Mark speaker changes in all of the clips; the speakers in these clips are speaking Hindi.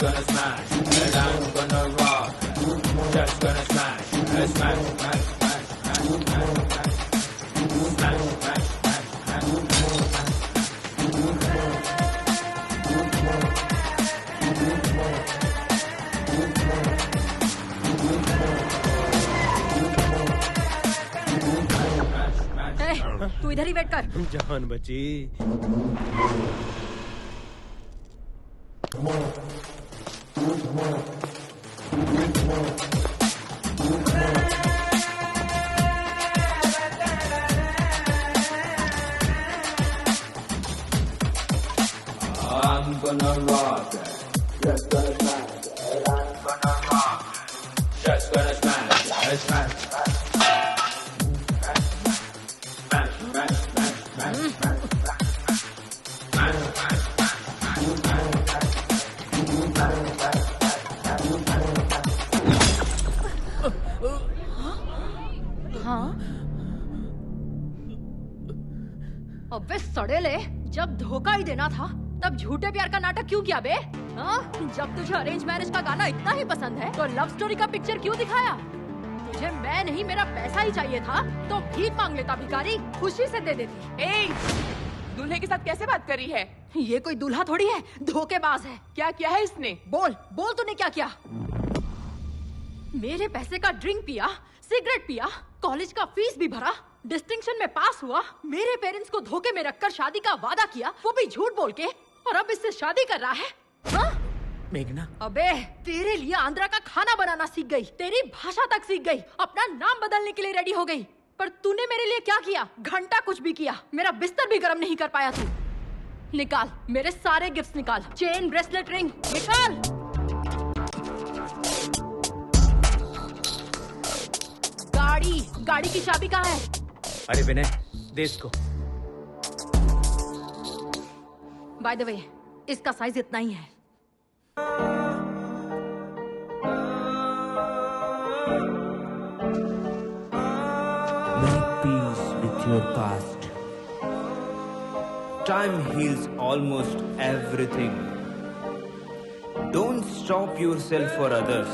Speaker 1: gonna smash, and I'm gonna rock. Just gonna smash, smash, smash, smash, smash, smash, smash, smash,
Speaker 2: तू इधर ही वेट कर।
Speaker 3: जान बची।
Speaker 1: I'm gonna rock it. Just gonna smash it. I'm gonna rock it. Just gonna smash it. Smash, smash, smash, smash, smash, smash,
Speaker 2: हाँ? अबे सड़ेले, जब धोखा ही देना था तब झूठे प्यार का नाटक क्यों किया बे? हाँ? जब तुझे अरेंज मैरिज का गाना इतना ही पसंद है तो लव स्टोरी का पिक्चर क्यों दिखाया? तुझे मैं नहीं मेरा पैसा ही चाहिए था तो भीख मांग लेता भिखारी, खुशी से दे देती।
Speaker 4: ए, दूल्हे के साथ कैसे बात करी है?
Speaker 2: ये कोई दूल्हा थोड़ी है, धोखेबाज है।
Speaker 4: क्या किया है इसने?
Speaker 2: बोल बोल तूने क्या किया? मेरे पैसे का ड्रिंक पिया, सिगरेट पिया, कॉलेज का फीस भी भरा, डिस्टिंक्शन में पास हुआ, मेरे पेरेंट्स को धोखे में रखकर शादी का वादा किया, वो भी झूठ बोल के, और अब इससे शादी कर रहा है। हाँ?
Speaker 3: मेघना,
Speaker 2: अबे तेरे लिए आंध्रा का खाना बनाना सीख गई, तेरी भाषा तक सीख गई, अपना नाम बदलने के लिए रेडी हो गई, पर तूने मेरे लिए क्या किया? घंटा कुछ भी किया, मेरा बिस्तर भी गर्म नहीं कर पाया तू। निकाल मेरे सारे गिफ्ट्स निकाल, चेन, ब्रेसलेट, रिंग निकाल। गाड़ी की चाबी कहाँ है?
Speaker 3: अरे विनय, दे इसको।
Speaker 2: बाय द वे, इसका साइज इतना ही है।
Speaker 5: Make peace with your past. Time heals almost everything. Don't stop yourself for others.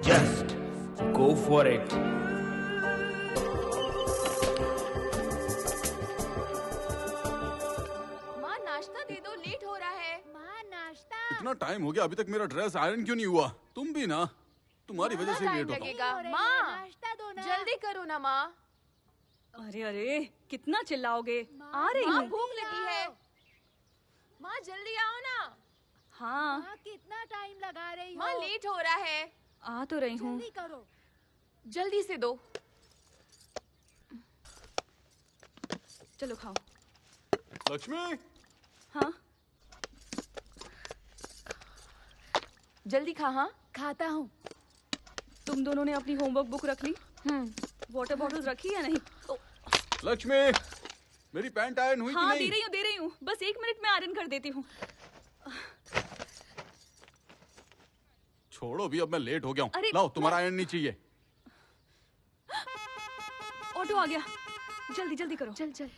Speaker 5: Just go for it.
Speaker 4: माँ नाश्ता दे दो, लेट हो रहा है।
Speaker 6: माँ नाश्ता।
Speaker 7: इतना टाइम हो गया, अभी तक मेरा ड्रेस आयरन क्यों नहीं हुआ? तुम भी ना, तुम्हारी वजह से लेट होता हूँ।
Speaker 4: लगेगा। माँ
Speaker 6: नाश्ता दो ना।
Speaker 4: जल्दी करो ना माँ।
Speaker 8: अरे अरे, कितना चिल्लाओगे? आ रही
Speaker 4: माँ
Speaker 8: हूँ।
Speaker 4: भूख लगी है। माँ जल्दी आओ ना।
Speaker 8: हाँ,
Speaker 6: माँ कितना टाइम लगा रही हो?
Speaker 4: माँ लेट हो रहा है।
Speaker 8: आ तो रही हूँ।
Speaker 6: जल्दी करो।
Speaker 4: जल्दी से दो।
Speaker 8: चलो खाओ।
Speaker 7: लक्ष्मी,
Speaker 8: हाँ,
Speaker 4: जल्दी खा। हाँ
Speaker 6: खाता हूँ।
Speaker 8: तुम दोनों ने अपनी होमवर्क बुक रख ली? वाटर बॉटल रखी या नहीं?
Speaker 7: लक्ष्मी, मेरी पैंट आयरन हुई कि
Speaker 8: हाँ,
Speaker 7: नहीं?
Speaker 8: दे रही हूँ। बस 1 मिनट में आयरन कर देती हूँ।
Speaker 7: छोड़ो भी, अब मैं लेट हो गया हूँ।
Speaker 8: अरे,
Speaker 7: लाओ, तुम्हारा आयरन नहीं चाहिए।
Speaker 8: ऑटो आ गया, जल्दी जल्दी करो।
Speaker 4: चल चल।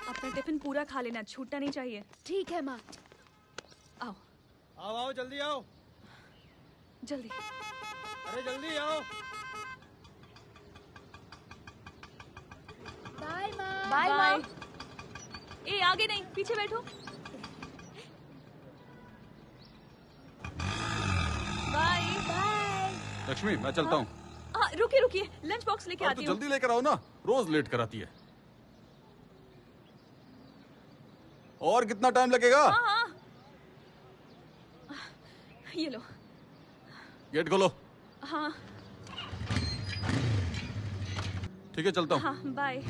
Speaker 8: अपना टिफिन पूरा खा लेना, छूटना नहीं चाहिए।
Speaker 6: ठीक है माँ।
Speaker 8: आओ
Speaker 3: आओ जल्दी आओ।
Speaker 8: जल्दी।
Speaker 3: अरे जल्दी आओ।
Speaker 6: बाय माँ।
Speaker 4: Bye
Speaker 8: bye.
Speaker 4: माँ।
Speaker 8: ए, आगे नहीं, पीछे बैठो। Bye
Speaker 6: bye.
Speaker 7: लक्ष्मी, मैं चलता हूँ।
Speaker 8: रुकिए, लंच बॉक्स लेके
Speaker 7: अब
Speaker 8: आती
Speaker 7: तो
Speaker 8: हूँ।
Speaker 7: जल्दी लेकर आओ ना, रोज लेट कराती है। और कितना टाइम लगेगा?
Speaker 8: हाँ, ये लो।
Speaker 7: गेट खोलो।
Speaker 8: हाँ
Speaker 7: ठीक है, चलता हूँ।
Speaker 8: हाँ, बाय।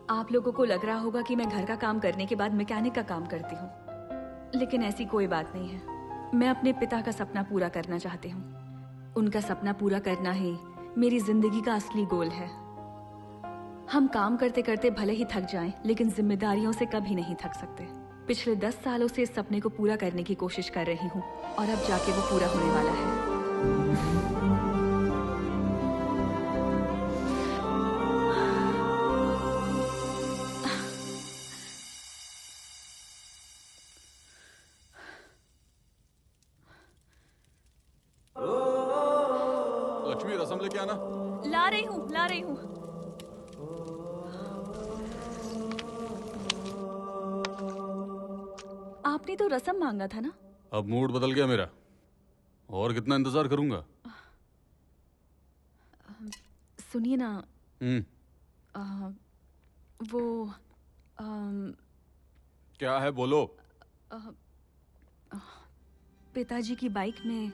Speaker 8: आप लोगों को लग रहा होगा कि मैं घर का काम करने के बाद मैकेनिक का काम करती हूँ, लेकिन ऐसी कोई बात नहीं है। मैं अपने पिता का सपना पूरा करना चाहती हूँ। उनका सपना पूरा करना ही मेरी जिंदगी का असली गोल है। हम काम करते करते भले ही थक जाएं, लेकिन जिम्मेदारियों से कभी नहीं थक सकते। पिछले 10 सालों से इस सपने को पूरा करने की कोशिश कर रही हूँ और अब जाके वो पूरा होने वाला है।
Speaker 7: लक्ष्मी रसम लेके आना।
Speaker 8: ला रही हूँ, ला रही हूँ। आपने तो रसम मांगा था ना?
Speaker 7: अब मूड बदल गया मेरा, और कितना इंतजार करूंगा।
Speaker 8: सुनिए ना, वो
Speaker 7: क्या है बोलो।
Speaker 8: पिताजी की बाइक में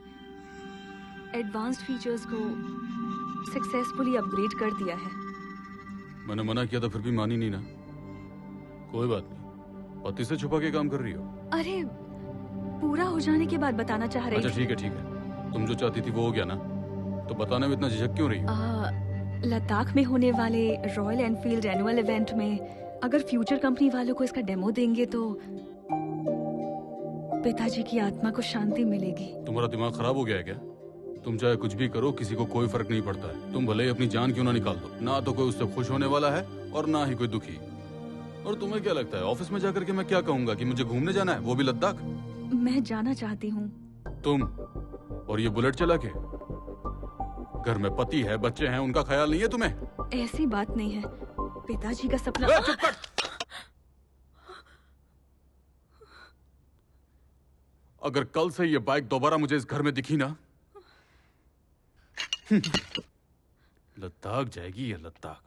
Speaker 8: एडवांस्ड फीचर्स को सक्सेसफुली अपग्रेड कर दिया है।
Speaker 7: मैंने मना किया था फिर भी मानी नहीं ना। कोई बात नहीं, पति से छुपा के काम कर रही हो।
Speaker 8: अरे पूरा हो जाने के बाद बताना चाह रही
Speaker 7: अच्छा ठीक है, तुम जो चाहती थी वो हो गया ना, तो बताने में इतना झिझक क्यों रही हो?
Speaker 8: लद्दाख में होने वाले रॉयल एनफील्ड एनुअल इवेंट में अगर फ्यूचर कंपनी वालों को इसका डेमो देंगे तो पिताजी की आत्मा को शांति मिलेगी।
Speaker 7: तुम्हारा दिमाग खराब हो गया है क्या? तुम चाहे कुछ भी करो, किसी को कोई फर्क नहीं पड़ता है। तुम भले ही अपनी जान क्यों ना निकाल दो, ना तो कोई उससे खुश होने वाला है और ना ही कोई दुखी। और तुम्हें क्या लगता है ऑफिस में जाकर के मैं क्या कहूंगा कि मुझे घूमने जाना है, वो भी लद्दाख?
Speaker 8: मैं जाना चाहती हूँ।
Speaker 7: तुम और ये बुलेट चला के? घर में पति है, बच्चे हैं, उनका ख्याल नहीं है तुम्हें?
Speaker 8: ऐसी बात नहीं है, पिताजी का सपना।
Speaker 7: चुप कर। अगर कल से ये बाइक दोबारा मुझे इस घर में दिखी ना, लद्दाख जाएगी ये लद्दाख।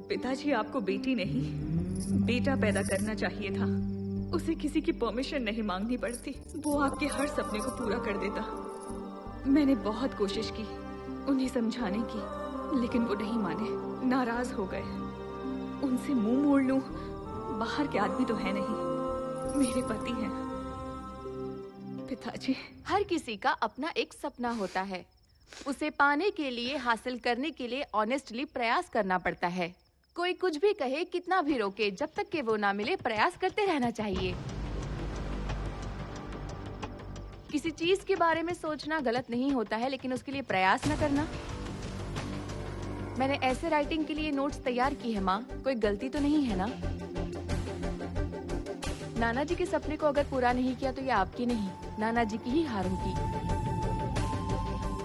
Speaker 8: पिताजी आपको बेटी नहीं बेटा पैदा करना चाहिए था। उसे किसी की परमिशन नहीं मांगनी पड़ती, वो आपके हर सपने को पूरा कर देता। मैंने बहुत कोशिश की उन्हें समझाने की, लेकिन वो नहीं माने, नाराज हो गए। उनसे मुंह मोड़ लूं, बाहर के आदमी तो है नहीं, मेरे पति हैं। पिताजी,
Speaker 4: हर किसी का अपना एक सपना होता है, उसे पाने के लिए, हासिल करने के लिए ऑनेस्टली प्रयास करना पड़ता है। कोई कुछ भी कहे, कितना भी रोके, जब तक कि वो ना मिले प्रयास करते रहना चाहिए। किसी चीज के बारे में सोचना गलत नहीं होता है, लेकिन उसके लिए प्रयास न करना। मैंने ऐसे राइटिंग के लिए नोट्स तैयार की है माँ, कोई गलती तो नहीं है ना? नाना जी के सपने को अगर पूरा नहीं किया तो ये आपकी नहीं, नाना जी की ही हार होगी।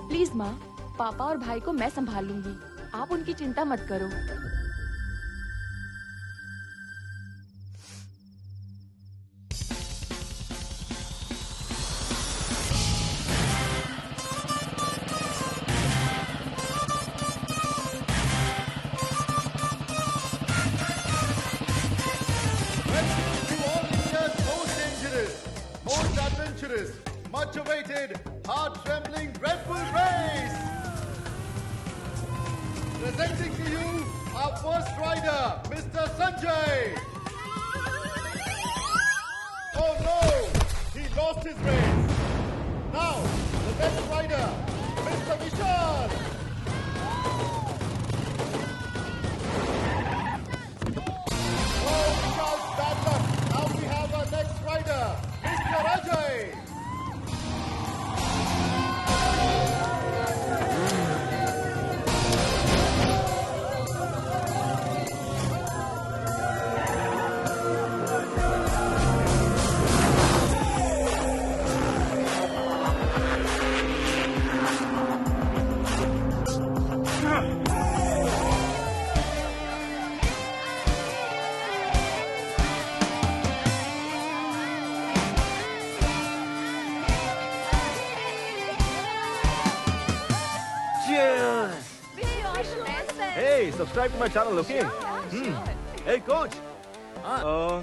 Speaker 4: प्लीज माँ, पापा और भाई को मैं संभाल लूंगी, आप उनकी चिंता मत करो।
Speaker 9: Much awaited, heart-trembling Red Bull race! Presenting to you our first rider, Mr. Sanjay! Oh no! He lost his race! Now, the next rider, Mr. Vishal! Oh, Vishal's bad luck! Now we have our next rider, Mr. Ajay!
Speaker 10: Hey, subscribe to my channel, okay? Hey, coach.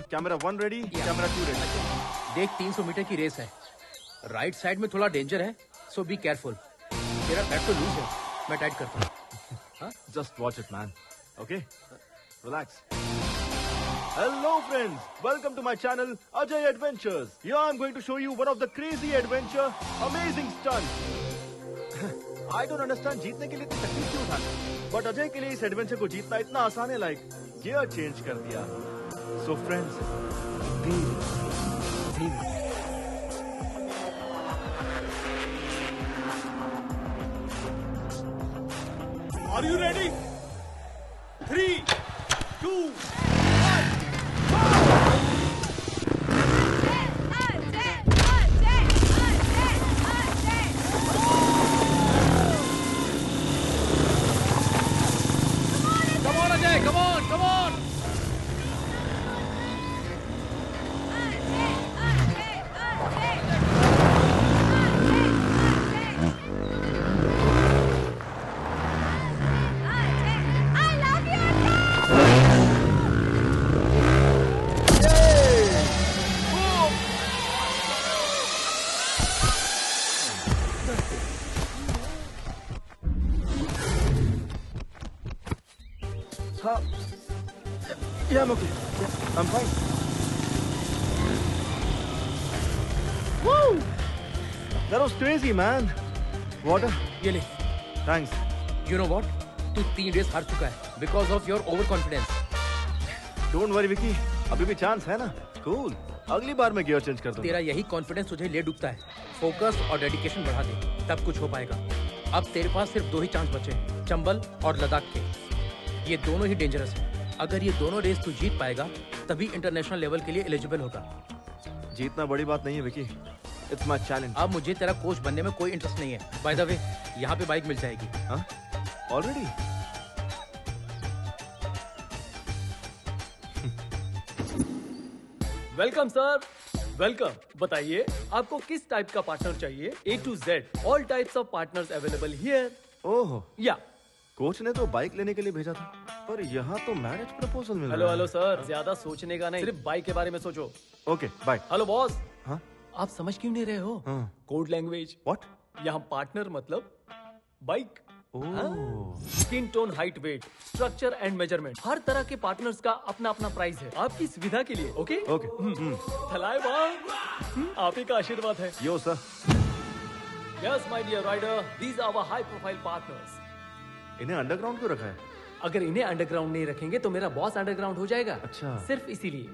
Speaker 10: Camera 1 ready? Camera 2 ready.
Speaker 3: देख 300 मीटर की रेस है, राइट साइड में थोड़ा डेंजर है, सो बी केयरफुल। तेरा बैट तो लूज है, मैं टाइट करता हूँ।
Speaker 10: Just watch it, man. Okay? Relax. Hello friends, welcome to my channel Ajay Adventures. Here I'm going to show you one of the crazy adventure, amazing stunts. I don't understand जीतने के लिए इतनी तकलीफ क्यों उठानी, but अजय के लिए इस एडवेंचर को जीतना इतना आसान है, like गियर चेंज कर दिया. So friends, धीरे धीरे. Are you ready? 3, 2, 1,
Speaker 3: Come on, Ajay, come on, come on.
Speaker 10: Yeah, I'm okay. Yeah, I'm fine. Woo! That was crazy, man. Water?
Speaker 3: ये ले.
Speaker 10: Thanks.
Speaker 3: You know what? तू 3 रेस हार चुका है because of your overconfidence.
Speaker 10: Don't worry, Vicky. अभी भी चांस है ना. Cool. अगली बार मैं गियर चेंज कर दूंगा.
Speaker 3: तेरा यही कॉन्फिडेंस तुझे ले डूबता है. फोकस और डेडिकेशन बढ़ा दे, तब कुछ हो पाएगा. अब तेरे पास सिर्फ 2 ही चांस बचे हैं, चंबल और लद्दाख के. ये दोनों ही डेंजरस हैं. अगर ये दोनों रेस तू जीत पाएगा तभी इंटरनेशनल लेवल के लिए एलिजिबल होगा.
Speaker 10: जीतना बड़ी बात नहीं है विकी. It's my challenge.
Speaker 3: अब मुझे तेरा कोच बनने में कोई इंटरेस्ट नहीं है. बाय द वे, यहाँ पे बाइक मिल जाएगी.
Speaker 10: हाँ? ऑलरेडी?
Speaker 11: Welcome sir, welcome. बताइए आपको किस टाइप का पार्टनर चाहिए? A to Z, all types of partners available here.
Speaker 10: Oh
Speaker 11: या
Speaker 10: कोच ने तो बाइक लेने के लिए भेजा था, पर यहाँ तो मैरिज प्रपोजल मिल रहा है.
Speaker 11: हेलो सर, ज्यादा सोचने का नहीं, सिर्फ बाइक के बारे में सोचो.
Speaker 10: Okay bye.
Speaker 11: Hello boss.
Speaker 10: हाँ?
Speaker 11: आप समझ क्यों नहीं रहे हो?
Speaker 10: हाँ.
Speaker 11: Code language.
Speaker 10: व्हाट?
Speaker 11: यहाँ पार्टनर मतलब bike.
Speaker 10: Oh.
Speaker 11: Skin tone, height, weight, structure and measurement, हर तरह के पार्टनर्स का अपना अपना प्राइस है, आपकी सुविधा के लिए. Okay
Speaker 10: okay.
Speaker 11: थलाए आप ही का आशीर्वाद है.
Speaker 10: Yo sir.
Speaker 11: Yes my dear rider, these our high profile partners.
Speaker 10: इन्हें अंडरग्राउंड क्यों रखा है?
Speaker 11: अगर इन्हें अंडरग्राउंड नहीं रखेंगे तो मेरा बॉस अंडरग्राउंड हो जाएगा.
Speaker 10: अच्छा.
Speaker 11: सिर्फ इसीलिए.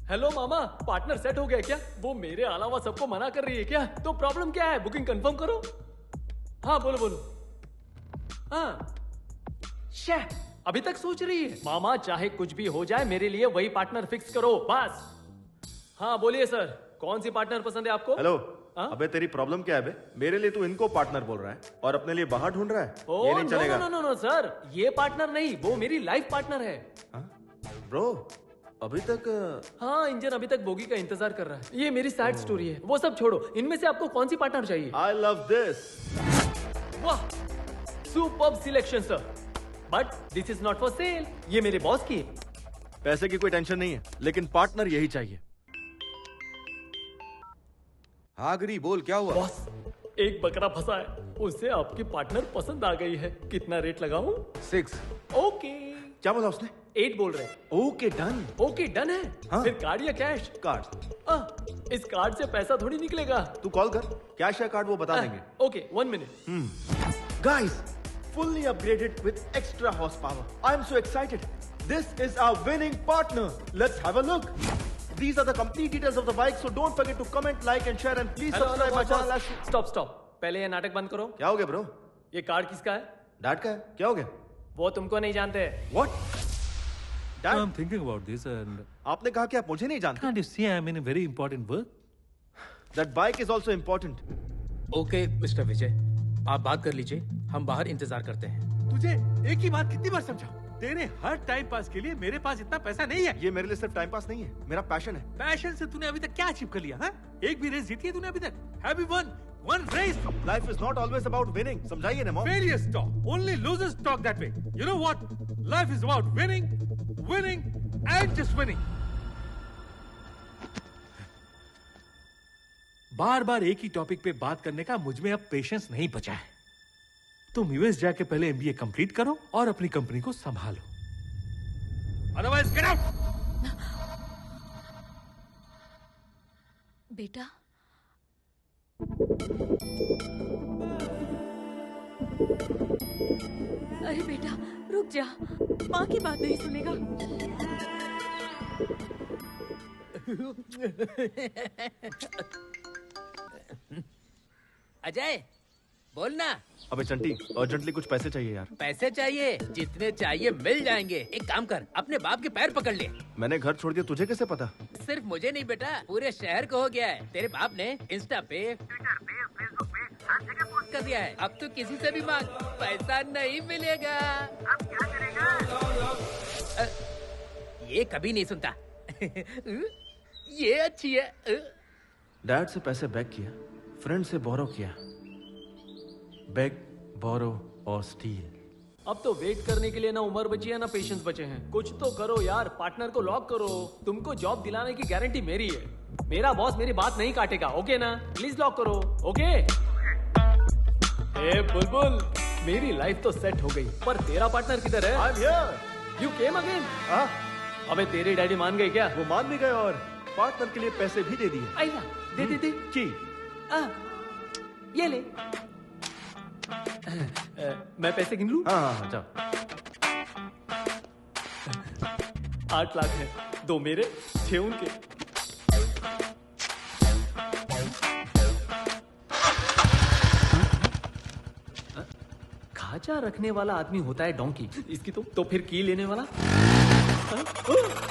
Speaker 11: हेलो मामा, पार्टनर सेट हो गया क्या? वो मेरे अलावा सबको मना कर रही है क्या? तो प्रॉब्लम क्या है? बुकिंग कंफर्म करो. हाँ बोलो बोलो. हाँ शे, अभी तक सोच रही है. मामा चाहे कुछ भी हो जाए, मेरे लिए वही पार्टनर फिक्स करो बस. हाँ बोलिए सर, कौन सी पार्टनर पसंद है आपको?
Speaker 10: हेलो.
Speaker 11: हाँ?
Speaker 10: अबे तेरी प्रॉब्लम क्या है बे? मेरे लिए तू इनको पार्टनर बोल रहा है और अपने लिए बाहर ढूंढ रहा है. ये नहीं चलेगा.
Speaker 11: नो सर, ये पार्टनर नहीं, वो मेरी लाइफ पार्टनर है.
Speaker 10: ब्रो अभी तक.
Speaker 11: हाँ, इंजन अभी तक बोगी का इंतजार कर रहा है. ये मेरी सैड स्टोरी है, वो सब छोड़ो. इनमें से आपको कौन सी पार्टनर चाहिए?
Speaker 10: I love this.
Speaker 11: वाह, superb selection sir, but this is not for sale. ये मेरे बॉस की है.
Speaker 10: पैसे की कोई टेंशन नहीं है, लेकिन पार्टनर यही चाहिए.
Speaker 12: हाँ गिरी, बोल क्या हुआ?
Speaker 11: बॉस, एक बकरा फंसा है, उसे आपकी पार्टनर पसंद आ गई है. कितना रेट लगाऊं?
Speaker 12: 6.
Speaker 11: ओके.
Speaker 10: क्या बोला उसने?
Speaker 11: 8 बोल रहे हैं.
Speaker 10: Okay done.
Speaker 11: ओके डन है.
Speaker 10: हाँ?
Speaker 11: फिर कार्ड या कैश?
Speaker 10: कार्ड.
Speaker 11: इस कार्ड से पैसा थोड़ी निकलेगा.
Speaker 10: तू कॉल कर, कैश या कार्ड वो बता देंगे.
Speaker 11: Okay 1 minute.
Speaker 10: Guys, fully upgraded with extra horsepower. I'm so excited. This is our winning partner. Let's have a look. These are the complete details of the bike, so don't forget to comment, like and share and please subscribe my channel.
Speaker 11: Stop. पहले ये नाटक बंद करो.
Speaker 10: क्या हो गया ब्रो?
Speaker 11: ये कार्ड किसका है?
Speaker 10: डैड का है. क्या हो गया?
Speaker 11: वो तुमको नहीं जानते.
Speaker 10: What? Dad?
Speaker 13: I'm thinking about this and
Speaker 10: आपने कहा कि आप मुझे नहीं जानते.
Speaker 13: can't you see I'm in a very important work?
Speaker 10: That bike is also important.
Speaker 3: Okay mister Vijay, आप बात कर लीजिए, हम बाहर इंतजार करते हैं.
Speaker 13: तुझे एक ही बात कितनी बार समझाऊं? तेरे हर टाइम पास के लिए मेरे पास इतना पैसा नहीं है.
Speaker 10: ये मेरे लिए सिर्फ टाइम पास नहीं है, मेरा पैशन है.
Speaker 13: पैशन से तूने अभी तक क्या अचीव कर लिया? हाँ? एक भी रेस जीती है तूने अभी तक? Have you won one race?
Speaker 10: Life is not always about winning. समझाइए ना mom.
Speaker 13: Failures talk. Only losers talk that way. You know what? Life is about winning, winning and just winning. बार बार एक ही टॉपिक पे बात करने का मुझ में अब पेशेंस नहीं बचा है. तुम यूएस जाके पहले एमबीए कंप्लीट करो और अपनी कंपनी को संभालो, अदरवाइज गेट आउट।
Speaker 2: बेटा, अरे बेटा रुक जा, माँ की बात नहीं सुनेगा।
Speaker 3: अजय बोलना।
Speaker 10: अबे चंटी, अर्जेंटली कुछ पैसे चाहिए यार।
Speaker 3: पैसे चाहिए? जितने चाहिए मिल जाएंगे। एक काम कर, अपने बाप के पैर पकड़ ले।
Speaker 10: मैंने घर छोड़ दिया, तुझे कैसे पता?
Speaker 3: सिर्फ मुझे नहीं बेटा, पूरे शहर को हो गया है। तेरे बाप ने इंस्टा पे, ट्विटर पे, फेसबुक पे हर जगह पोस्ट कर दिया है। अब तो किसी से भी मांग, पैसा नहीं मिलेगा। अब क्या करेगा? ये कभी नहीं सुनता। ये अच्छी है।
Speaker 10: डैड से पैसे बैक किया, फ्रेंड से बोरो किया, बैक, बोरो और स्टील।
Speaker 11: अब तो वेट करने के लिए ना उम्र बची है ना पेशेंस बचे हैं। कुछ तो करो यार, पार्टनर को लॉक करो। तुमको जॉब दिलाने की गारंटी मेरी है। मेरा बॉस मेरी बात नहीं काटेगा, ओके ना? प्लीज लॉक करो, ओके? ए बुलबुल, मेरी लाइफ तो सेट हो गई, पर तेरा पार्टनर किधर है?
Speaker 10: I'm here.
Speaker 11: You came again? अबे तेरे डैडी मान गए क्या?
Speaker 10: वो मान भी गए और पार्टनर के लिए पैसे भी दे दिए।
Speaker 11: आइया, दे
Speaker 10: की
Speaker 11: ये ले। मैं पैसे गिन लूं?
Speaker 10: हाँ जाओ।
Speaker 11: 8 लाख है, 2 मेरे, 6 उनके। खाचा रखने वाला आदमी होता है डोंकी, इसकी तो फिर की लेने वाला? रुक रुक।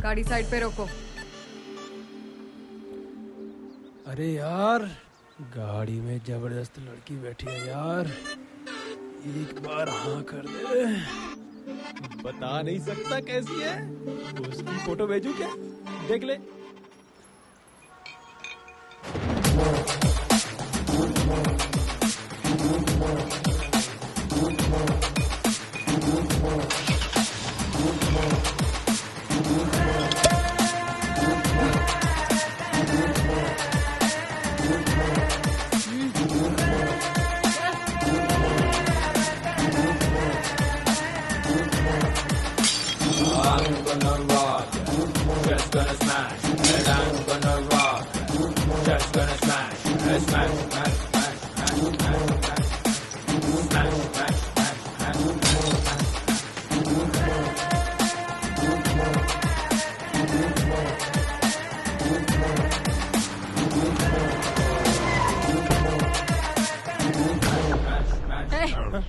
Speaker 2: गाड़ी साइड पे रोको।
Speaker 14: अरे यार, गाड़ी में जबरदस्त लड़की बैठी है यार, एक बार हाँ कर दे।
Speaker 11: बता नहीं सकता कैसी है, उसकी फोटो भेजू क्या? देख ले।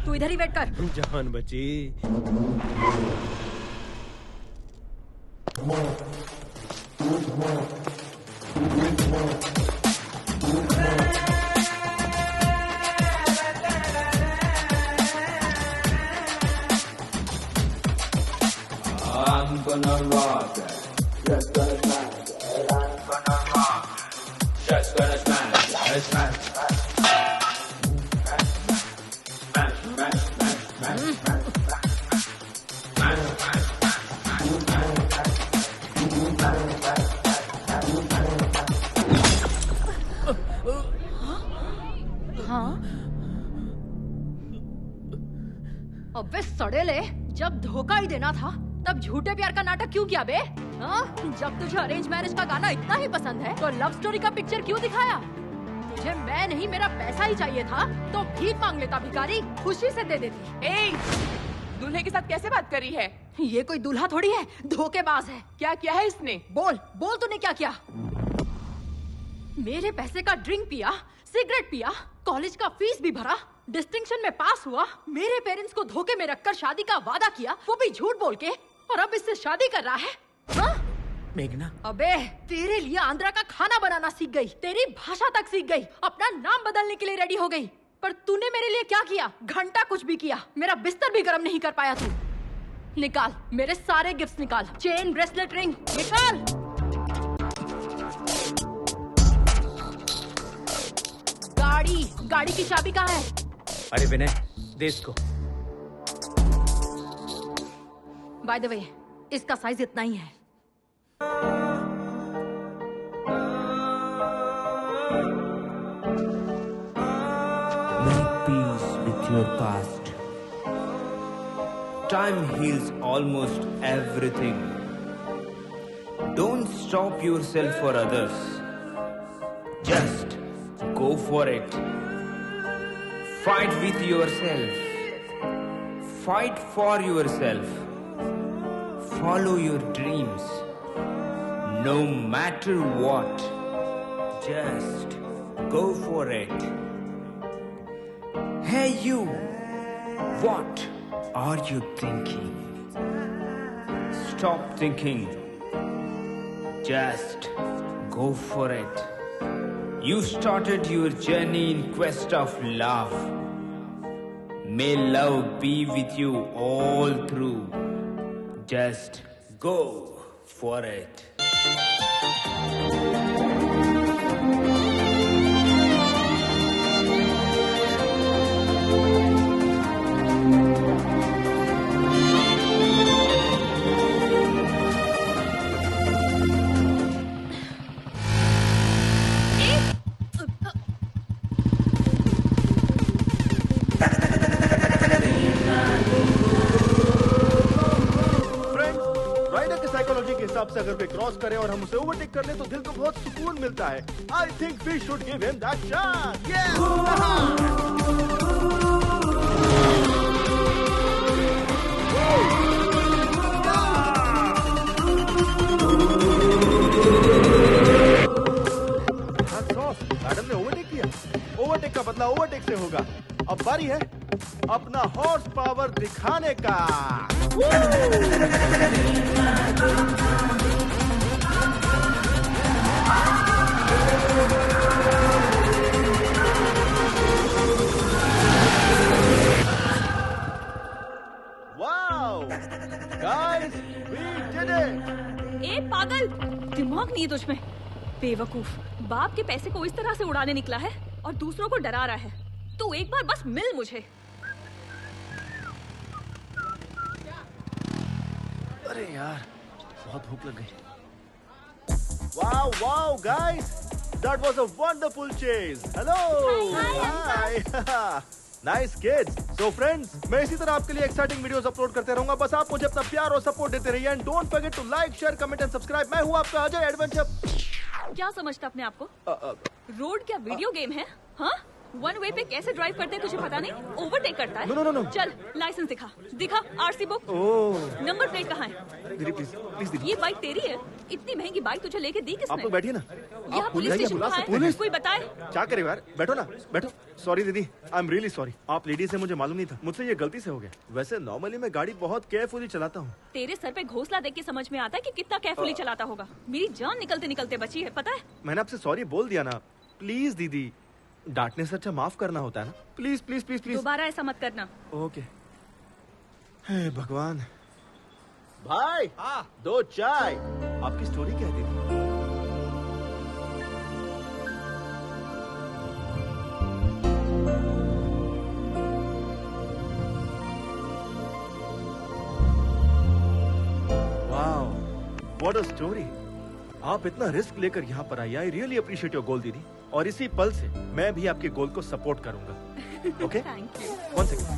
Speaker 2: तू इधर ही वेट कर।
Speaker 14: जान बची।
Speaker 1: I'm gonna rock it. Just gonna smash it. I'm gonna rock it. Just gonna smash it. Smash, smash,
Speaker 2: अबे सड़ेले, जब धोखा ही देना था तब झूठे प्यार का नाटक क्यों किया बे? जब तुझे अरेंज मैरिज का गाना इतना ही पसंद है तो लव स्टोरी का पिक्चर क्यों दिखाया? तुझे मैं नहीं मेरा पैसा ही चाहिए था तो भीख मांग लेता भिखारी, खुशी से दे देती।
Speaker 4: दूल्हे के साथ कैसे बात करी है?
Speaker 2: ये कोई दूल्हा थोड़ी है, धोखेबाज है।
Speaker 4: क्या किया है इसने?
Speaker 2: बोल बोल, तूने क्या किया? मेरे पैसे का ड्रिंक पिया, सिगरेट पिया, कॉलेज का फीस भी भरा, डिस्टिंक्शन में पास हुआ, मेरे पेरेंट्स को धोखे में रखकर शादी का वादा किया, वो भी झूठ बोल के, और अब इससे शादी कर रहा है। हाँ?
Speaker 3: मेघना,
Speaker 2: अबे तेरे लिए आंध्रा का खाना बनाना सीख गई, तेरी भाषा तक सीख गई, अपना नाम बदलने के लिए रेडी हो गई, पर तूने मेरे लिए क्या किया? घंटा कुछ भी किया, मेरा बिस्तर भी गर्म नहीं कर पाया तू। निकाल मेरे सारे गिफ्ट्स निकाल, चेन, ब्रेसलेट, रिंग निकाल। गाड़ी की चाबी कहाँ है?
Speaker 3: अरे विनय, दे इसको।
Speaker 2: बाय द वे, इसका साइज इतना ही है।
Speaker 5: Make peace with your past. Time heals almost everything. Don't stop yourself for others. Just go for it. Fight with yourself. Fight for yourself. Follow your dreams. No matter what. Just go for it. Hey you, what are you thinking? Stop thinking. Just go for it. You started your journey in quest of love. May love be with you all through. Just go for it.
Speaker 10: से अगर कोई क्रॉस करे और हम उसे ओवरटेक कर ले तो दिल को बहुत सुकून मिलता है। I think we should give him that chance. Madam ने ओवरटेक किया। ओवरटेक का बदला ओवरटेक से होगा। अब बारी है अपना हॉर्स पावर दिखाने का। Wow guys, we did it.
Speaker 8: ए पागल, दिमाग नहीं है तुझमें? बेवकूफ, बाप के पैसे को इस तरह से उड़ाने निकला है और दूसरों को डरा रहा है। तू एक बार बस मिल मुझे।
Speaker 10: अरे यार, बहुत भूख लग गई। Wow, wow, guys, that was a wonderful chase. Hello, hi. Nice kids. So friends, मैं इसी तरह आपके लिए एक्साइटिंग वीडियोस अपलोड करते रहूंगा। बस आप मुझे अपना प्यार और सपोर्ट देते रहिए। And don't forget to like, share, comment and subscribe. मैं हूँ आपका अजय एडवेंचर।
Speaker 8: क्या समझता अपने आप को? रोड क्या वीडियो गेम है? हाँ, वन वे पे कैसे ड्राइव करते हैं तुझे पता नहीं? ओवरटेक करता है।
Speaker 10: No no no.
Speaker 8: चल लाइसेंस दिखा आरसी बुक। नंबर प्लेट कहाँ है?
Speaker 10: दीदी प्लीज प्लीज दीदी।
Speaker 8: ये बाइक तेरी है? इतनी महंगी बाइक तुझे लेके दी किसने?
Speaker 10: आप लोग बैठिए ना।
Speaker 8: यहाँ पुलिस स्टेशन कहाँ है? कोई बताए?
Speaker 10: क्या करे यार, बैठो ना, बैठो। सॉरी दीदी, आई एम रियली सॉरी। आप लेडीज से मुझे मालूम नहीं था, मुझसे ये गलती से हो गया। वैसे नॉर्मली मैं गाड़ी बहुत केयरफुली चलाता हूँ।
Speaker 8: तेरे सर पे घोंसला देख के समझ में आता है कि कितना केयरफुली चलाता होगा। मेरी जान निकलते निकलते बची है, पता है?
Speaker 10: मैंने आपसे सॉरी बोल दिया ना। प्लीज दीदी, डांटने से अच्छा माफ करना होता है ना। प्लीज प्लीज प्लीज प्लीज
Speaker 8: दोबारा ऐसा मत करना।
Speaker 10: ओके। हे भगवान। भाई, दो चाय। आपकी स्टोरी क्या है दीदी? Wow, what a story. आप इतना रिस्क लेकर यहाँ पर आई। I really appreciate your goal didi. और इसी पल से मैं भी आपके गोल को सपोर्ट करूंगा। Okay?
Speaker 8: Thank you.
Speaker 10: One second.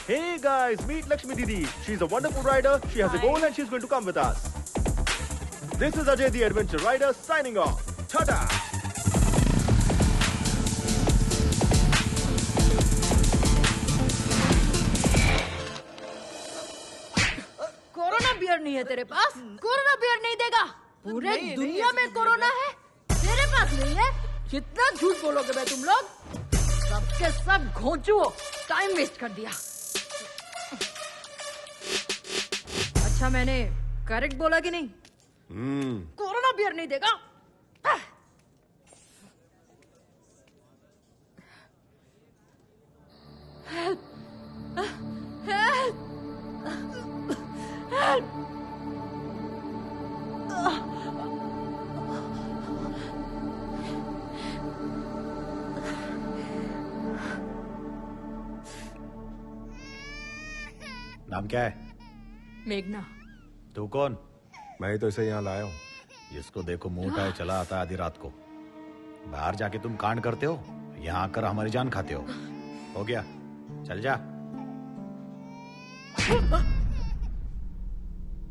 Speaker 10: Hey guys, meet Lakshmi Didi. She's a wonderful rider. She has a goal and she's going to come with us. This is Ajay the Adventure Rider signing off. Ta-da!
Speaker 2: Corona beer नहीं है तेरे पास? कोरोना बियर नहीं देगा? पूरे दुनिया में कोरोना है, तेरे पास नहीं है? कितना झूठ बोलोगे बे तुम लोग? सबके सब घोंचू हो, टाइम वेस्ट कर दिया। अच्छा मैंने करेक्ट बोला कि नहीं? कोरोना बियर नहीं देगा? हेल्प! हेल्प!
Speaker 15: नाम क्या है?
Speaker 2: मेघना।
Speaker 15: तू कौन? मैं ही तो इसे यहाँ लाया हूँ। जिसको देखो मुंह उठाए चला आता है आधी रात को। बाहर जाके तुम कांड करते हो, यहाँ आकर हमारी जान खाते हो गया? चल जा।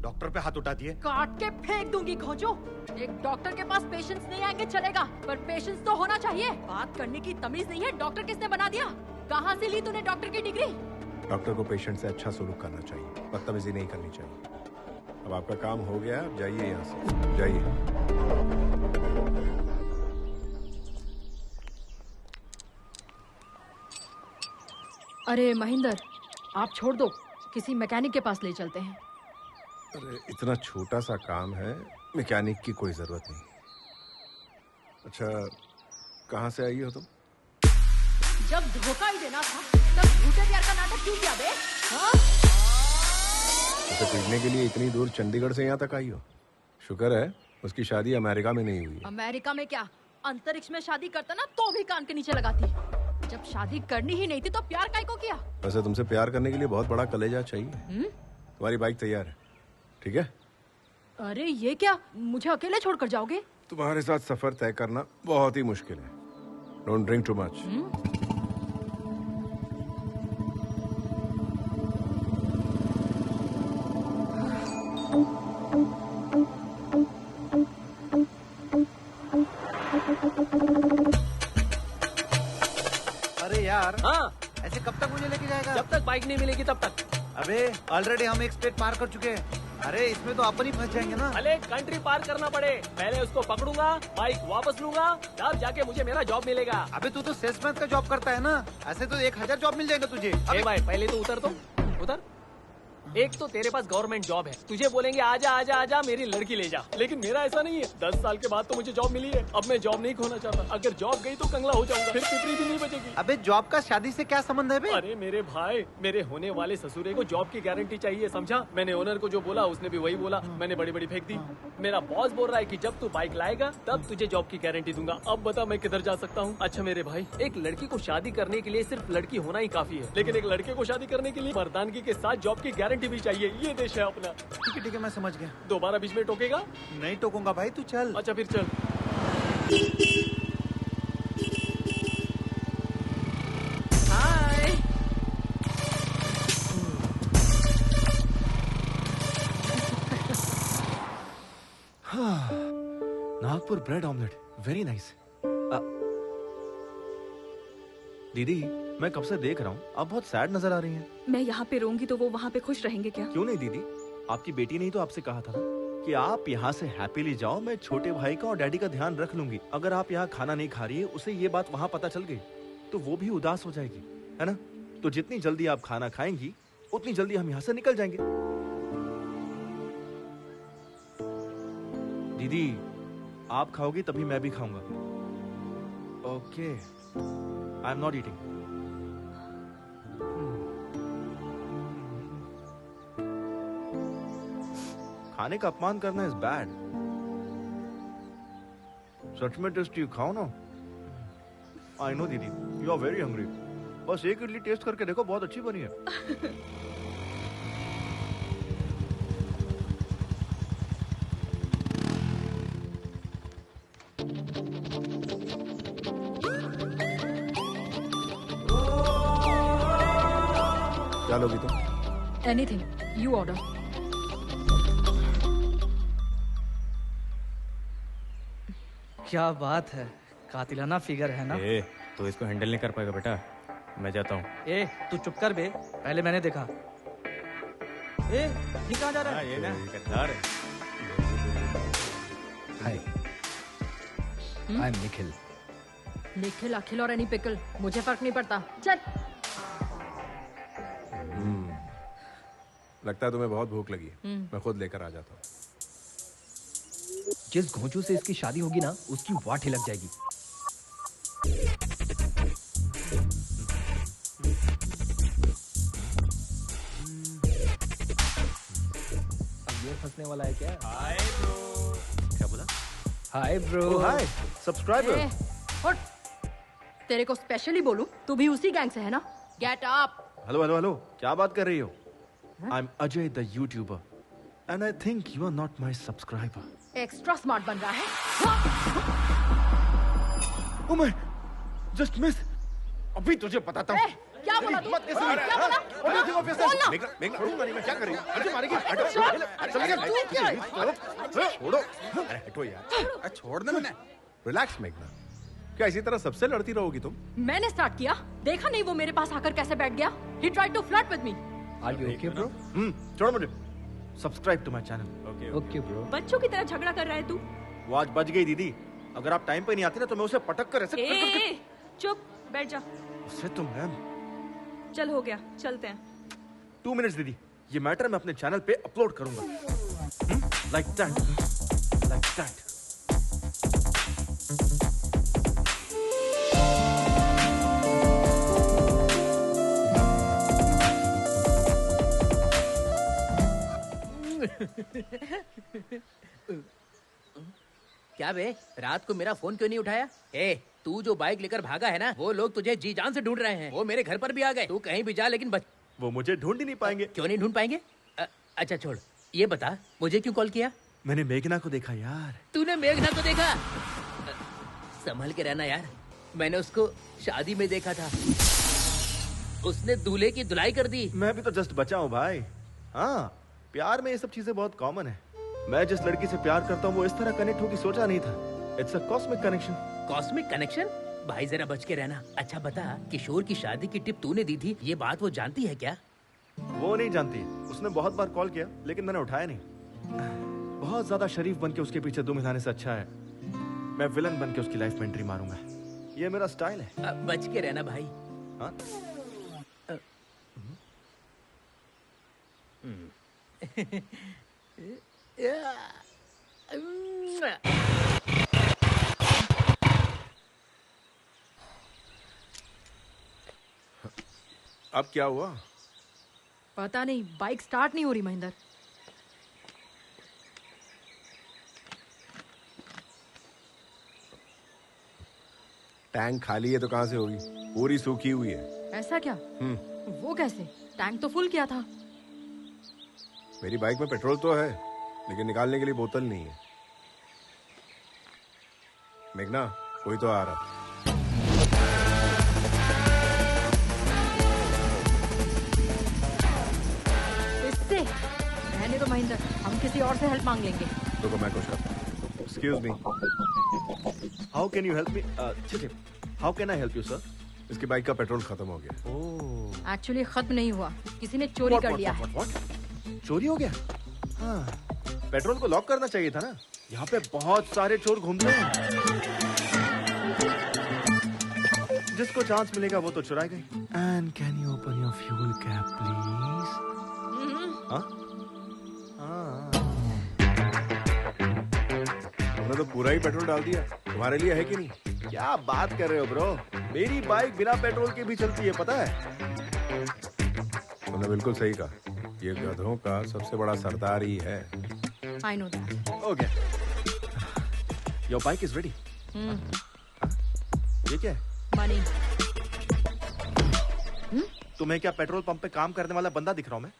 Speaker 15: डॉक्टर पे हाथ उठाती है।
Speaker 2: काट के फेंक दूंगी खोजो। एक डॉक्टर के पास पेशेंस नहीं आएंगे चलेगा, पर पेशेंस तो होना चाहिए। बात करने की तमीज नहीं है। डॉक्टर किसने बना दिया? कहाँ से ली तूने डॉक्टर की डिग्री?
Speaker 16: डॉक्टर को पेशेंट से अच्छा सलूक करना चाहिए, बदतमीजी नहीं करनी चाहिए। अब आपका काम हो गया, अब जाइए यहाँ से, जाइए।
Speaker 2: अरे महेंद्र, आप छोड़ दो, किसी मैकेनिक के पास ले चलते हैं।
Speaker 16: अरे इतना छोटा सा काम है, मैकेनिक की कोई जरूरत नहीं। अच्छा, कहाँ से आई हो तुम?
Speaker 2: जब धोखा ही देना था तब झूठे प्यार का नाटक क्यों किया बे? हाँ?
Speaker 16: उसे पीटने के लिए इतनी दूर चंडीगढ़ से यहाँ तक आई हो? शुक्र है उसकी शादी अमेरिका में नहीं हुई है।
Speaker 2: अमेरिका में क्या, अंतरिक्ष में शादी करता ना तो भी कान के नीचे लगाती। जब शादी करनी ही नहीं थी तो प्यार काहे को किया?
Speaker 16: वैसे तुमसे प्यार करने के लिए बहुत बड़ा कलेजा चाहिए। तुम्हारी बाइक तैयार है, ठीक है?
Speaker 2: अरे ये क्या, मुझे अकेले छोड़कर जाओगे?
Speaker 16: तुम्हारे साथ सफर तय करना बहुत ही मुश्किल है। Don't drink too much.
Speaker 17: अरे यार,
Speaker 11: हाँ
Speaker 17: ऐसे कब तक मुझे लेके जाएगा?
Speaker 11: जब तक बाइक नहीं मिलेगी तब तक।
Speaker 17: अबे ऑलरेडी हम एक स्टेट पार कर चुके हैं। अरे इसमें तो अपन ही फंस जाएंगे ना।
Speaker 11: भले कंट्री पार करना पड़े, पहले उसको पकड़ूंगा, बाइक वापस लूंगा, तब जाके मुझे मेरा जॉब मिलेगा।
Speaker 17: अबे तू तो सेल्समैन का जॉब करता है ना, ऐसे तो 1000 जॉब मिल जाएगा तुझे।
Speaker 11: अरे भाई पहले तो उतर, तो उतर। एक तो तेरे पास गवर्नमेंट जॉब है, तुझे बोलेंगे आजा आजा आजा मेरी लड़की ले जा, लेकिन मेरा ऐसा नहीं है। 10 साल के बाद तो मुझे जॉब मिली है, अब मैं जॉब नहीं खोना चाहता। अगर जॉब गई तो कंगला हो जाऊंगा, फिर पितरी भी नहीं बचेगी।
Speaker 17: अबे जॉब का शादी से क्या संबंध है बे?
Speaker 11: अरे मेरे भाई, मेरे होने वाले ससुरे को जॉब की गारंटी चाहिए, समझा? मैंने ओनर को जो बोला उसने भी वही बोला, मैंने बड़ी बड़ी फेंक दी। मेरा बॉस बोल रहा है कि जब तू बाइक लाएगा तब तुझे जॉब की गारंटी दूंगा। अब बता मैं किधर जा सकता हूँ? अच्छा मेरे भाई, एक लड़की को शादी करने के लिए सिर्फ लड़की होना ही काफी है, लेकिन एक लड़के को शादी करने के लिए मर्दानगी के साथ जॉब की गारंटी भी चाहिए। ये देश है अपना।
Speaker 17: ठीक है मैं समझ गया।
Speaker 11: दोबारा बीच में टोकेगा?
Speaker 17: नहीं टोकूंगा भाई, तू चल।
Speaker 11: अच्छा फिर चल।
Speaker 4: Hi.
Speaker 10: Nagpur bread omelette, very nice. दीदी मैं कब से देख रहा हूँ, आप बहुत सैड नजर आ रही हैं।
Speaker 8: मैं यहाँ पे रहूंगी तो वो वहाँ पे खुश रहेंगे क्या?
Speaker 10: क्यों नहीं दीदी, आपकी बेटी ने ही तो आपसे कहा था ना कि आप यहाँ से हैप्पीली जाओ, मैं छोटे भाई का और डैडी का ध्यान रख लूंगी। अगर आप यहाँ खाना नहीं खा रही है, उसे ये बात वहाँ पता चल गई तो वो भी उदास हो जाएगी, है ना? तो जितनी जल्दी आप खाना खाएंगी उतनी जल्दी हम यहाँ से निकल जाएंगे। दीदी आप खाओगी तभी मैं भी खाऊंगा। Okay, I am not eating. खाने का अपमान करना इज बैड। सच में टेस्टी खाओ ना। आई नो दीदी, यू आर वेरी हंग्री। बस एक इडली टेस्ट करके देखो, बहुत अच्छी बनी है।
Speaker 16: क्या लोगी तुम?
Speaker 2: Anything, you order.
Speaker 18: क्या बात है, कातिलाना फिगर है ना?
Speaker 19: तो इसको हैंडल नहीं कर पाएगा बेटा, मैं जाता हूँ।
Speaker 18: ए तू चुप कर बे, पहले मैंने देखा। ए ये कहाँ जा रहा है?
Speaker 19: ये ना गद्दार है।
Speaker 20: हाय, आई एम निखिल।
Speaker 2: निखिल, अखिल और एनी पिकल, मुझे फर्क नहीं पड़ता। चल।
Speaker 16: लगता है तुम्हें बहुत भूख लगी है, मैं खुद लेकर आ जाता हूँ।
Speaker 20: जिस घोंचू से इसकी शादी होगी ना, उसकी वाट ही लग जाएगी। अब ये फंसने वाला है क्या?
Speaker 10: Hi bro. क्या बोला?
Speaker 20: Hi bro.
Speaker 10: Hi subscriber.
Speaker 2: हट, तेरे को स्पेशली बोलूं, तू भी उसी गैंग से है ना? Get up.
Speaker 10: Hello hello hello, क्या बात कर रही हो? I'm Ajay the YouTuber. And I think you are not my subscriber.
Speaker 2: Extra smart बन रहा है।
Speaker 10: Oh my! Just miss! अभी तुझे बताता हूँ।
Speaker 2: क्या बोला तू?
Speaker 10: मत कैसे
Speaker 2: क्या बोला?
Speaker 10: Everything of yourself.
Speaker 2: बोलना।
Speaker 10: मेघना, छोड़ूंगा नहीं मैं, क्या करेगी? अरे मारेगी। हटो। चल गया।
Speaker 16: छोड़ो। अरे हटो यार। छोड़ दे मैंने। रिलैक्स मेघना। क्या इसी तरह सबसे लड़ती रहोगी तुम?
Speaker 2: मैंने स्टार्ट किया, देखा नहीं वो मेरे पास आकर कैसे बैठ गया? He tried to flirt with me.
Speaker 20: Are you okay, bro?
Speaker 10: छोड़ो मुझे। Subscribe to my channel.
Speaker 20: Okay, bro.
Speaker 8: बच्चों की तरह झगड़ा कर रहा है तू।
Speaker 10: वो आज बच गई दीदी। अगर आप टाइम पे नहीं आती ना तो मैं उसे पटक कर ऐसे
Speaker 8: ए, चुप बैठ जा।
Speaker 10: उससे तो मैम।
Speaker 8: चल हो गया, चलते हैं।
Speaker 10: 2 मिनट्स दीदी, ये मैटर मैं अपने चैनल पे अपलोड करूंगा। Like that, like that.
Speaker 3: क्या बे, रात को मेरा फोन क्यों नहीं उठाया? ए, तू जो बाइक लेकर भागा है ना, वो लोग तुझे जी जान से ढूंढ रहे हैं। वो मेरे घर पर भी आ गए। तू कहीं भी जा लेकिन बच।
Speaker 10: वो मुझे ढूंढ ही नहीं पाएंगे।
Speaker 3: क्यों नहीं ढूंढ पाएंगे? अच्छा छोड़, ये बता मुझे क्यों कॉल किया?
Speaker 10: मैंने मेघना को देखा यार।
Speaker 3: तूने मेघना को देखा? संभल के रहना यार, मैंने उसको शादी में देखा था। उसने दूल्हे की धुलाई कर दी।
Speaker 10: मैं भी तो जस्ट बचा हूँ भाई। हाँ, प्यार में ये सब चीजें बहुत कॉमन है। मैं जिस लड़की से प्यार करता हूँ वो इस तरह कनेक्ट होगी सोचा नहीं था। It's a cosmic connection.
Speaker 3: Cosmic connection? भाई जरा बच के रहना। अच्छा बता, किशोर की शादी की टिप तूने दी थी, ये बात वो जानती है क्या?
Speaker 10: वो नहीं जानती। उसने बहुत बार कॉल किया लेकिन मैंने उठाया नहीं। बहुत ज्यादा शरीफ बन के उसके पीछे दुम हिलाने से अच्छा है मैं विलन बन के उसकी लाइफ में एंट्री मारूंगा। ये मेरा स्टाइल है।
Speaker 3: बच के रहना भाई।
Speaker 10: हाँ?
Speaker 16: अब क्या हुआ?
Speaker 2: पता नहीं, बाइक स्टार्ट नहीं हो रही महेंद्र।
Speaker 16: टैंक खाली है तो कहां से होगी? पूरी सूखी हुई है।
Speaker 2: ऐसा क्या? वो कैसे? टैंक तो फुल किया था।
Speaker 16: मेरी बाइक में पेट्रोल तो है लेकिन निकालने के लिए बोतल नहीं है। मेघना, कोई तो आ रहा।
Speaker 2: इससे रहने दो महेंद्र, हम किसी और से हेल्प मांग लेंगे।
Speaker 16: रुको मैं कुछ करता हूँ। Excuse me.
Speaker 10: How can you help me? How can I help you sir?
Speaker 16: इसकी बाइक का पेट्रोल खत्म हो गया।
Speaker 2: एक्चुअली खत्म नहीं हुआ, किसी ने चोरी कर लिया है।
Speaker 10: चोरी हो गया? हाँ, पेट्रोल को लॉक करना चाहिए था ना। यहाँ पे बहुत सारे चोर घूम रहे हैं। जिसको चांस मिलेगा वो तो चुराएगा ही। And can you open your fuel cap please?
Speaker 16: तुमने तो पूरा ही पेट्रोल डाल दिया। तुम्हारे लिए है कि नहीं?
Speaker 10: क्या बात कर रहे हो ब्रो? मेरी बाइक बिना पेट्रोल के भी चलती है, पता है?
Speaker 16: तुमने बिल्कुल सही कहा। ये गधों का सबसे बड़ा सरदार ही है।
Speaker 2: I know that.
Speaker 10: Okay. Your bike is ready. ये क्या है?
Speaker 2: Money.
Speaker 10: तुम्हें क्या पेट्रोल पंप पे काम करने वाला बंदा दिख रहा हूँ मैं?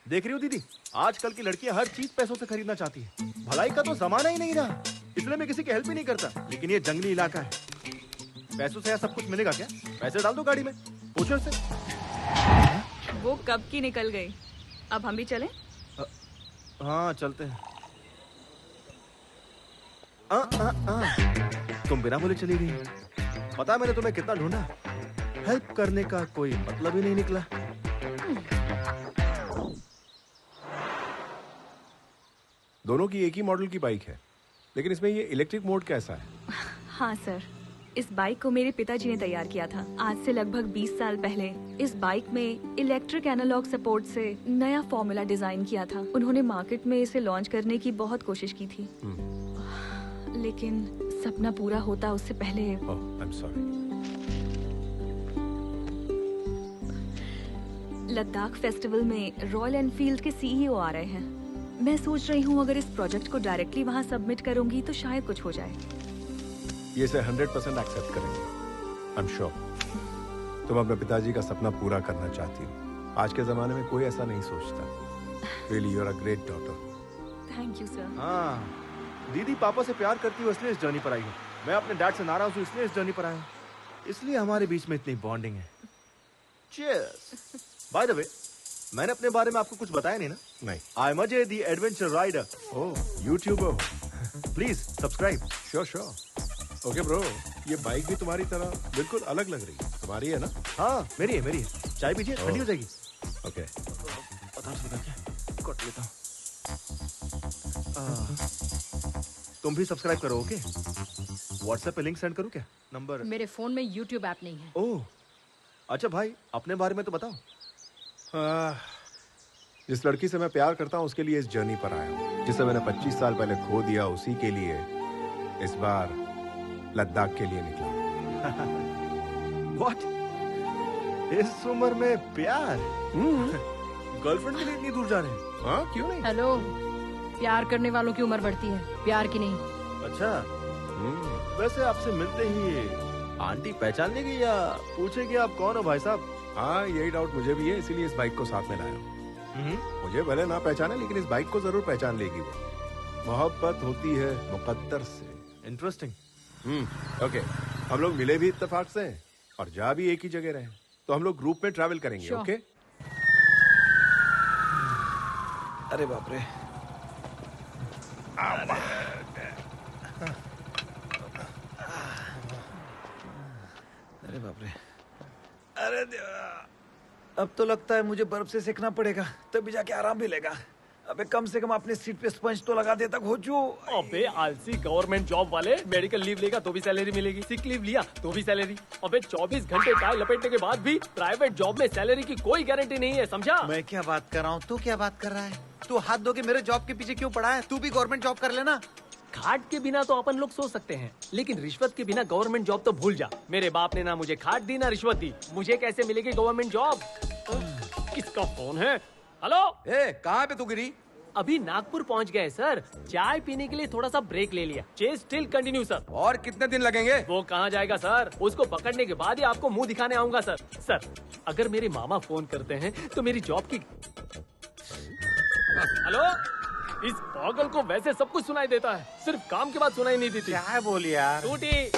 Speaker 10: देख रही हो दीदी, आजकल की लड़कियां हर चीज पैसों से खरीदना चाहती है। भलाई का तो जमाना ही नहीं रहा, इसलिए मैं किसी की हेल्प ही नहीं करता। लेकिन ये जंगली इलाका है, पैसों से यहाँ सब कुछ मिलेगा क्या? पैसे डाल दो गाड़ी में, पूछो इससे।
Speaker 8: वो कब की निकल गई, अब हम भी चलें?
Speaker 10: हाँ चलते हैं। तुम बिना बोले चली गई। पता मैंने तुम्हें कितना ढूंढा, हेल्प करने का कोई मतलब ही नहीं निकला।
Speaker 16: दोनों की एक ही मॉडल की बाइक है, लेकिन इसमें ये इलेक्ट्रिक मोड कैसा है?
Speaker 8: हाँ सर, इस बाइक को मेरे पिताजी ने तैयार किया था आज से लगभग 20 साल पहले। इस बाइक में इलेक्ट्रिक एनालॉग सपोर्ट से नया फॉर्मूला डिजाइन किया था। उन्होंने मार्केट में इसे लॉन्च करने की बहुत कोशिश की थी, लेकिन सपना पूरा होता उससे पहले।
Speaker 16: I'm sorry.
Speaker 8: लद्दाख फेस्टिवल में रॉयल एनफील्ड के सीईओ आ रहे हैं। मैं सोच रही हूँ अगर इस प्रोजेक्ट को डायरेक्टली वहाँ सबमिट करूंगी तो शायद कुछ हो जाए।
Speaker 16: ये इसे 100% एक्सेप्ट करेंगे। I'm sure. तुम अपने पिताजी का सपना पूरा करना चाहती हो। आज के जमाने में कोई ऐसा नहीं सोचता। Really you are a great daughter.
Speaker 8: Thank you sir.
Speaker 10: हाँ, दीदी पापा से प्यार करती हूँ इसलिए इस जर्नी पर आई हूँ। मैं अपने डैड से नाराज हूँ इसलिए इस जर्नी पर आया हूँ। इसलिए हमारे बीच में इतनी बॉन्डिंग है। चीयर्स। बाय द वे, मैंने अपने बारे में आपको कुछ बताया नहीं ना?
Speaker 16: नहीं।
Speaker 10: I am Ajay the adventure rider.
Speaker 16: Oh, YouTuber.
Speaker 10: Please subscribe.
Speaker 16: Sure sure. Okay bro, ये बाइक भी तुम्हारी तरह बिल्कुल अलग लग रही है। तुम्हारी है ना?
Speaker 10: हाँ, मेरी है। चाय पीजिए, ठंडी हो जाएगी।
Speaker 16: ओके।
Speaker 10: पता चल गया, कट लेता हूँ। तुम भी सब्सक्राइब करो, ओके? व्हाट्सएप पे लिंक सेंड करूँ क्या? नंबर?
Speaker 2: मेरे फोन में यूट्यूब ऐप नहीं है।
Speaker 10: ओह, अच्छा भाई, अपने बारे में तो बताओ।
Speaker 16: जिस लड़की से मैं प्यार करता हूँ उसके लिए इस जर्नी पर आया हूँ। जिसे मैंने 25 साल पहले खो दिया, उसी के लिए इस बार लद्दाख के लिए निकला।
Speaker 10: What? इस उम्र में प्यार? गर्लफ्रेंड के लिए इतनी दूर जा रहे हैं?
Speaker 16: हाँ, क्यों नहीं?
Speaker 2: हेलो, प्यार करने वालों की उम्र बढ़ती है, प्यार की नहीं।
Speaker 10: अच्छा, वैसे आपसे मिलते ही आंटी पहचान लेगी या पूछेगी आप कौन हो भाई साहब?
Speaker 16: हाँ, यही डाउट मुझे भी है, इसीलिए इस बाइक को साथ में लाया हूँ। मुझे भले ना पहचाने, लेकिन इस बाइक को जरूर पहचान लेगी वो। मोहब्बत होती है मुकद्दर से।
Speaker 10: इंटरेस्टिंग।
Speaker 16: ओके, हम लोग मिले भी इत्तेफाक से और जा भी एक ही जगह रहे, तो हम लोग ग्रुप में ट्रैवल करेंगे।
Speaker 17: Sure.
Speaker 16: ओके?
Speaker 17: अरे बाप रे। अरे बाप रे। अरे देवा, अब तो लगता है मुझे बर्फ से सेकना पड़ेगा, तभी जाके आराम मिलेगा। अबे कम से कम अपने सीट पे स्पंज तो लगा देता घोचू।
Speaker 11: अबे आलसी गवर्नमेंट जॉब वाले, मेडिकल लीव लेगा तो भी सैलरी मिलेगी, सिक लीव लिया तो भी सैलरी। अबे 24 घंटे टाई लपेटने के बाद भी प्राइवेट जॉब में सैलरी की कोई गारंटी नहीं है, समझा?
Speaker 17: मैं क्या बात कर रहा हूँ, तू क्या बात कर रहा है? तू हाथ धो के मेरे जॉब के पीछे क्यों पड़ा है? तू भी गवर्नमेंट जॉब कर लेना।
Speaker 11: खाट के बिना तो अपन लोग सोच सकते हैं, लेकिन रिश्वत के बिना गवर्नमेंट जॉब तो भूल जा। मेरे बाप ने ना मुझे खाट दी ना रिश्वत दी, मुझे कैसे मिलेगी गवर्नमेंट जॉब? किसका फोन है? हेलो,
Speaker 12: कहाँ पे तू गिरी?
Speaker 11: अभी नागपुर पहुंच गए सर, चाय पीने के लिए थोड़ा सा ब्रेक ले लिया। Chase still continue sir.
Speaker 12: और कितने दिन लगेंगे?
Speaker 11: वो कहाँ जाएगा सर, उसको पकड़ने के बाद ही आपको मुंह दिखाने आऊंगा सर। सर, अगर मेरे मामा फोन करते हैं तो मेरी जॉब की। हेलो, इस पागल को वैसे सब कुछ सुनाई देता है, सिर्फ काम के बाद सुनाई नहीं देती।
Speaker 17: क्या बोल यार?
Speaker 11: टूटी।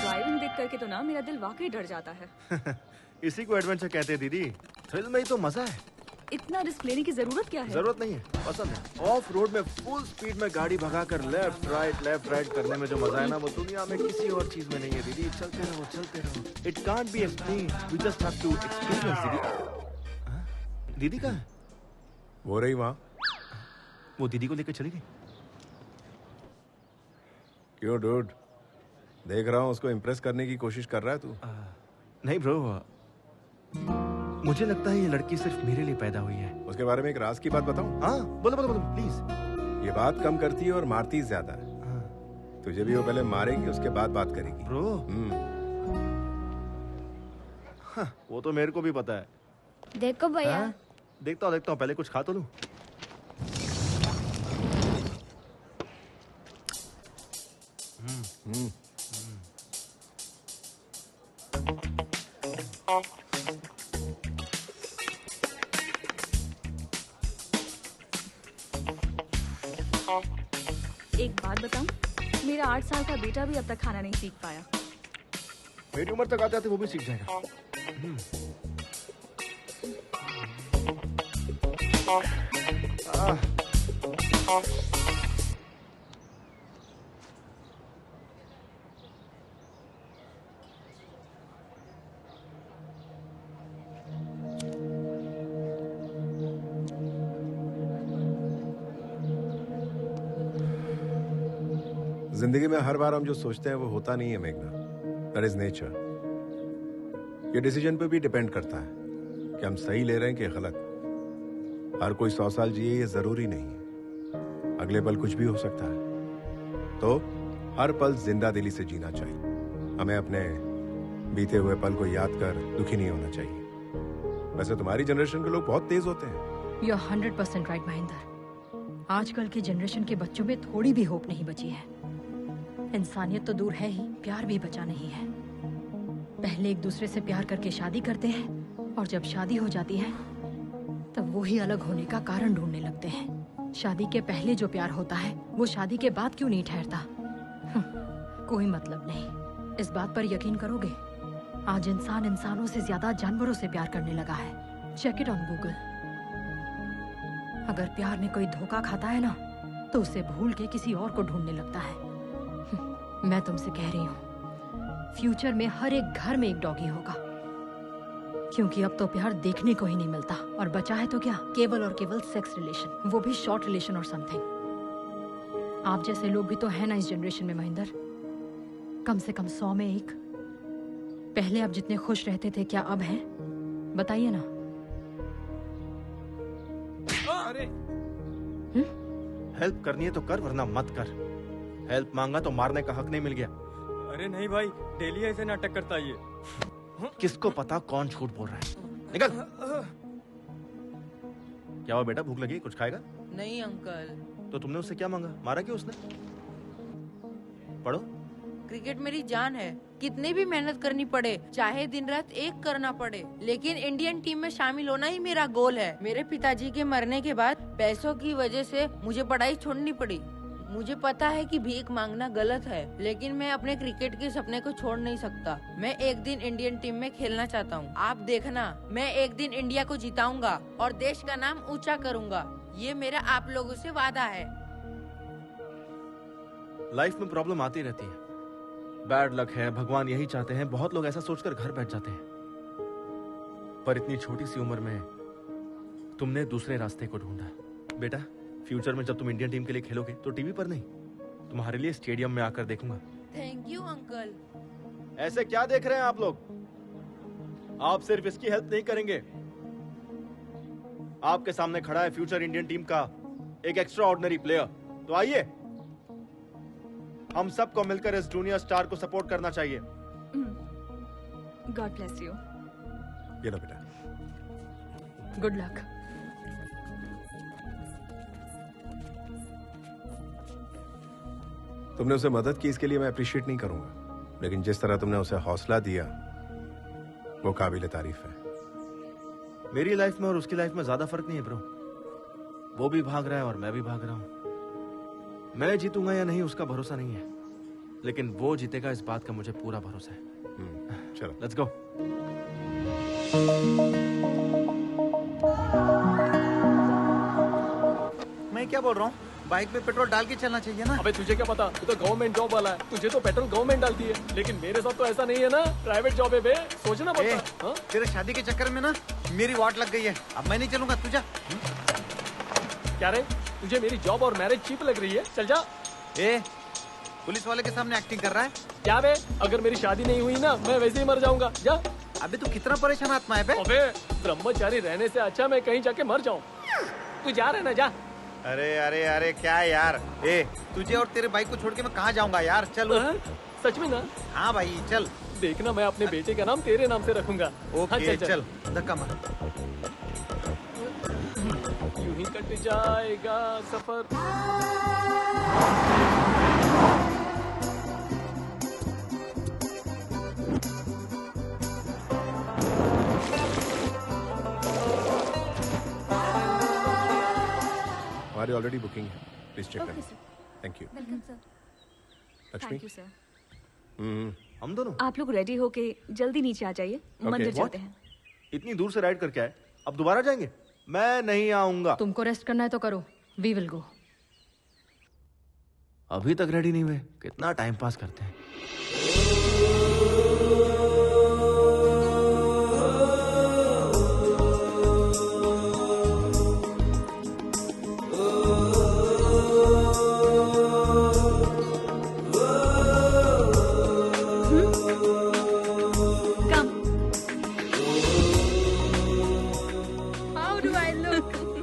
Speaker 8: ड्राइविंग देख करके तो ना मेरा दिल वाकई डर जाता है।
Speaker 10: इसी को एडवेंचर कहते हैं दीदी। थ्रिल में ही तो मजा है।
Speaker 8: इतना रिस्क लेने की जरूरत क्या है?
Speaker 10: जरूरत नहीं है, पसंद है। ऑफ रोड में फुल स्पीड में गाड़ी भगाकर लेफ्ट राइट करने में जो मजा है ना, वो दुनिया में किसी और चीज में नहीं है दीदी। चलते रहो। It can't be explained, we just have to experience दीदी। दीदी कहाँ है?
Speaker 16: वो रही वहाँ।
Speaker 10: वो दीदी को लेकर चली गई।
Speaker 16: क्यों डूड, देख रहा हूँ उसको इम्प्रेस करने की कोशिश कर रहा है तू।
Speaker 10: नहीं ब्रो, मुझे लगता है ये लड़की सिर्फ मेरे लिए पैदा हुई है।
Speaker 16: उसके बारे में एक राज की बात बताऊं?
Speaker 10: हाँ, बोलो प्लीज।
Speaker 16: ये बात कम करती है और मारती ज्यादा है। तुझे भी वो पहले मारेगी, उसके बाद बात करेगी।
Speaker 10: ब्रो, हाँ, वो तो मेरे को भी पता है।
Speaker 6: देखो भैया।
Speaker 10: हाँ? देखता हूँ, पहले कुछ खा तो लूं।
Speaker 8: एक बात बताऊं, मेरा 8 साल का बेटा भी अब तक खाना नहीं सीख पाया।
Speaker 10: मेरी उम्र तक आते आते वो भी सीख जाएगा।
Speaker 16: जिंदगी में हर बार हम जो सोचते हैं वो होता नहीं है मेघना। That is nature. ये डिसीजन पे भी डिपेंड करता है कि हम सही ले रहे हैं कि गलत। हर कोई 100 साल जिए ये जरूरी नहीं है, अगले पल कुछ भी हो सकता है। तो हर पल जिंदा दिली से जीना चाहिए। हमें अपने बीते हुए पल को याद कर दुखी नहीं होना चाहिए। वैसे तुम्हारी जनरेशन के लोग बहुत तेज होते हैं।
Speaker 2: You are 100% right Mahendra. आजकल के जनरेशन के बच्चों में थोड़ी भी होप नहीं बची है। इंसानियत तो दूर है ही, प्यार भी बचा नहीं है। पहले एक दूसरे से प्यार करके शादी करते हैं और जब शादी हो जाती है तब वो ही अलग होने का कारण ढूंढने लगते हैं। शादी के पहले जो प्यार होता है वो शादी के बाद क्यों नहीं ठहरता? कोई मतलब नहीं। इस बात पर यकीन करोगे, आज इंसान इंसानों से ज्यादा जानवरों से प्यार करने लगा है। Check it on Google. अगर प्यार में कोई धोखा खाता है ना तो उसे भूल के किसी और को ढूंढने लगता है। मैं तुमसे कह रही हूँ, फ्यूचर में हर एक घर में एक डॉगी होगा, क्योंकि अब तो प्यार देखने को ही नहीं मिलता। और बचा है तो क्या, केवल और केवल सेक्स रिलेशन, वो भी शॉर्ट रिलेशन और समथिंग। आप जैसे लोग भी तो है ना इस जनरेशन में महेंद्र, कम से कम 100 में एक। पहले आप जितने खुश रहते थे क्या अब हैं? बताइए ना।
Speaker 10: अरे हेल्प करनी है तो कर, वरना मत कर। हेल्प मांगा तो मारने का हक नहीं मिल गया।
Speaker 19: अरे नहीं भाई, डेली ऐसे नाटक करता है ये।
Speaker 10: किसको पता कौन झूठ बोल रहा है। निकल। क्या हुआ बेटा, भूख लगी, कुछ खाएगा?
Speaker 21: नहीं अंकल।
Speaker 10: तो तुमने उससे क्या मांगा, मारा क्यों उसने? पढ़ो।
Speaker 21: क्रिकेट मेरी जान है, कितनी भी मेहनत करनी पड़े, चाहे दिन रात एक करना पड़े, लेकिन इंडियन टीम में शामिल होना ही मेरा गोल है। मेरे पिताजी के मरने के बाद पैसों की वजह से मुझे पढ़ाई छोड़नी पड़ी। मुझे पता है कि भीख मांगना गलत है, लेकिन मैं अपने क्रिकेट के सपने को छोड़ नहीं सकता। मैं एक दिन इंडियन टीम में खेलना चाहता हूँ। आप देखना, मैं एक दिन इंडिया को जिताऊंगा और देश का नाम ऊंचा करूंगा। ये मेरा आप लोगों से वादा है।
Speaker 10: लाइफ में प्रॉब्लम आती रहती है, बैड लक है, भगवान यही चाहते हैं। बहुत लोग ऐसा सोचकर घर बैठ जाते हैं, पर इतनी छोटी सी उम्र में तुमने दूसरे रास्ते को ढूंढा। बेटा, फ्यूचर में जब तुम इंडियन टीम के लिए खेलोगे तो टीवी पर नहीं, तुम्हारे लिए स्टेडियम में आकर देखूंगा।
Speaker 21: Thank you uncle.
Speaker 10: ऐसे क्या देख रहे हैं आप लोग? आप सिर्फ इसकी हेल्प नहीं करेंगे, आपके सामने खड़ा है फ्यूचर इंडियन टीम का एक एक्स्ट्रा ऑर्डिनरी प्लेयर। तो आइए, हम सबको मिलकर इस जूनियर स्टार को सपोर्ट करना चाहिए।
Speaker 8: God bless you.
Speaker 16: ये लो बेटा।
Speaker 2: Good luck.
Speaker 16: तुमने उसे मदद की, इसके लिए मैं अप्रिशिएट नहीं करूंगा, लेकिन जिस तरह तुमने उसे हौसला दिया वो काबिल तारीफ है।
Speaker 10: मेरी लाइफ में और उसकी लाइफ में ज्यादा फर्क नहीं है ब्रो। वो भी भाग रहा है और मैं भी भाग रहा हूं। मैं जीतूंगा या नहीं उसका भरोसा नहीं है, लेकिन वो जीतेगा इस बात का मुझे पूरा भरोसा है।
Speaker 16: चलो
Speaker 10: लेट्स गो।
Speaker 17: मैं क्या बोल रहा हूँ, बाइक पे पेट्रोल डाल के चलना चाहिए ना।
Speaker 11: अबे तुझे क्या पता, तू तो गवर्नमेंट जॉब वाला है, तुझे तो पेट्रोल गवर्नमेंट डालती है, लेकिन मेरे साथ तो ऐसा नहीं है ना, प्राइवेट जॉब है बे, सोचना पड़ता।
Speaker 17: तेरे शादी के चक्कर में ना मेरी वाट लग गई है, अब मैं नहीं चलूंगा, तुझा।
Speaker 11: क्या रे, तुझे मेरी जॉब और मैरिज चीप लग रही है? चल जा।
Speaker 17: पुलिस वाले के सामने एक्टिंग कर रहा है
Speaker 11: क्या बे? अगर मेरी शादी नहीं हुई ना, मैं वैसे ही मर जाऊंगा। जा।
Speaker 17: अबे तू कितना परेशान आत्मा है बे?
Speaker 11: अबे ब्रह्मचारी रहने से अच्छा मैं कहीं जाके मर जाऊं। तू जा रहे ना, जा।
Speaker 17: अरे अरे अरे क्या यार, तुझे और तेरे बाइक को छोड़ के मैं कहाँ जाऊंगा यार, चल।
Speaker 11: सच में ना?
Speaker 17: हाँ भाई चल।
Speaker 11: देखना, मैं अपने बेटे का नाम तेरे नाम से रखूंगा।
Speaker 17: ओके चल, धक्का मार।
Speaker 11: यूं ही कट जाएगा सफर।
Speaker 16: हमारी ऑलरेडी बुकिंग है, प्लीज चेक करें। Thank you.
Speaker 8: Welcome sir.
Speaker 16: Lakshmi.
Speaker 8: Thank you sir.
Speaker 10: हम दोनों
Speaker 8: आप लोग रेडी होके जल्दी नीचे आ जाइए, मंदिर चलते हैं।
Speaker 10: इतनी दूर से राइड करके आए, अब दोबारा जाएंगे? मैं नहीं आऊंगा।
Speaker 2: तुमको रेस्ट करना है तो करो, वी विल गो।
Speaker 10: अभी तक रेडी नहीं हुए, कितना टाइम पास करते हैं।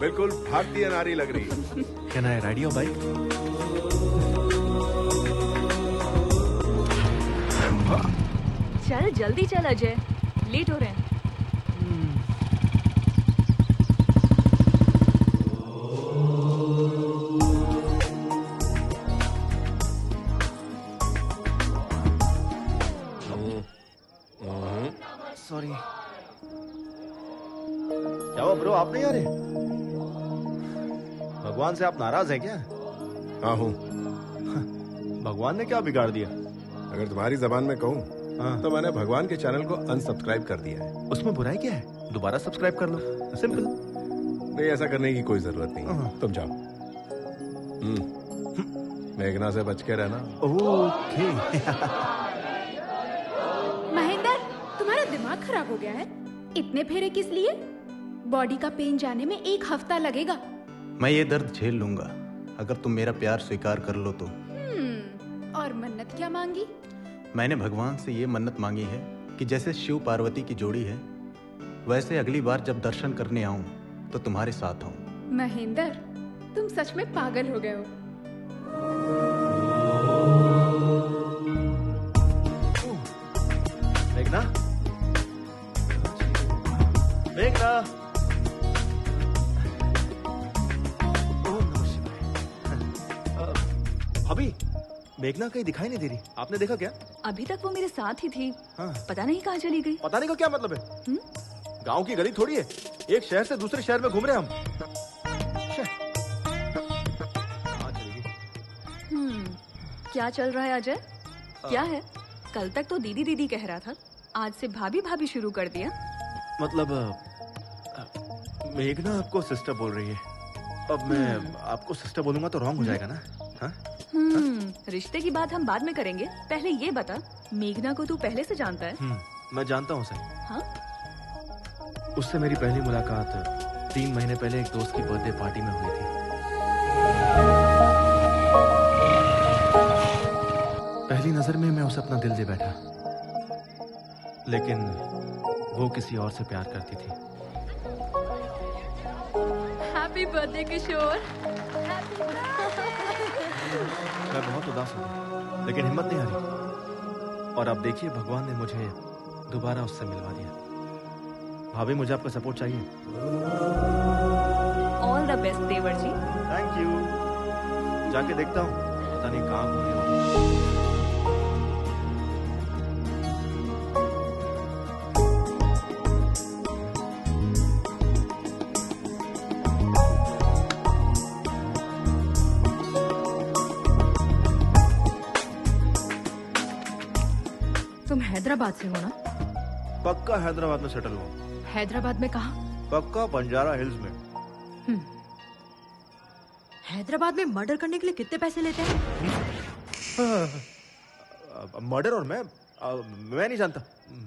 Speaker 16: बिल्कुल भारतीय नारी लग रही है।
Speaker 10: Can I ride your bike?
Speaker 8: चल जल्दी चल अजय, लेट हो रहे हैं।
Speaker 10: सॉरी। क्या हुआ ब्रो, आप नहीं आ रहे? भगवान से आप नाराज हैं क्या?
Speaker 16: हाँ हूँ।
Speaker 10: भगवान ने क्या बिगाड़ दिया?
Speaker 16: अगर तुम्हारी जबान में कहूँ तो मैंने भगवान के चैनल को अनसब्सक्राइब कर दिया है।
Speaker 10: उसमें बुराई क्या है? दोबारा सब्सक्राइब कर लो, सिंपल।
Speaker 16: नहीं, ऐसा करने की कोई जरूरत नहीं, तुम जाओ। मेघना से बच के रहना।
Speaker 10: ओके।
Speaker 6: महेंद्र, तुम्हारा दिमाग खराब हो गया है? इतने फेरे किस लिए? बॉडी का पेन जाने में 1 हफ्ता लगेगा।
Speaker 15: मैं ये दर्द झेल लूंगा अगर तुम मेरा प्यार स्वीकार कर लो तो।
Speaker 6: और मन्नत क्या मांगी?
Speaker 15: मैंने भगवान से ये मन्नत मांगी है कि जैसे शिव पार्वती की जोड़ी है वैसे अगली बार जब दर्शन करने आऊं तो तुम्हारे साथ आऊं।
Speaker 6: महेंद्र, तुम सच में पागल हो गए हो।
Speaker 10: मेघना, मेघना। भाभी, मेघना कहीं दिखाई नहीं दे रही, आपने देखा क्या?
Speaker 8: अभी तक वो मेरे साथ ही थी।
Speaker 10: हाँ।
Speaker 8: पता नहीं कहाँ चली गई।
Speaker 10: पता नहीं का क्या मतलब है? गांव की गली थोड़ी है, एक शहर से दूसरे शहर में घूम रहे हम।
Speaker 8: क्या चल रहा है अजय? क्या है? कल तक तो दीदी दीदी कह रहा था, आज से भाभी भाभी शुरू कर दिया।
Speaker 10: मतलब मेघना आपको सिस्टर बोल रही है। अब मैं आपको सिस्टर बोलूंगा तो रॉन्ग हो जाएगा ना? हाँ?
Speaker 8: रिश्ते की बात हम बाद में करेंगे, पहले ये बता, मेघना को तू पहले से जानता है?
Speaker 10: मैं जानता हूँ सर।
Speaker 8: हाँ?
Speaker 10: उससे मेरी पहली मुलाकात 3 महीने पहले एक दोस्त की बर्थडे पार्टी में हुई थी। पहली नजर में मैं उसे अपना दिल दे बैठा, लेकिन वो किसी और से प्यार करती थी।
Speaker 2: हैप्पी बर्थडे किशोर।
Speaker 10: मैं बहुत उदास हो गया, लेकिन हिम्मत नहीं हारी। और अब देखिए, भगवान ने मुझे दोबारा उससे मिलवा दिया। भाभी, मुझे आपका सपोर्ट चाहिए।
Speaker 8: ऑल द बेस्ट देवर जी।
Speaker 10: Thank you. जाके देखता हूँ, पता नहीं कहाँ घूमी होगी।
Speaker 2: तुम हैदराबाद से हो ना?
Speaker 10: पक्का हैदराबाद में सेटल हुआ।
Speaker 2: हैदराबाद में कहाँ?
Speaker 10: पक्का बंजारा हिल्स में।
Speaker 2: हैदराबाद में मर्डर करने के लिए कितने पैसे लेते हैं?
Speaker 10: मर्डर? और मैं नहीं जानता।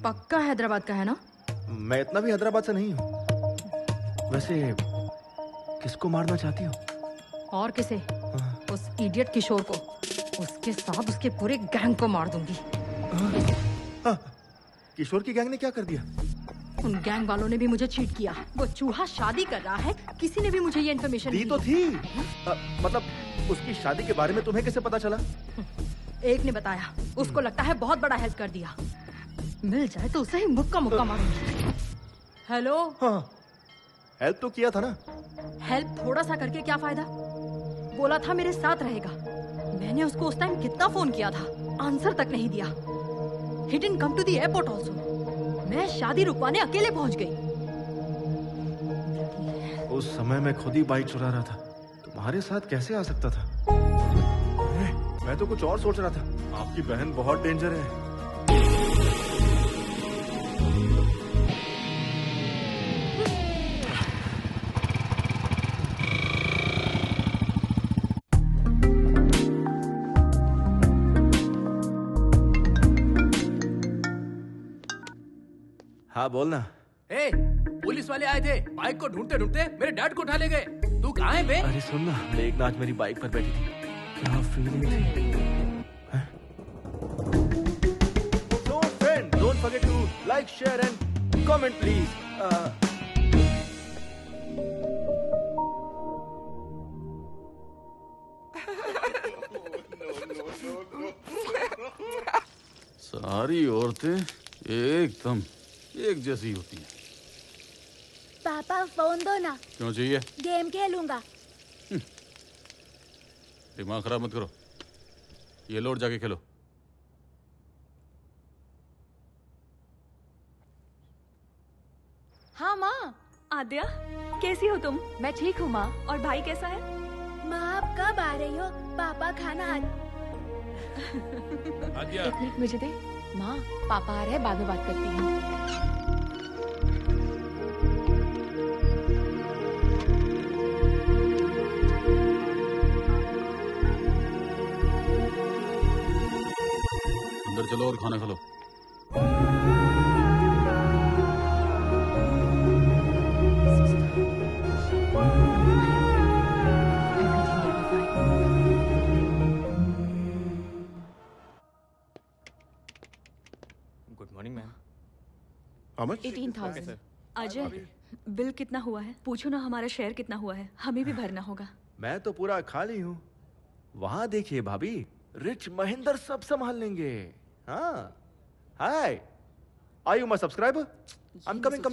Speaker 2: पक्का हैदराबाद का है ना?
Speaker 10: मैं इतना भी हैदराबाद से नहीं हूँ। वैसे किसको मारना चाहती हो?
Speaker 2: और किसे? उस इडियट किशोर को। उसके साथ उसके पूरे गैंग को मार दूंगी।
Speaker 10: किशोर की गैंग ने क्या कर दिया?
Speaker 2: उन गैंग वालों ने भी मुझे चीट किया। वो चूहा शादी कर रहा है, किसी ने भी मुझे ये इन्फॉर्मेशन
Speaker 10: दी तो थी। मतलब उसकी शादी के बारे में तुम्हें कैसे पता चला?
Speaker 2: एक ने बताया। उसको लगता है बहुत बड़ा हेल्प कर दिया। मिल जाए तो उसे ही मुक्का मुक्का मारूंगी। हेलो।
Speaker 10: हाँ, हेल्प तो किया था ना।
Speaker 2: हेल्प थोड़ा सा करके क्या फायदा? बोला था मेरे साथ रहेगा। मैंने उसको उस टाइम कितना फोन किया था, आंसर तक नहीं दिया। He didn't come to the airport also. मैं शादी रुकवाने अकेले पहुंच गई।
Speaker 10: उस समय मैं खुद ही बाइक चुरा रहा था, तुम्हारे साथ कैसे आ सकता था? मैं तो कुछ और सोच रहा था। आपकी बहन बहुत डेंजर है। हाँ बोलना।
Speaker 3: ए, पुलिस वाले आए थे, बाइक को ढूंढते ढूंढते मेरे डैड को उठा ले गए। तू कहाँ है बे?
Speaker 10: अरे सुन ना, मेघना आज मेरी बाइक पर बैठी थी, क्या फीलिंग थी। So friend, don't forget to like, share and comment please.
Speaker 7: सारी औरतें एकदम एक जैसी होती है।
Speaker 22: पापा फोन दो ना,
Speaker 7: क्यों चाहिए?
Speaker 22: गेम खेलूंगा।
Speaker 7: दिमाग खराब मत करो, ये लो और जाके खेलो।
Speaker 4: हाँ माँ।
Speaker 8: आद्या, कैसी हो तुम?
Speaker 4: मैं ठीक हूँ माँ।
Speaker 8: और भाई कैसा है?
Speaker 22: माँ आप कब आ रही हो? पापा खाना
Speaker 4: एक मिनट मुझे दे। माँ पापा आ रहे हैं, बाद में बात करती हूँ।
Speaker 7: अंदर चलो और खाना खा लो।
Speaker 19: Good morning ma'am.
Speaker 16: How much?
Speaker 4: 18,000।
Speaker 8: Ajay, bill कितना हुआ है? पूछो ना हमारा शेयर कितना हुआ है, हमें भी भरना होगा।
Speaker 10: मैं तो पूरा खाली हूँ। वहां देखिए भाभी, रिच महेंद्र सब संभाल लेंगे। हाँ, hi, are you my subscriber? I am coming.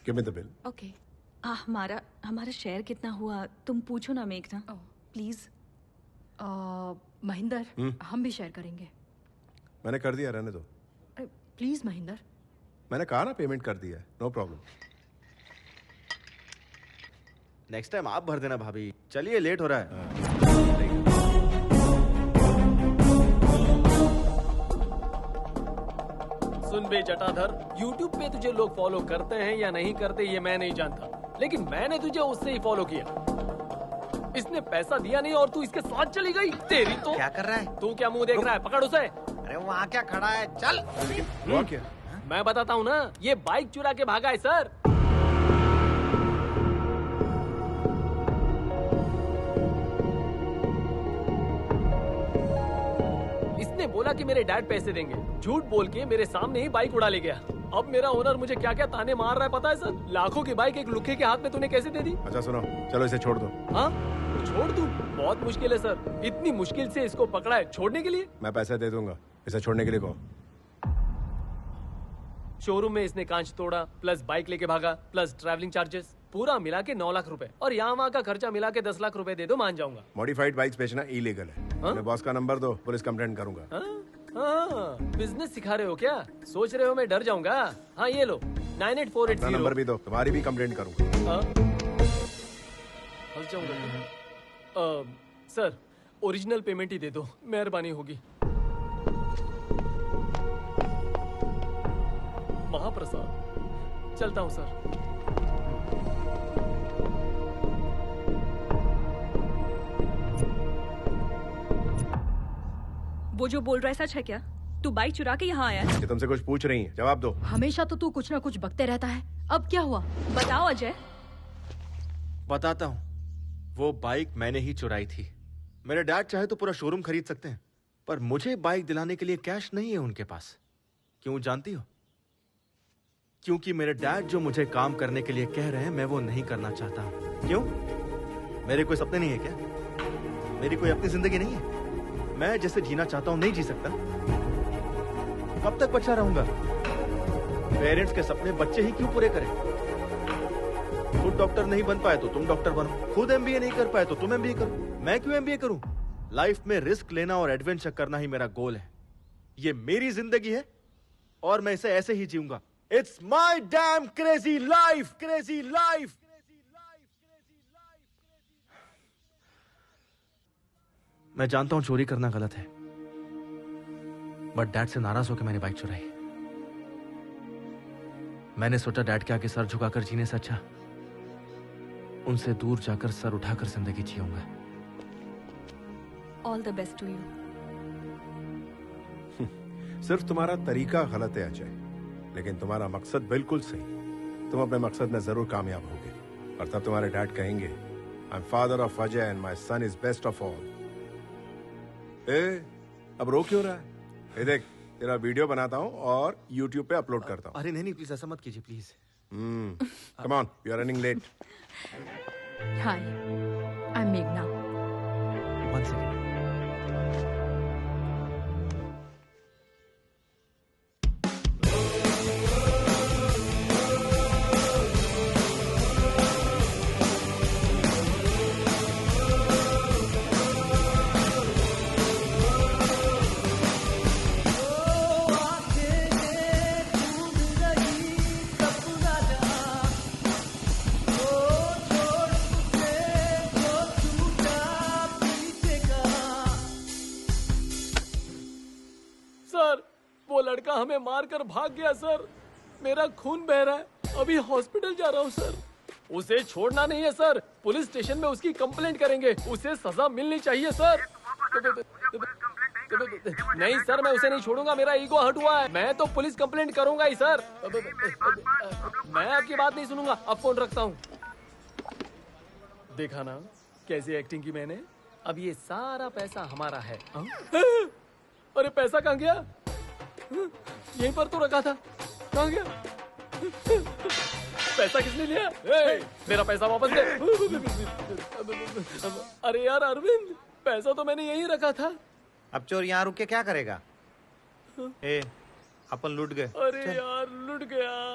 Speaker 16: Give me the bill.
Speaker 8: Okay. हमारा शेयर कितना हुआ तुम पूछो ना मेघना, प्लीज।
Speaker 2: महेंद्र, हम भी शेयर करेंगे।
Speaker 16: मैंने कर दिया, रहने दो।
Speaker 2: प्लीज महेंद्र।
Speaker 16: मैंने कहा ना पेमेंट कर दिया है, नो प्रॉब्लम।
Speaker 10: नेक्स्ट टाइम आप भर देना भाभी। चलिए लेट हो रहा है।
Speaker 11: सुन बे जटाधर, YouTube पे तुझे लोग फॉलो करते हैं या नहीं करते ये मैं नहीं जानता, लेकिन मैंने तुझे उससे ही फॉलो किया। इसने पैसा दिया नहीं और तू इसके साथ चली गई। तेरी तो
Speaker 15: क्या कर रहा है?
Speaker 11: तू क्या मुंह देख रहा है? पकड़ उसे।
Speaker 15: अरे वहाँ क्या खड़ा है? चल।
Speaker 16: क्या?
Speaker 11: मैं बताता हूँ ना, ये बाइक चुरा के भागा है सर। इसने बोला कि मेरे डैड पैसे देंगे, झूठ बोल के मेरे सामने ही बाइक उड़ा ले गया। अब मेरा ओनर मुझे क्या क्या ताने मार रहा है पता है सर? लाखों की बाइक एक लुखे के हाथ में तूने कैसे दे दी?
Speaker 16: अच्छा सुनो, चलो इसे छोड़ दो।
Speaker 11: हाँ छोड़ दूं? बहुत मुश्किल है सर, इतनी मुश्किल से इसको पकड़ा है, छोड़ने के लिए?
Speaker 16: मैं पैसे दे दूंगा, इसे छोड़ने के लिए कहो।
Speaker 11: शोरूम में इसने कांच तोड़ा, प्लस बाइक लेके भागा, प्लस ट्रैवलिंग चार्जेस, पूरा मिला के 9 लाख रुपए, और यहाँ वहाँ का खर्चा मिला के 10 लाख रुपए दे दो, मान जाऊंगा।
Speaker 16: मॉडिफाइड बाइक्स बेचना इलीगल है। अपने बॉस का नंबर दो, पुलिस कंप्लेंट करूंगा।
Speaker 11: हाँ, बिजनेस सिखा रहे हो क्या? सोच रहे हो मैं डर जाऊंगा? हाँ ये लो, 98480।
Speaker 16: नंबर भी दो, तुम्हारी भी कंप्लेंट करूंगा।
Speaker 11: फंस जाऊंगा। सर ओरिजिनल पेमेंट ही दे दो, मेहरबानी होगी। महाप्रसाद, चलता हूँ सर।
Speaker 8: वो जो बोल रहा है सच है क्या? तू बाइक चुरा के यहाँ आया है?
Speaker 16: ये तुमसे कुछ पूछ रही है, जवाब दो।
Speaker 2: हमेशा तो तू कुछ ना कुछ बकते रहता है, अब क्या हुआ?
Speaker 8: बताओ अजय।
Speaker 10: बताता हूँ, वो बाइक मैंने ही चुराई थी। मेरे डैड चाहे तो पूरा शोरूम खरीद सकते हैं, पर मुझे बाइक दिलाने के लिए कैश नहीं है उनके पास। क्यों जानती हो? क्योंकि मेरे डैड जो मुझे काम करने के लिए कह रहे हैं, मैं वो नहीं करना चाहता हूँ। क्यों? मेरे कोई सपने नहीं है क्या? मेरी कोई अपनी जिंदगी नहीं है? मैं जैसे जीना चाहता हूँ नहीं जी सकता? कब तक बच्चा रहूंगा? पेरेंट्स के सपने बच्चे ही क्यों पूरे करें? खुद डॉक्टर नहीं बन पाए तो तुम डॉक्टर बनो, खुद एमबीए नहीं कर पाए तो तुम एमबीए करो। मैं क्यों एमबीए करूं? लाइफ में रिस्क लेना और एडवेंचर करना ही मेरा गोल है। ये मेरी जिंदगी है और मैं इसे ऐसे ही जीऊंगा। It's my damn crazy life, crazy life. मैं जानता हूं चोरी करना गलत है, बट डैड से नाराज होकर मैंने बाइक चुराई। मैंने सोचा डैड के आगे सर झुकाकर जीने से अच्छा उनसे दूर जाकर सर उठाकर जिंदगी जीऊंगा।
Speaker 8: All the best to you.
Speaker 16: सिर्फ तुम्हारा तरीका गलत है अजय, लेकिन तुम्हारा मकसद बिल्कुल सही। तुम अपने मकसद में जरूर कामयाब होगे, और तब तुम्हारे डैड कहेंगे, I am father of Ajay and my son is best of all. अब रो क्यों रहा है? ये देख, तेरा वीडियो बनाता हूँ और YouTube पे अपलोड करता हूँ।
Speaker 10: अरे नहीं प्लीज ऐसा मत कीजिए please.
Speaker 16: Come on, you are running late.
Speaker 2: Hi, I am मेघना।
Speaker 10: One second.
Speaker 11: सर, वो लड़का हमें मारकर भाग गया सर। मेरा खून बह रहा है, अभी हॉस्पिटल जा रहा हूँ सर। उसे छोड़ना नहीं है सर, पुलिस स्टेशन में उसकी कंप्लेंट करेंगे, उसे सजा मिलनी चाहिए सर। नहीं सर, मैं उसे नहीं छोड़ूंगा, मेरा ईगो हर्ट हुआ है। मैं तो पुलिस कंप्लेंट करूंगा ही सर। मैं आपकी बात नहीं सुनूंगा, अब फोन रखता हूँ। देखा ना कैसी एक्टिंग की मैंने। अब ये सारा पैसा हमारा है। अरे पैसा कहाँ गया? यहीं पर तो रखा था, कहाँ गया? पैसा किसने लिया? मेरा पैसा वापस दे। अरे यार अरविंद, पैसा तो मैंने यहीं रखा था।
Speaker 15: अब चोर यहाँ रुक के क्या करेगा? ए, अपन लूट गए।
Speaker 11: अरे यार लूट गया।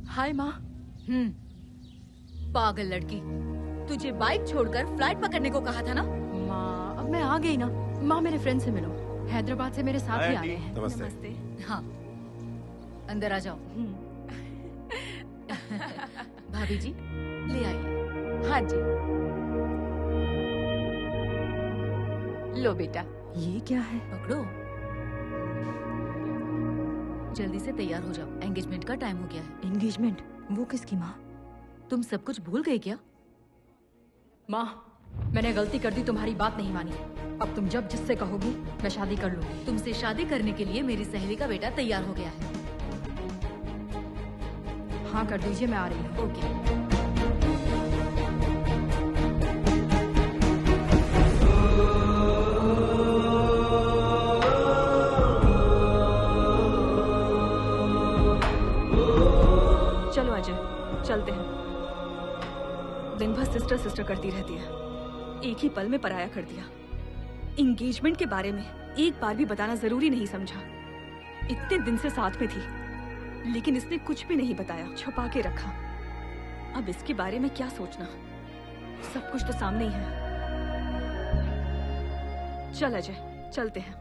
Speaker 2: हाय माँ। पागल लड़की, तुझे बाइक छोड़कर फ्लाइट पकड़ने को कहा था ना? माँ अब मैं आ गई ना। माँ मेरे फ्रेंड से मिलो, हैदराबाद से मेरे साथ ही आ रहे हैं।
Speaker 16: नमस्ते।
Speaker 2: हाँ अंदर आ जाओ। भाभी जी ले आइए।
Speaker 4: हाँ जी, लो बेटा।
Speaker 2: ये क्या है? पकड़ो, जल्दी से तैयार हो जाओ, एंगेजमेंट का टाइम हो गया है। एंगेजमेंट? वो किसकी माँ? तुम सब कुछ भूल गए क्या? माँ मैंने गलती कर दी, तुम्हारी बात नहीं मानी। अब तुम जब जिससे कहोगी मैं शादी कर लूंगी। तुमसे शादी करने के लिए मेरी सहेली का बेटा तैयार हो गया है। हाँ कर दीजिए, मैं आ रही हूँ। ओके।
Speaker 8: चलो अजय, चलते हैं। दिन भर सिस्टर सिस्टर करती रहती है, एक ही पल में पराया कर दिया। एंगेजमेंट के बारे में एक बार भी बताना जरूरी नहीं समझा। इतने दिन से साथ में थी, लेकिन इसने कुछ भी नहीं बताया, छुपा के रखा। अब इसके बारे में क्या सोचना, सब कुछ तो सामने ही है। चल अजय, चलते हैं।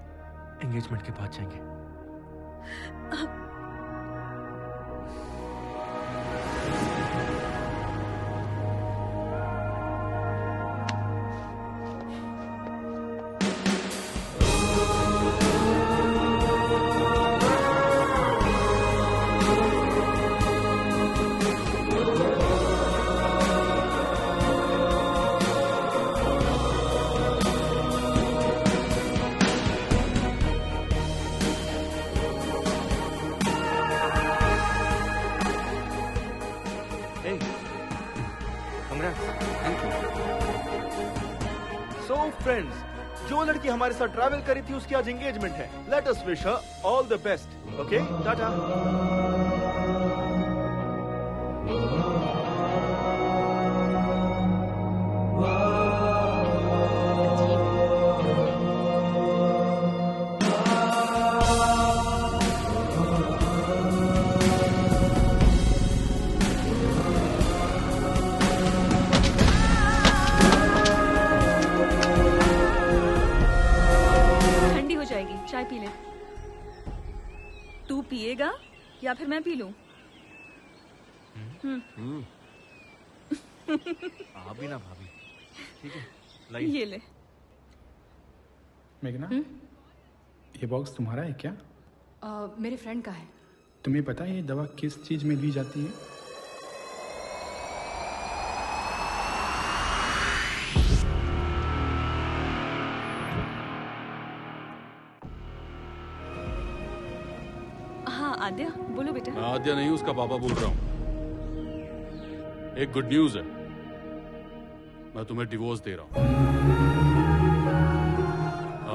Speaker 10: एंगेजमेंट के बाद जाएंगे। जो लड़की हमारे साथ ट्रैवल करी थी उसकी आज एंगेजमेंट है। Let us wish her all the best. Okay, Tata.
Speaker 8: चाय पी ले। तू पिएगा या फिर मैं पी लूं?
Speaker 10: आप भी ना भाभी। ठीक है, लाइए।
Speaker 8: ये ले।
Speaker 9: मेघना, ये बॉक्स तुम्हारा है क्या?
Speaker 2: मेरे फ्रेंड का है।
Speaker 9: तुम्हें पता है ये दवा किस चीज में ली जाती है?
Speaker 8: आद्या, बोलो बेटा।
Speaker 7: मैं आद्या नहीं, उसका पापा बोल रहा हूँ। एक गुड न्यूज है, मैं तुम्हें डिवोर्स दे रहा हूँ।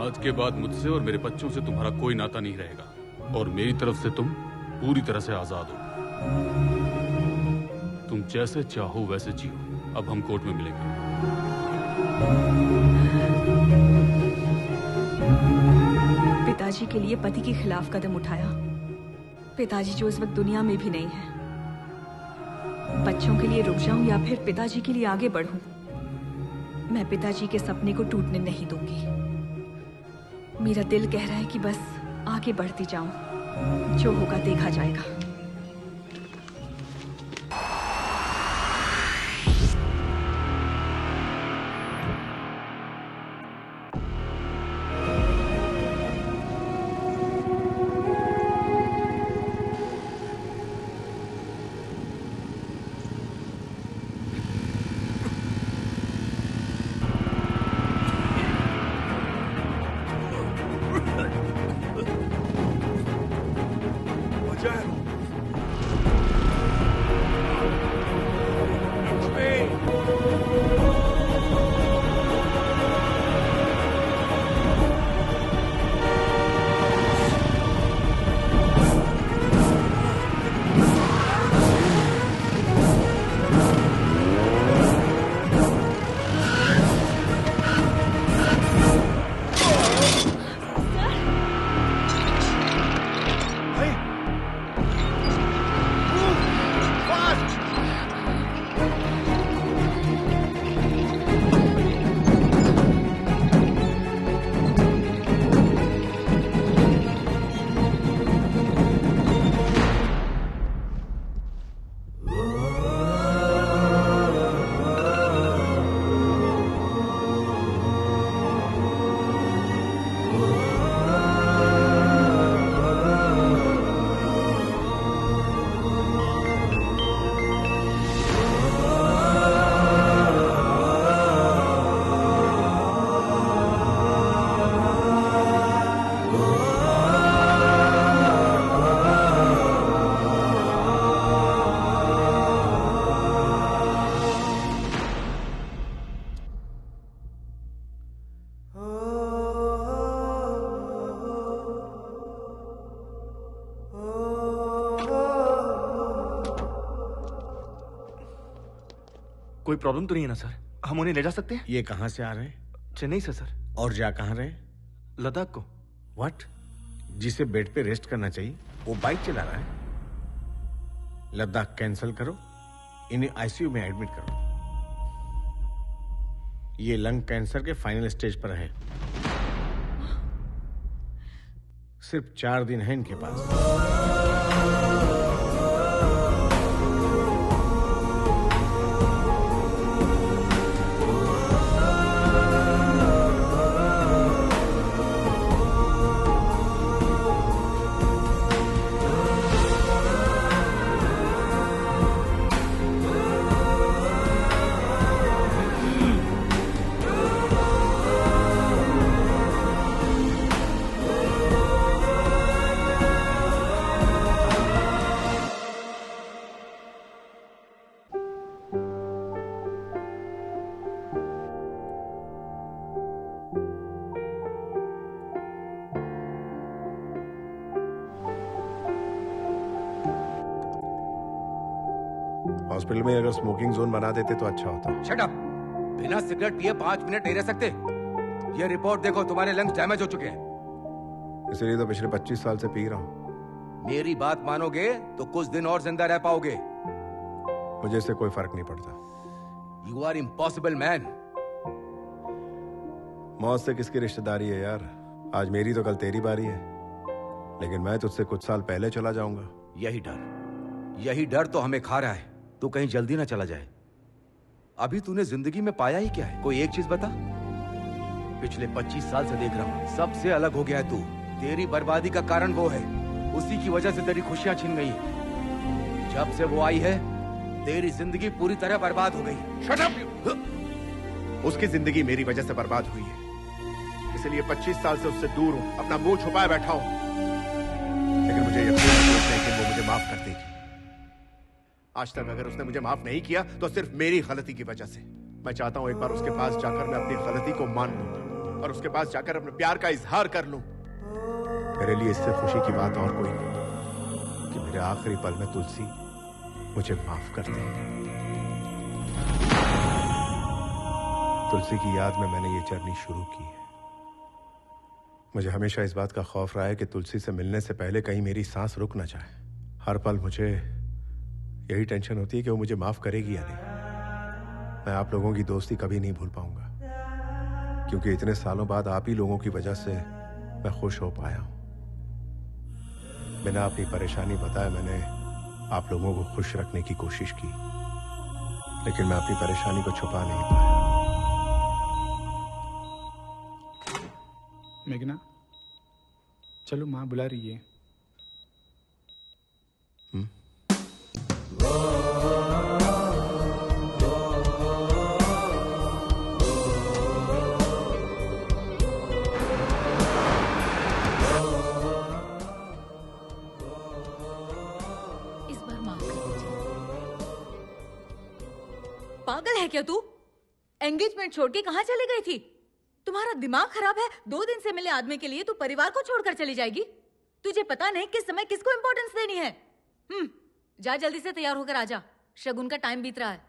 Speaker 7: आज के बाद मुझसे और मेरे बच्चों से तुम्हारा कोई नाता नहीं रहेगा, और मेरी तरफ से तुम पूरी तरह से आजाद हो। तुम जैसे चाहो वैसे जियो। अब हम कोर्ट में मिलेंगे।
Speaker 8: पिताजी के लिए पति के खिलाफ कदम उठाया। पिताजी जो इस वक्त दुनिया में भी नहीं है। बच्चों के लिए रुक जाऊं या फिर पिताजी के लिए आगे बढ़ूं? मैं पिताजी के सपने को टूटने नहीं दूंगी। मेरा दिल कह रहा है कि बस आगे बढ़ती जाऊं, जो होगा देखा जाएगा।
Speaker 10: कोई प्रॉब्लम तो नहीं है ना सर? हम उन्हें ले जा सकते हैं?
Speaker 15: ये कहाँ से आ रहे हैं?
Speaker 10: चेन्नई से सर।
Speaker 15: और जा कहाँ रहे?
Speaker 10: लद्दाख को।
Speaker 15: व्हाट? जिसे बेड पे रेस्ट करना चाहिए वो बाइक चला रहा है। लद्दाख कैंसिल करो, इन्हें आईसीयू में एडमिट करो। ये लंग कैंसर के फाइनल स्टेज पर है। सिर्फ 4 दिन है इनके पास। हॉस्पिटल में अगर स्मोकिंग जोन बना देते तो अच्छा होता।
Speaker 12: Shut up! बिना सिगरेट पिए 5 मिनट नहीं रह सकते। ये रिपोर्ट देखो, तुम्हारे लंग्स डैमेज हो चुके हैं।
Speaker 16: इसलिए तो पिछले 25 साल से पी रहा हूँ।
Speaker 12: मेरी बात मानोगे तो कुछ दिन और जिंदा रह पाओगे।
Speaker 16: मुझे इससे कोई फर्क नहीं पड़ता।
Speaker 12: You are impossible man.
Speaker 16: मौत से किसकी रिश्तेदारी है यार? आज मेरी तो कल तेरी बारी है, लेकिन मैं तुझसे कुछ साल पहले चला जाऊंगा।
Speaker 12: यही डर तो हमें खा रहा है। तू कहीं जल्दी ना चला जाए। अभी तूने जिंदगी में पाया ही क्या है? कोई एक चीज बता। पिछले 25 साल से देख रहा हूं, सबसे अलग हो गया है तू। तेरी बर्बादी का कारण वो है, उसी की वजह से तेरी खुशियां छिन गई। जब से वो आई है, तेरी जिंदगी पूरी तरह बर्बाद हो गई।
Speaker 16: Shut up! उसकी जिंदगी मेरी वजह से बर्बाद हुई है, इसलिए 25 साल से उससे दूर हूं, अपना मुंह छुपाए बैठा हूं। लेकिन मुझे यकीन है कि वो मुझे माफ कर देगी। आज तक अगर उसने मुझे माफ नहीं किया तो सिर्फ मेरी गलती की वजह से। मैं चाहता हूं एक बार उसके पास जाकर मैं अपनी गलती को मान लूं और उसके पास जाकर अपने प्यार का इजहार कर लूं। मेरे लिए इससे खुशी की बात और कोई नहीं कि मेरे आखिरी पल में तुलसी मुझे माफ कर दे। तुलसी की याद में मैंने ये जर्नी शुरू की है। मुझे हमेशा इस बात का खौफ रहा है कि तुलसी से मिलने से पहले कहीं मेरी सांस रुक ना जाए। हर पल मुझे यही टेंशन होती है कि वो मुझे माफ करेगी या नहीं। मैं आप लोगों की दोस्ती कभी नहीं भूल पाऊंगा, क्योंकि इतने सालों बाद आप ही लोगों की वजह से मैं खुश हो पाया हूं। बिना अपनी परेशानी बताए मैंने आप लोगों को खुश रखने की कोशिश की, लेकिन मैं अपनी परेशानी को छुपा नहीं पाया।
Speaker 9: मेघना, चलो माँ बुला रही है।
Speaker 2: पागल है क्या तू? एंगेजमेंट छोड़ के कहाँ चली गई थी? तुम्हारा दिमाग खराब है? 2 दिन से मिले आदमी के लिए तू परिवार को छोड़कर चली जाएगी? तुझे पता नहीं किस समय किसको इंपॉर्टेंस देनी है। जा जल्दी से तैयार होकर आजा, शगुन का टाइम बीत रहा है।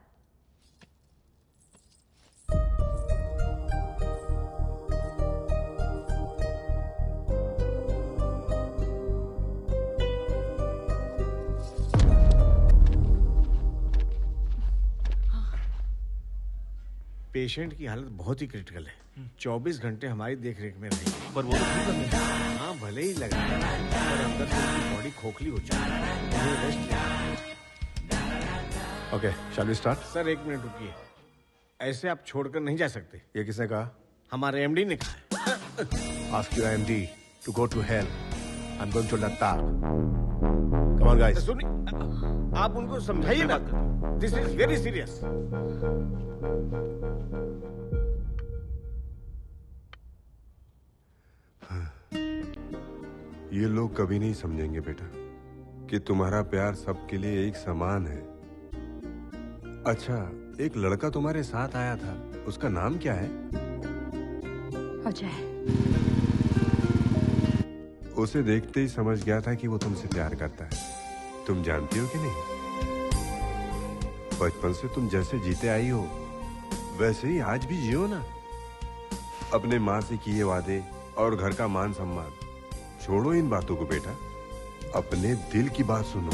Speaker 15: पेशेंट की हालत बहुत ही क्रिटिकल है। 24 घंटे हमारी देखरेख में रहेगी।
Speaker 10: पर वो तो
Speaker 15: हाँ, भले ही लगा पर अंदर से उसकी बॉडी खोखली हो चुकी है। Rest
Speaker 16: okay, shall we start?
Speaker 15: Sir 1 minute रुकिए। ऐसे आप छोड़कर नहीं जा सकते।
Speaker 16: ये किसने कहा?
Speaker 15: हमारे एमडी ने कहा।
Speaker 16: Ask your MD to go to hell. I'm going to Ladakh. Come on, guys.
Speaker 15: सुनिए, आप उनको समझाइए ना। This is very serious.
Speaker 13: ये लोग कभी नहीं समझेंगे बेटा कि तुम्हारा प्यार सबके लिए एक समान है। अच्छा, एक लड़का तुम्हारे साथ आया था, उसका नाम क्या है?
Speaker 2: अजय।
Speaker 13: उसे देखते ही समझ गया था कि वो तुमसे प्यार करता है। तुम जानती हो कि नहीं? बचपन से तुम जैसे जीते आई हो वैसे ही आज भी जियो ना। अपने माँ से किए वादे और घर का मान सम्मान छोड़ो इन बातों को बेटा, अपने दिल की बात सुनो।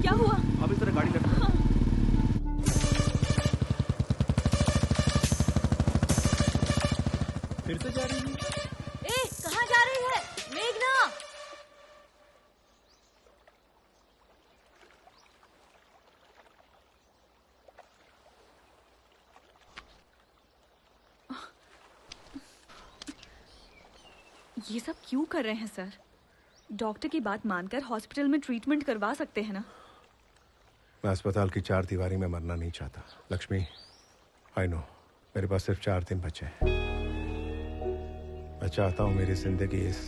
Speaker 8: क्या हुआ?
Speaker 10: अब इस तरह गाड़ी लग
Speaker 19: फिर से जा रही है?
Speaker 2: ए, कहाँ जा रही है मेघना?
Speaker 8: ये सब क्यों कर रहे हैं सर? डॉक्टर की बात मानकर हॉस्पिटल में ट्रीटमेंट करवा सकते हैं ना।
Speaker 16: मैं अस्पताल की 4 दीवारी में मरना नहीं चाहता लक्ष्मी। आई नो मेरे पास सिर्फ 4 दिन बचे हैं। मैं चाहता हूँ मेरी जिंदगी इस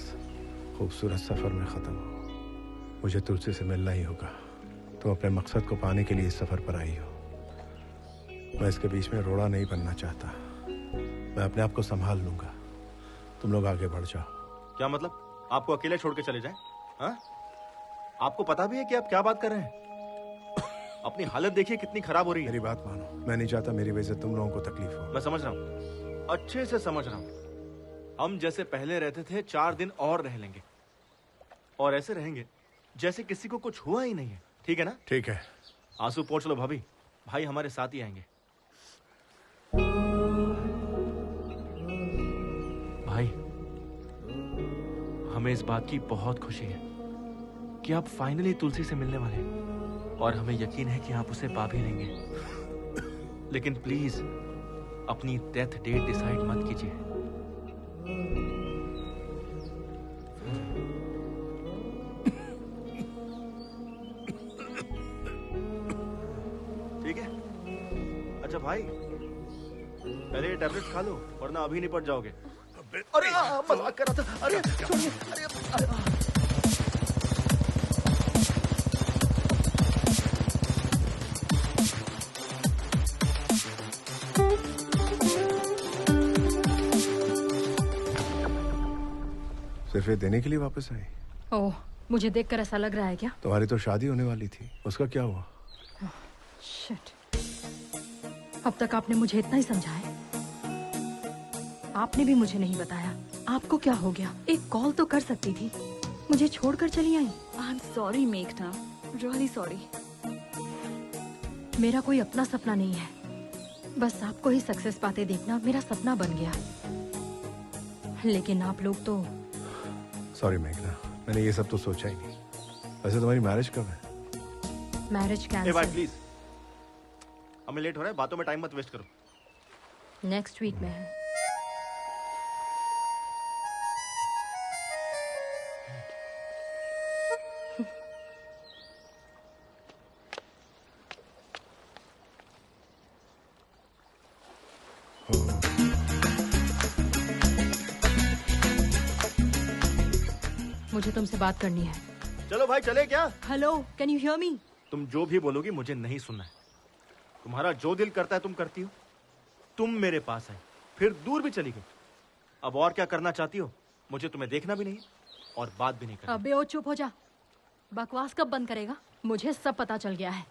Speaker 16: खूबसूरत सफर में खत्म हो। मुझे तुलसी से मिलना ही होगा। तुम अपने मकसद को पाने के लिए इस सफर पर आई हो। मैं इसके बीच में रोड़ा नहीं बनना चाहता। मैं अपने आप को संभाल लूंगा। तुम लोग आगे बढ़ जाओ।
Speaker 10: क्या मतलब? आपको अकेले छोड़ के चले जाएं? हाँ? आपको पता भी है कि आप क्या बात कर रहे हैं? अपनी हालत देखिए कितनी खराब हो रही है।
Speaker 16: मेरी बात मानो, मैं नहीं चाहता मेरी वजह से तुम लोगों को तकलीफ हो।
Speaker 10: मैं समझ रहा हूँ, अच्छे से समझ रहा हूँ। हम जैसे पहले रहते थे 4 दिन और रह लेंगे और ऐसे रहेंगे जैसे किसी को कुछ हुआ ही नहीं है। ठीक है ना?
Speaker 16: ठीक है।
Speaker 10: आंसू पोंछ लो भाभी, भाई हमारे साथ ही आएंगे। भाई हमें इस बात की बहुत खुशी है कि आप फाइनली तुलसी से मिलने वाले हैं और हमें यकीन है कि आप उसे पा भी लेंगे। लेकिन प्लीज अपनी डेथ डेट डिसाइड मत कीजिए। ठीक है? अच्छा भाई, पहले ये टैबलेट्स खा लो वरना अभी निपट जाओगे। अरे मजाक कर रहा था। अरे छोड़िए। अरे
Speaker 16: सिर्फ ये देने के लिए वापस आई?
Speaker 2: ओह, मुझे देखकर ऐसा लग रहा है क्या?
Speaker 16: तुम्हारी तो शादी होने वाली थी, उसका क्या हुआ?
Speaker 2: शिट। अब तक आपने मुझे इतना ही समझाया। आपने भी मुझे नहीं बताया आपको क्या हो गया। एक कॉल तो कर सकती थी। मुझे छोड़कर चली आई।
Speaker 8: आई एम सॉरी मेघना, रियली सॉरी।
Speaker 2: मेरा कोई अपना सपना नहीं है, बस आपको ही सक्सेस पाते देखना मेरा सपना बन गया। लेकिन आप लोग तो।
Speaker 16: सॉरी मेघना, मैंने ये सब तो सोचा ही नहीं। वैसे तुम्हारी मैरिज कब है?
Speaker 2: Marriage cancel.
Speaker 10: भाई प्लीज, हमें लेट हो रहा है, बातों में टाइम मत वेस्ट करो।
Speaker 2: नेक्स्ट वीक में है। मुझे तुमसे बात करनी है।
Speaker 10: चलो भाई चले क्या?
Speaker 2: Hello, can you hear me?
Speaker 10: तुम जो भी बोलोगी मुझे नहीं सुनना है। तुम्हारा जो दिल करता है तुम करती हो। तुम मेरे पास आई, फिर दूर भी चली गई। अब और क्या करना चाहती हो? मुझे तुम्हें देखना भी नहीं और बात भी नहीं करनी।
Speaker 2: अबे ओ चुप हो जा। बकवास कब बंद करेगा? मुझे सब पता चल गया है।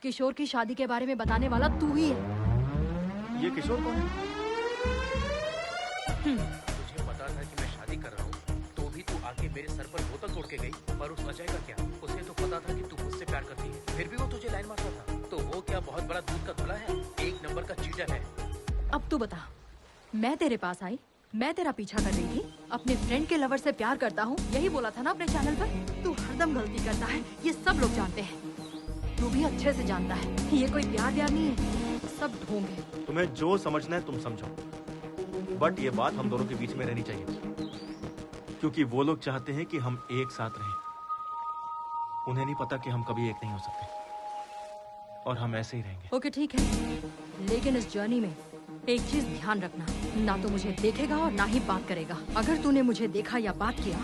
Speaker 2: किशोर की शादी के बारे में बताने वाला तू ही है।
Speaker 10: ये किशोर कौन है?
Speaker 3: मुझे पता था कि मैं शादी कर रहा हूँ, तो भी तू आके मेरे सर पर बोतल तोड़ के गई। पर उस अजय का क्या? उसे तो पता था कि तू मुझसे प्यार करती है, फिर भी वो तुझे लाइन मारता था। तो वो क्या बहुत बड़ा दूध का धुला है? 1 नंबर का चीटर है।
Speaker 2: अब तू बता, मैं तेरे पास आई, मैं तेरा पीछा कर रही थी, अपने फ्रेंड के लवर से प्यार करता हूँ, यही बोला था ना अपने चैनल पर। तू हरदम गलती करता है, ये सब लोग जानते हैं। तू भी अच्छे से जानता है ये कोई प्यार नहीं है, सब ढोंग है।
Speaker 10: तुम्हें जो समझना है तुम समझो, बट ये बात हम दोनों के बीच में रहनी चाहिए, क्योंकि वो लोग चाहते हैं कि हम एक साथ रहें। उन्हें नहीं पता कि हम कभी एक नहीं हो सकते और हम ऐसे ही रहेंगे।
Speaker 2: ओके ठीक है, लेकिन इस जर्नी में एक चीज ध्यान रखना, ना तो मुझे देखेगा और ना ही बात करेगा। अगर तूने मुझे देखा या बात किया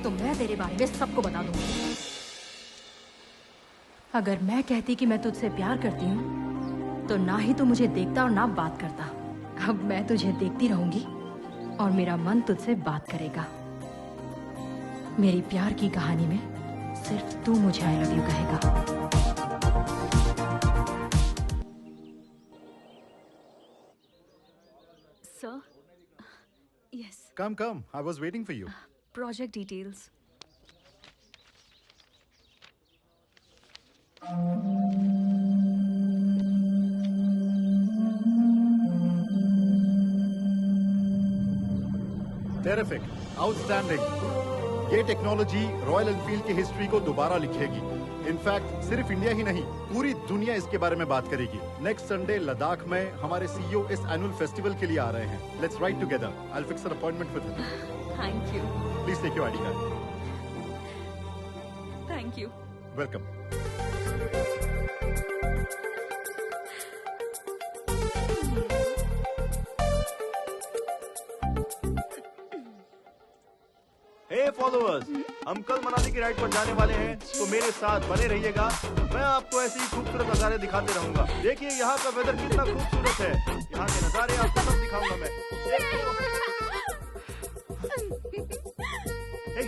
Speaker 2: तो मैं तेरे बारे में सबको बता दूंगी। अगर मैं कहती कि मैं तुझसे प्यार करती हूँ तो ना ही तू मुझे देखता और ना बात करता। अब मैं तुझे देखती रहूंगी और मेरा मन तुझसे बात करेगा। मेरी प्यार की कहानी में सिर्फ तू मुझे आई लव यू कहेगा।
Speaker 8: Sir? Yes.
Speaker 1: Come, come. I was waiting for you.
Speaker 8: Project details.
Speaker 1: Terrific. Outstanding. ये टेक्नोलॉजी रॉयल एनफील्ड की हिस्ट्री को दोबारा लिखेगी। इनफैक्ट सिर्फ इंडिया ही नहीं, पूरी दुनिया इसके बारे में बात करेगी। नेक्स्ट संडे लद्दाख में हमारे सीईओ इस एनुअल फेस्टिवल के लिए आ रहे हैं। Let's ride together. I will fix an appointment with him.
Speaker 8: Thank you.
Speaker 1: Please take your ID card.
Speaker 8: Thank you.
Speaker 1: Welcome.
Speaker 10: Hey followers, हम कल मनाली की राइड पर जाने वाले हैं, तो मेरे साथ बने रहिएगा। मैं आपको ऐसी ही खूबसूरत नजारे दिखाते रहूंगा। देखिए यहाँ का वेदर कितना खूबसूरत है। यहाँ के नजारे आपको सब दिखाऊंगा मैं। हे,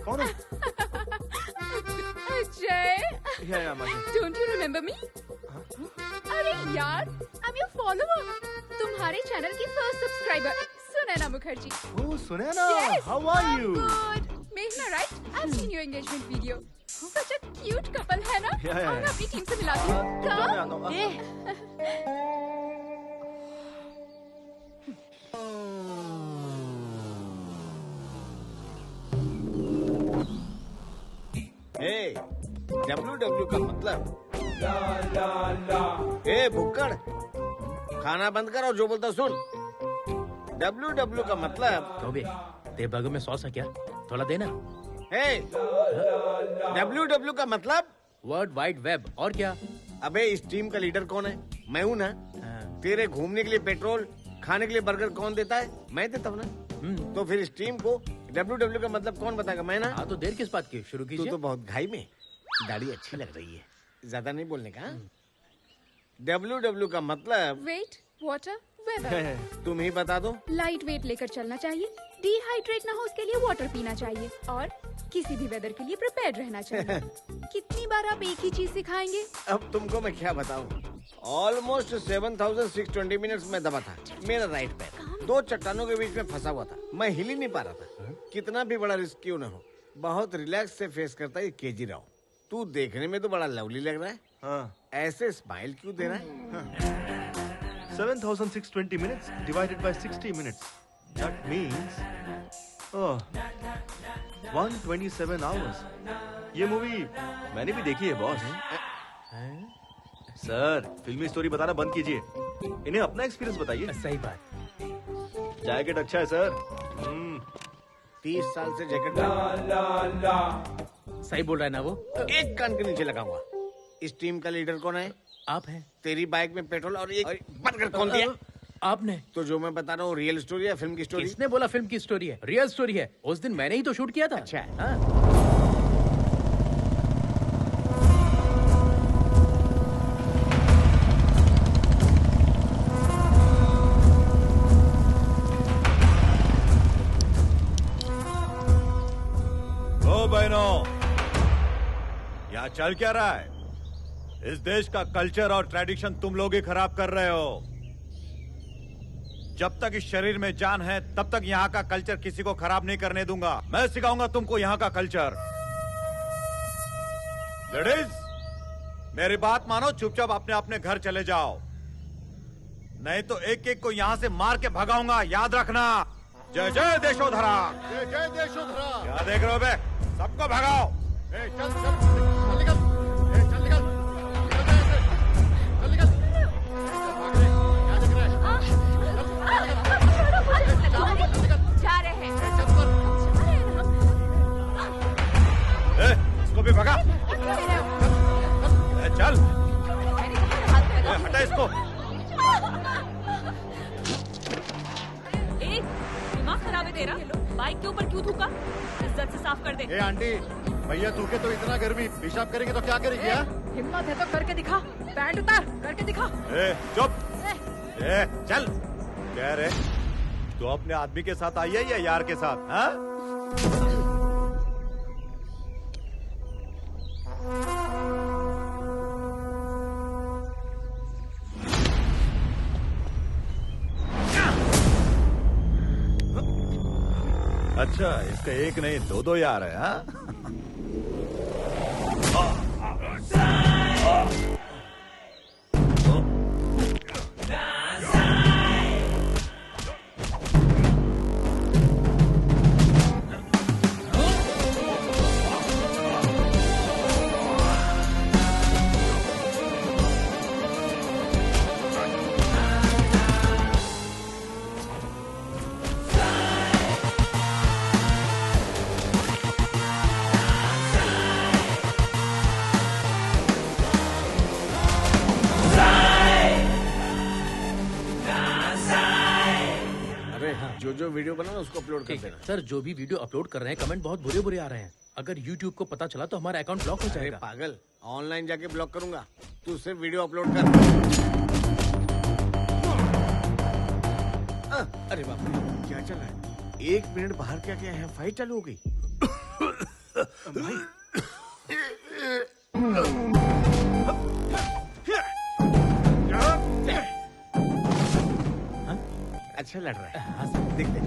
Speaker 10: कौन हो?
Speaker 6: Ajay, don't you remember me? अरे यार, आई एम योर फॉलोअर, तुम्हारे चैनल की first subscriber Sunaina Mukherjee.
Speaker 10: Oh, Sunana, how are you?
Speaker 6: Good. Meghna, right? I've seen your engagement video. Such a cute couple है ना?
Speaker 10: Yeah.
Speaker 6: और मैं अपनी टीम से मिलाती हूँ।
Speaker 17: Hey, WW का मतलब? ए भुक्कड़, खाना बंद कर और जो बोलता सुन। WW का मतलब?
Speaker 3: ते बर्गर में सॉस है क्या? थोड़ा देना।
Speaker 17: WW का मतलब?
Speaker 3: World wide web. और क्या?
Speaker 17: अबे इस टीम का लीडर कौन है? मैं हूँ ना। तेरे घूमने के लिए पेट्रोल, खाने के लिए बर्गर कौन देता है? मैं देता हूँ ना। तो फिर इस टीम को WW का मतलब कौन बताएगा? मैं ना।
Speaker 3: हाँ तो देर किस बात की? शुरू कीजिए।
Speaker 17: तू तो बहुत घाई में। दाढ़ी अच्छी लग रही है, ज्यादा नहीं बोलने का। WW का मतलब?
Speaker 6: Wait, water, weather.
Speaker 17: तुम ही बता दो।
Speaker 6: लाइट वेट लेकर चलना चाहिए, डिहाइड्रेट ना हो उसके लिए वाटर पीना चाहिए, और किसी भी वेदर के लिए प्रिपेयर्ड रहना चाहिए। कितनी बार आप एक ही चीज सिखाएंगे?
Speaker 17: अब तुमको मैं क्या बताऊं? ऑलमोस्ट 7,620 मिनट्स में दबा था। मेरा राइट पैर 2 चट्टानों के बीच में फंसा हुआ था। मैं हिल ही नहीं पा रहा था। कितना भी बड़ा रिस्क क्यों न हो, बहुत रिलैक्स से फेस करता है केजी राव। तू देखने में तो बड़ा लवली लग रहा है।
Speaker 10: हाँ।
Speaker 17: ऐसे स्माइल क्यों दे रहा है?
Speaker 10: 7,620 minutes divided by 60 minutes. That means 127 hours. ये मूवी मैंने भी देखी है बॉस। सर, फिल्मी स्टोरी बताना बंद कीजिए, इन्हें अपना एक्सपीरियंस बताइए।
Speaker 3: सही बात।
Speaker 10: जैकेट अच्छा है सर।
Speaker 17: 30 साल से जैकेट
Speaker 3: सही बोल रहा है ना वो?
Speaker 17: एक कान के नीचे लगाऊंगा। इस टीम का लीडर कौन है?
Speaker 3: आप हैं।
Speaker 17: तेरी बाइक में पेट्रोल और एक बर्गर कौन दिया?
Speaker 3: आपने।
Speaker 17: तो जो मैं बता रहा हूँ रियल स्टोरी है फिल्म की स्टोरी?
Speaker 3: किसने बोला फिल्म की स्टोरी है? रियल स्टोरी है। उस दिन मैंने ही तो शूट किया था।
Speaker 17: अच्छा।
Speaker 3: हाँ।
Speaker 16: ओ बहनों, यहाँ चल क्या रहा है? इस देश का कल्चर और ट्रेडिशन तुम लोग ही खराब कर रहे हो। जब तक इस शरीर में जान है तब तक यहाँ का कल्चर किसी को खराब नहीं करने दूंगा। मैं सिखाऊंगा तुमको यहाँ का कल्चर। लेडीज, मेरी बात मानो, चुपचाप अपने अपने घर चले जाओ, नहीं तो एक एक को यहाँ से मार के भगाऊंगा, याद रखना। जय जय देशोधरा।
Speaker 1: जय जय देशोधरा।
Speaker 16: क्या देख रहे हो बे? सबको भगाओ।
Speaker 1: चल चल निकल। चल निकल।
Speaker 4: जा रहे हैं।
Speaker 16: इसको भी भगा। चल हटा इसको।
Speaker 8: दिमाग खराब है तेरा? बाइक के ऊपर क्यों थूका? इज्जत से साफ कर दे।
Speaker 1: ए आंटी, भैया थूके तो इतना गर्मी, पेशाब करेंगे तो क्या करेगी?
Speaker 2: हिम्मत है तो करके दिखा। पैंट उतार, करके दिखा।
Speaker 16: चुप। चल। क्या रे, तू अपने आदमी के साथ आई है या यार के साथ? हाँ?
Speaker 15: अच्छा, इसका एक नहीं दो यार है, हाँ?
Speaker 5: जो वीडियो बना ना उसको अपलोड कर देना।
Speaker 3: सर जो भी वीडियो अपलोड कर रहे हैं कमेंट बहुत बुरे बुरे आ रहे हैं। अगर YouTube को पता चला तो हमारा अकाउंट ब्लॉक हो जाएगा।
Speaker 5: पागल, ऑनलाइन जाके ब्लॉक करूंगा, तू सिर्फ वीडियो अपलोड कर। अरे बाप रे, क्या चल रहा है? 1 मिनट बाहर क्या क्या है? फाइट चालू हो गई। अच्छा लड़ रहा है। हाँ, देखते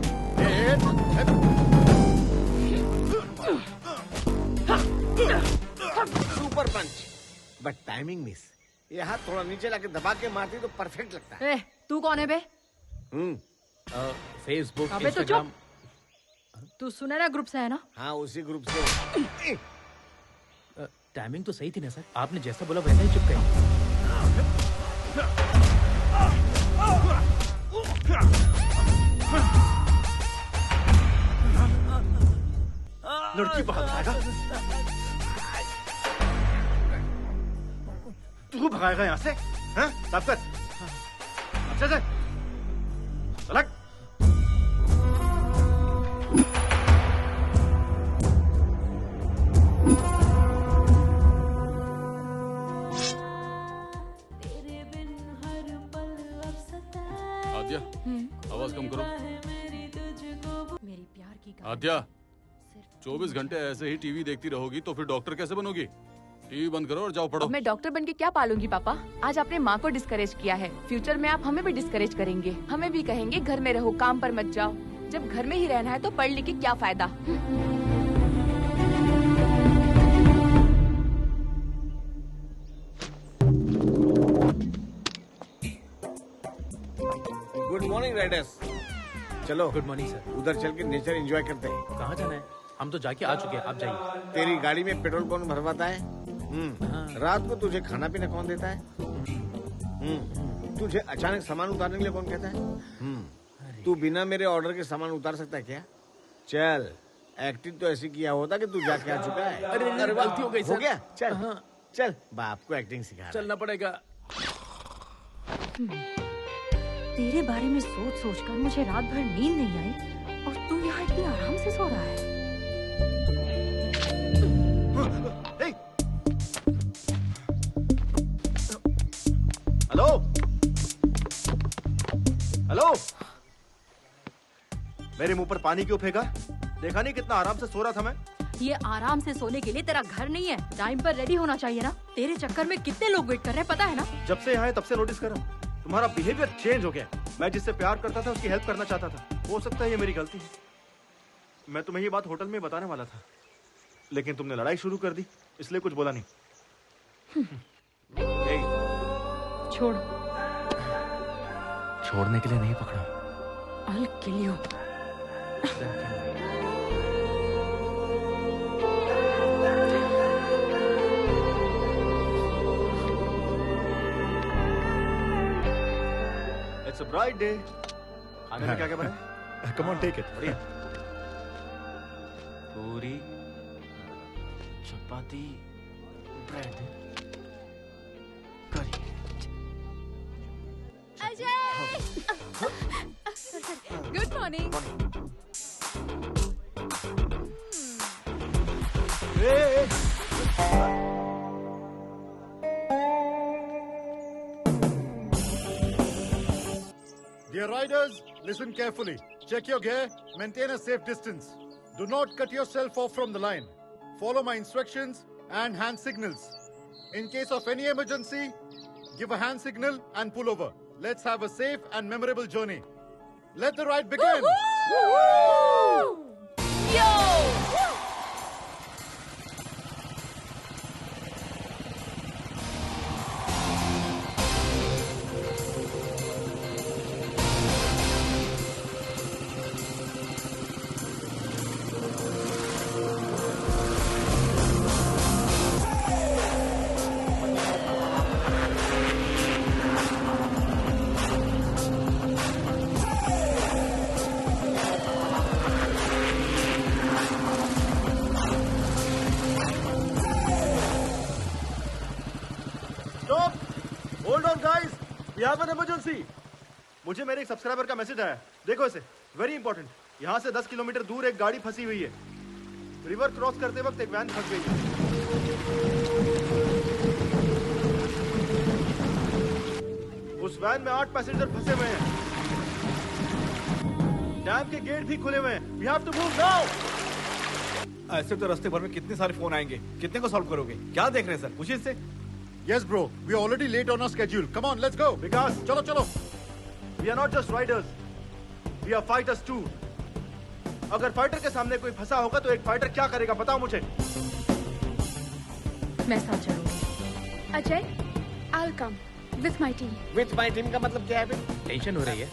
Speaker 5: super punch, but timing miss. ये हाथ थोड़ा नीचे लाके दबा के मारती तो परफेक्ट लगता है।
Speaker 2: तू कौन है बे?
Speaker 3: फेसबुक,
Speaker 2: अबे तो चुप। तू सुनहरा ग्रुप से है ना?
Speaker 5: हाँ, उसी ग्रुप से।
Speaker 3: टाइमिंग तो सही थी ना सर, आपने जैसा बोला वैसा ही चुप गए।
Speaker 10: लड़की भगाएगा? तू भगाएगा यहाँ से? हाँ? साफ कर। अच्छे से। सलग।
Speaker 7: आद्या, आवाज कम करो।
Speaker 2: मेरी प्यार की
Speaker 7: आद्या, 24 घंटे ऐसे ही टीवी देखती रहोगी तो फिर डॉक्टर कैसे बनोगी? टीवी बंद करो और जाओ पढ़ो।
Speaker 4: मैं डॉक्टर बन के क्या पालूंगी पापा? आज आपने माँ को डिस्करेज किया है, फ्यूचर में आप हमें भी डिस्करेज करेंगे। हमें भी कहेंगे घर में रहो, काम पर मत जाओ। जब घर में ही रहना है तो पढ़ लिख के क्या फायदा?
Speaker 5: Good morning Riders. चलो
Speaker 3: गुड मॉर्निंग सर।
Speaker 5: उधर चल के नेचर एंजॉय करते हैं।
Speaker 3: कहाँ जाना है? हम तो जाके आ चुके हैं, आप जाइए।
Speaker 5: तेरी गाड़ी में पेट्रोल कौन भरवाता है? रात को तुझे खाना पीना कौन देता है? तुझे अचानक सामान उतारने के लिए कौन कहता है? तू बिना मेरे ऑर्डर के सामान उतार सकता है क्या? चल, एक्टिंग तो ऐसी किया होता कि तू जाके आ चुका है।
Speaker 3: अरे गलती हो गई सर।
Speaker 5: हो गया? चल चल, बाप को एक्टिंग सिखा।
Speaker 3: चलना पड़ेगा।
Speaker 2: तेरे बारे में सोच सोच कर मुझे रात भर नींद नहीं आई और तू यहाँ इतनी आराम से सो रहा है।
Speaker 10: हेलो हेलो, मेरे मुंह पर पानी क्यों फेंका? देखा नहीं कितना आराम से सो रहा था मैं?
Speaker 2: ये आराम से सोने के लिए तेरा घर नहीं है, टाइम पर रेडी होना चाहिए ना। तेरे चक्कर में कितने लोग वेट कर रहे हैं पता है ना?
Speaker 10: जब से यहाँ है तब से नोटिस कर रहा हूँ, तुम्हारा बिहेवियर चेंज हो गया। मैं जिससे प्यार करता था उसकी हेल्प करना चाहता था। हो सकता है ये मेरी गलती है। मैं तुम्हें ये बात होटल में बताने वाला था, लेकिन तुमने लड़ाई शुरू कर दी, इसलिए कुछ बोला नहीं।
Speaker 2: छोड़।
Speaker 3: छोड़ने के लिए नहीं पकड़ा।
Speaker 2: I'll kill you.
Speaker 10: It's a bright day. खाने में क्या क्या बना? Come on, take it. बढ़िया।
Speaker 19: पूरी, चपाती, ब्रेड, करी।
Speaker 6: Good morning.
Speaker 1: Dear riders, listen carefully. Check your gear. Maintain a safe distance. Do not cut yourself off from the line. Follow my instructions and hand signals. In case of any emergency, give a hand signal and pull over. Let's have a safe and memorable journey. Let the ride begin.
Speaker 2: Yo!
Speaker 10: मुझे मेरे एक सब्सक्राइबर का मैसेज आया, देखो इसे, वेरी इंपॉर्टेंट। यहाँ से 10 किलोमीटर दूर एक गाड़ी फंसी हुई है। रिवर क्रॉस करते वक्त एक वैन फंस गई है। उस वैन में 8 पैसेंजर फंसे हुए हैं। डैम के गेट भी खुले हुए हैं। We have to move now.
Speaker 15: ऐसे तो रास्ते भर में कितने सारे फोन आएंगे, कितने को सॉल्व करोगे? क्या देख रहे हैं सर? पूछिए इससे।
Speaker 1: Yes bro, we are already late on our schedule. Come on, let's go.
Speaker 10: विकास,
Speaker 1: चलो चलो।
Speaker 10: We are not just riders, we are fighters too. अगर फाइटर के सामने कोई फंसा होगा तो एक फाइटर क्या करेगा बताओ मुझे।
Speaker 2: मैं साथ चलूंगी।
Speaker 6: Ajay, I'll come with my team.
Speaker 5: With my team का मतलब क्या है?
Speaker 3: टेंशन हो रही है।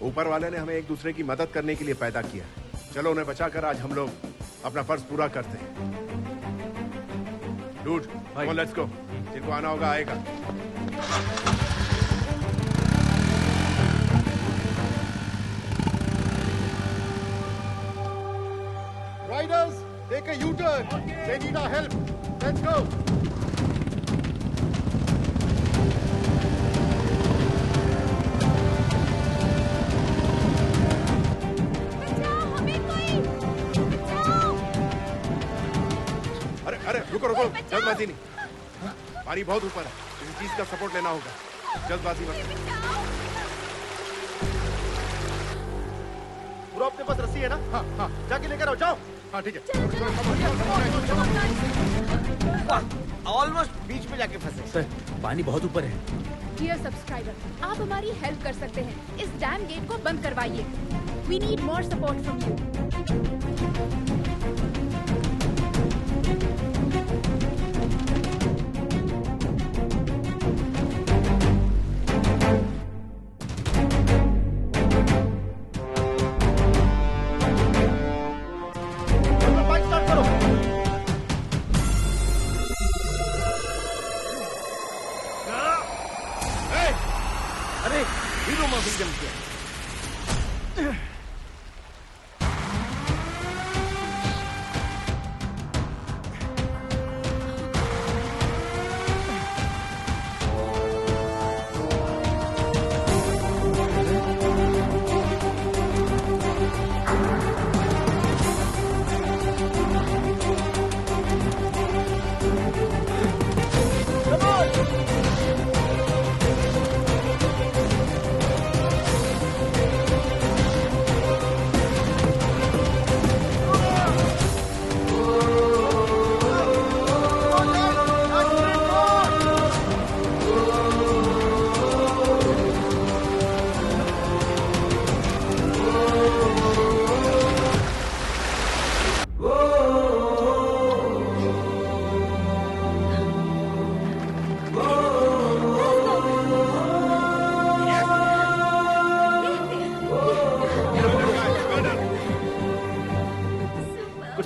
Speaker 16: ऊपर वाले ने हमें एक दूसरे की मदद करने के लिए पैदा किया। चलो उन्हें बचाकर आज हम लोग अपना फर्ज पूरा करते हैं। Dude, come on, let's go. जिनको आना होगा आएगा।
Speaker 1: Riders, take a U-turn. They need our help. Let's go.
Speaker 16: अरे रुको जल्दबाजी नहीं। पानी बहुत ऊपर है, किसी चीज का सपोर्ट लेना होगा। जल्दबाजी मत करो।
Speaker 10: पूरा अपने पास रस्सी है ना? हाँ, जाके लेकर आओ, जाओ।
Speaker 1: हाँ ठीक है।
Speaker 5: ऑलमोस्ट बीच में जाके फंसे।
Speaker 3: सर, पानी बहुत ऊपर है।
Speaker 6: Dear subscriber, आप हमारी हेल्प कर सकते हैं। इस डैम गेट को बंद करवाइए। We need more support from you.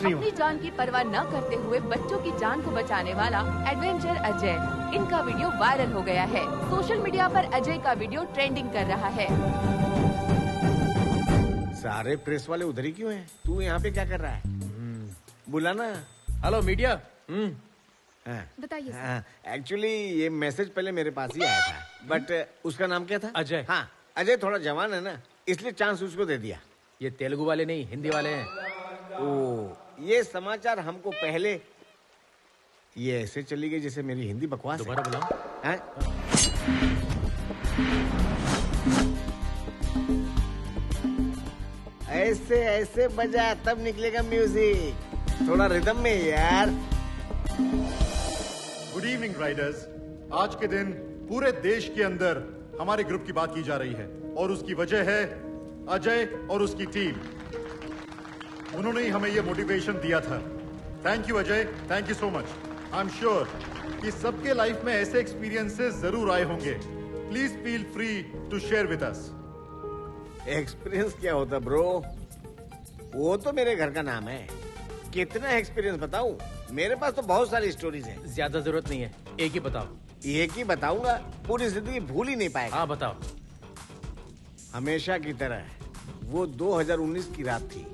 Speaker 4: अपनी जान की परवाह न करते हुए बच्चों की जान को बचाने वाला एडवेंचर अजय, इनका वीडियो वायरल हो गया है। सोशल मीडिया पर अजय का वीडियो ट्रेंडिंग कर रहा है।
Speaker 5: सारे प्रेस वाले उधर ही क्यों हैं? तू यहाँ पे क्या कर रहा है? बुलाना।
Speaker 3: Hello media.
Speaker 6: बताइए।
Speaker 5: एक्चुअली ये मैसेज पहले मेरे पास ही आया था, बट उसका नाम क्या था?
Speaker 3: अजय।
Speaker 5: हाँ, अजय थोड़ा जवान है ना, इसलिए चांस उसको दे दिया।
Speaker 3: ये तेलुगु वाले नहीं, हिंदी वाले हैं।
Speaker 5: ओ, ये समाचार हमको पहले ये ऐसे चली गई जैसे मेरी हिंदी बकवास।
Speaker 3: दोबारा बुलाओ।
Speaker 5: ऐसे ऐसे बजा तब निकलेगा म्यूजिक, थोड़ा रिदम में यार।
Speaker 1: Good evening Riders. आज के दिन पूरे देश के अंदर हमारे ग्रुप की बात की जा रही है और उसकी वजह है अजय और उसकी टीम। उन्होंने ही हमें ये मोटिवेशन दिया था। Thank you Ajay, thank you so much. I am sure कि सबके लाइफ में ऐसे एक्सपीरियंसेस जरूर आए होंगे। Please feel free to share with us.
Speaker 5: Experience क्या होता ब्रो, वो तो मेरे घर का नाम है। कितना एक्सपीरियंस बताऊं? मेरे पास तो बहुत सारी स्टोरीज हैं।
Speaker 3: ज्यादा जरूरत नहीं है, एक ही बताओ।
Speaker 5: एक ही बताऊंगा, पूरी जिंदगी भूल ही नहीं पाएगा।
Speaker 3: हाँ बताओ।
Speaker 5: हमेशा की तरह वो 2019 की रात थी।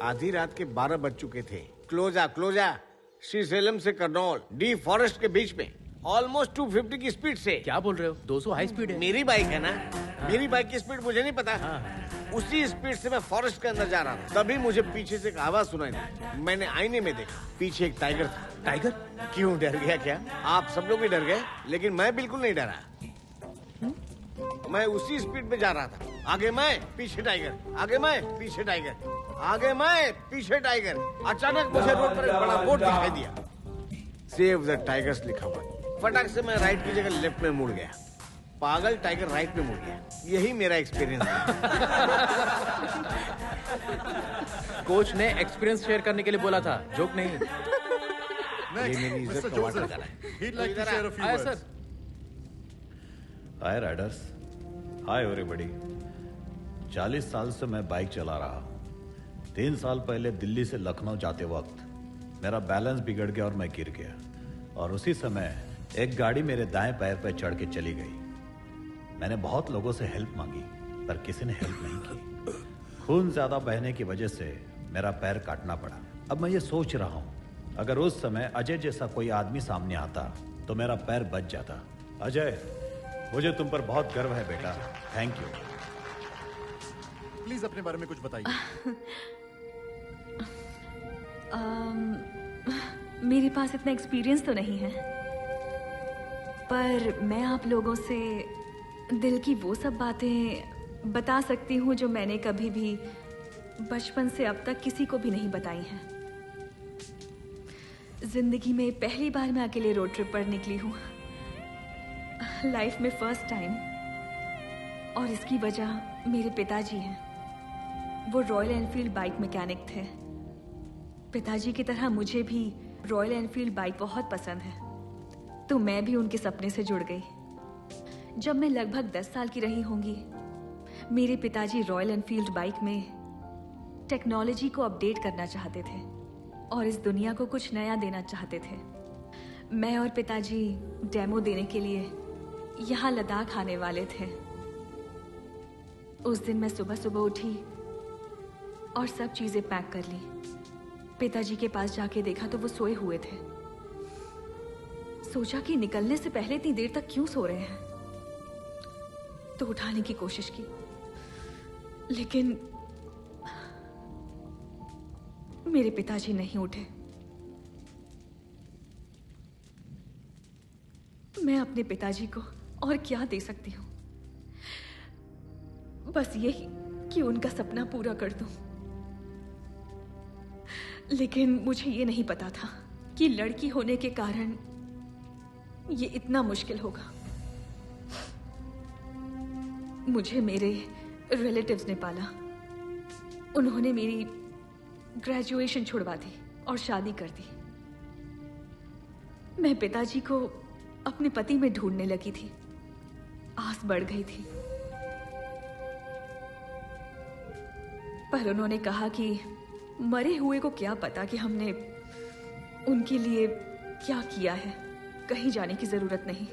Speaker 5: आधी रात के 12 बज चुके थे। क्लोजा श्रीशैलम से करनौल डी फॉरेस्ट के बीच में ऑलमोस्ट 250 की स्पीड से।
Speaker 3: क्या बोल रहे हो? 200 हाई स्पीड है।
Speaker 5: मेरी बाइक है ना, मेरी बाइक की स्पीड मुझे नहीं पता। उसी स्पीड से मैं फॉरेस्ट के अंदर जा रहा था। तभी मुझे पीछे से एक आवाज सुनाई दी। मैंने आईने में देखा, पीछे एक टाइगर था।
Speaker 3: टाइगर?
Speaker 5: क्यों, डर गया क्या? आप सब लोग भी डर गए, लेकिन मैं बिल्कुल नहीं डरा। मैं उसी स्पीड में जा रहा था। आगे मैं, पीछे टाइगर, आगे मैं, पीछे टाइगर, आगे मैं, पीछे टाइगर। अचानक मुझे रोड पर एक बड़ा बोर्ड दिखाई दिया, सेव द टाइगर्स लिखा हुआ। फटाक से मैं राइट की जगह लेफ्ट में मुड़ गया। पागल टाइगर राइट में मुड़ गया। यही मेरा एक्सपीरियंस है।
Speaker 3: कोच ने एक्सपीरियंस शेयर करने के लिए बोला था, जोक नहीं।
Speaker 5: ये मेरी इज्जत का वाटर कर रहा है।
Speaker 3: सर।
Speaker 15: हाय राइडर्स, हाय एवरीबॉडी। 40 साल से मैं बाइक चला रहा हूँ। 3 साल पहले दिल्ली से लखनऊ जाते वक्त मेरा बैलेंस बिगड़ गया और मैं गिर गया, और उसी समय एक गाड़ी मेरे दाएं पैर पर चढ़ के चली गई। मैंने बहुत लोगों से हेल्प मांगी, पर किसी ने हेल्प नहीं की। खून ज्यादा बहने की वजह से मेरा पैर काटना पड़ा। अब मैं ये सोच रहा हूँ, अगर उस समय अजय जैसा कोई आदमी सामने आता तो मेरा पैर बच जाता। अजय, मुझे तुम पर बहुत गर्व है बेटा। Thank you.
Speaker 1: प्लीज अपने बारे में कुछ बताइए।
Speaker 8: मेरे पास इतना एक्सपीरियंस तो नहीं है, पर मैं आप लोगों से दिल की वो सब बातें बता सकती हूँ जो मैंने कभी भी बचपन से अब तक किसी को भी नहीं बताई हैं। जिंदगी में पहली बार मैं अकेले रोड ट्रिप पर निकली हूँ, लाइफ में फर्स्ट टाइम, और इसकी वजह मेरे पिताजी हैं। वो रॉयल एनफील्ड बाइक मैकेनिक थे। पिताजी की तरह मुझे भी रॉयल एनफील्ड बाइक बहुत पसंद है, तो मैं भी उनके सपने से जुड़ गई। जब मैं लगभग 10 साल की रही होंगी, मेरे पिताजी रॉयल एनफील्ड बाइक में टेक्नोलॉजी को अपडेट करना चाहते थे और इस दुनिया को कुछ नया देना चाहते थे। मैं और पिताजी डेमो देने के लिए यहाँ लद्दाख आने वाले थे। उस दिन मैं सुबह सुबह उठी और सब चीजें पैक कर ली। पिताजी के पास जाके देखा तो वो सोए हुए थे। सोचा कि निकलने से पहले इतनी देर तक क्यों सो रहे हैं, तो उठाने की कोशिश की, लेकिन मेरे पिताजी नहीं उठे। मैं अपने पिताजी को और क्या दे सकती हूँ? बस यही कि उनका सपना पूरा कर दूं। लेकिन मुझे ये नहीं पता था कि लड़की होने के कारण ये इतना मुश्किल होगा। मुझे मेरे रिलेटिव्स ने पाला। उन्होंने मेरी ग्रेजुएशन छुड़वा दी और शादी कर दी। मैं पिताजी को अपने पति में ढूंढने लगी थी। आस बढ़ गई थी, पर उन्होंने कहा कि मरे हुए को क्या पता कि हमने उनके लिए क्या किया है, कहीं जाने की जरूरत नहीं।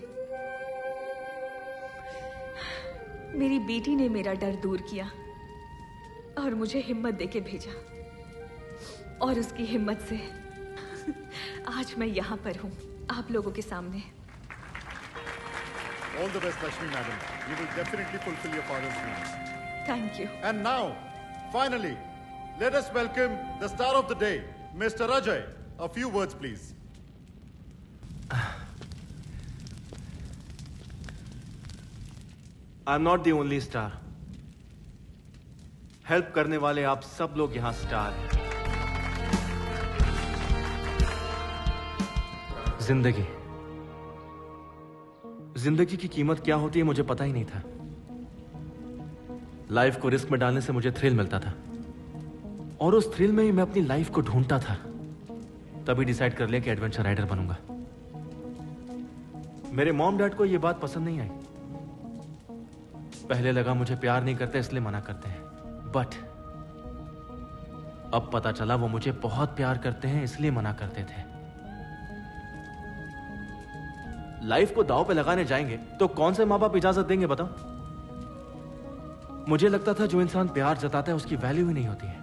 Speaker 8: मेरी बेटी ने मेरा डर दूर किया और मुझे हिम्मत देके भेजा, और उसकी हिम्मत से आज मैं यहाँ पर हूँ आप लोगों के सामने।
Speaker 1: All the best, Lakshmi madam. You will definitely fulfill your father's dreams.
Speaker 8: Thank you.
Speaker 1: And now, finally, let us welcome the star of the day, Mr. Ajay. A few words, please.
Speaker 10: I'm not the only star. Help करने वाले आप सब लोग यहाँ स्टार हैं। जिंदगी की कीमत क्या होती है मुझे पता ही नहीं था। लाइफ को रिस्क में डालने से मुझे थ्रिल मिलता था और उस थ्रिल में ही मैं अपनी लाइफ को ढूंढता था। तभी डिसाइड कर लिया कि एडवेंचर राइडर बनूंगा। मेरे मॉम डैड को यह बात पसंद नहीं आई। पहले लगा मुझे प्यार नहीं करते इसलिए मना करते हैं, बट अब पता चला वो मुझे बहुत प्यार करते हैं इसलिए मना करते थे। लाइफ को दांव पे लगाने जाएंगे तो कौन से माँ बाप इजाजत देंगे बताओ? मुझे लगता था जो इंसान प्यार जताता है उसकी वैल्यू ही नहीं होती है।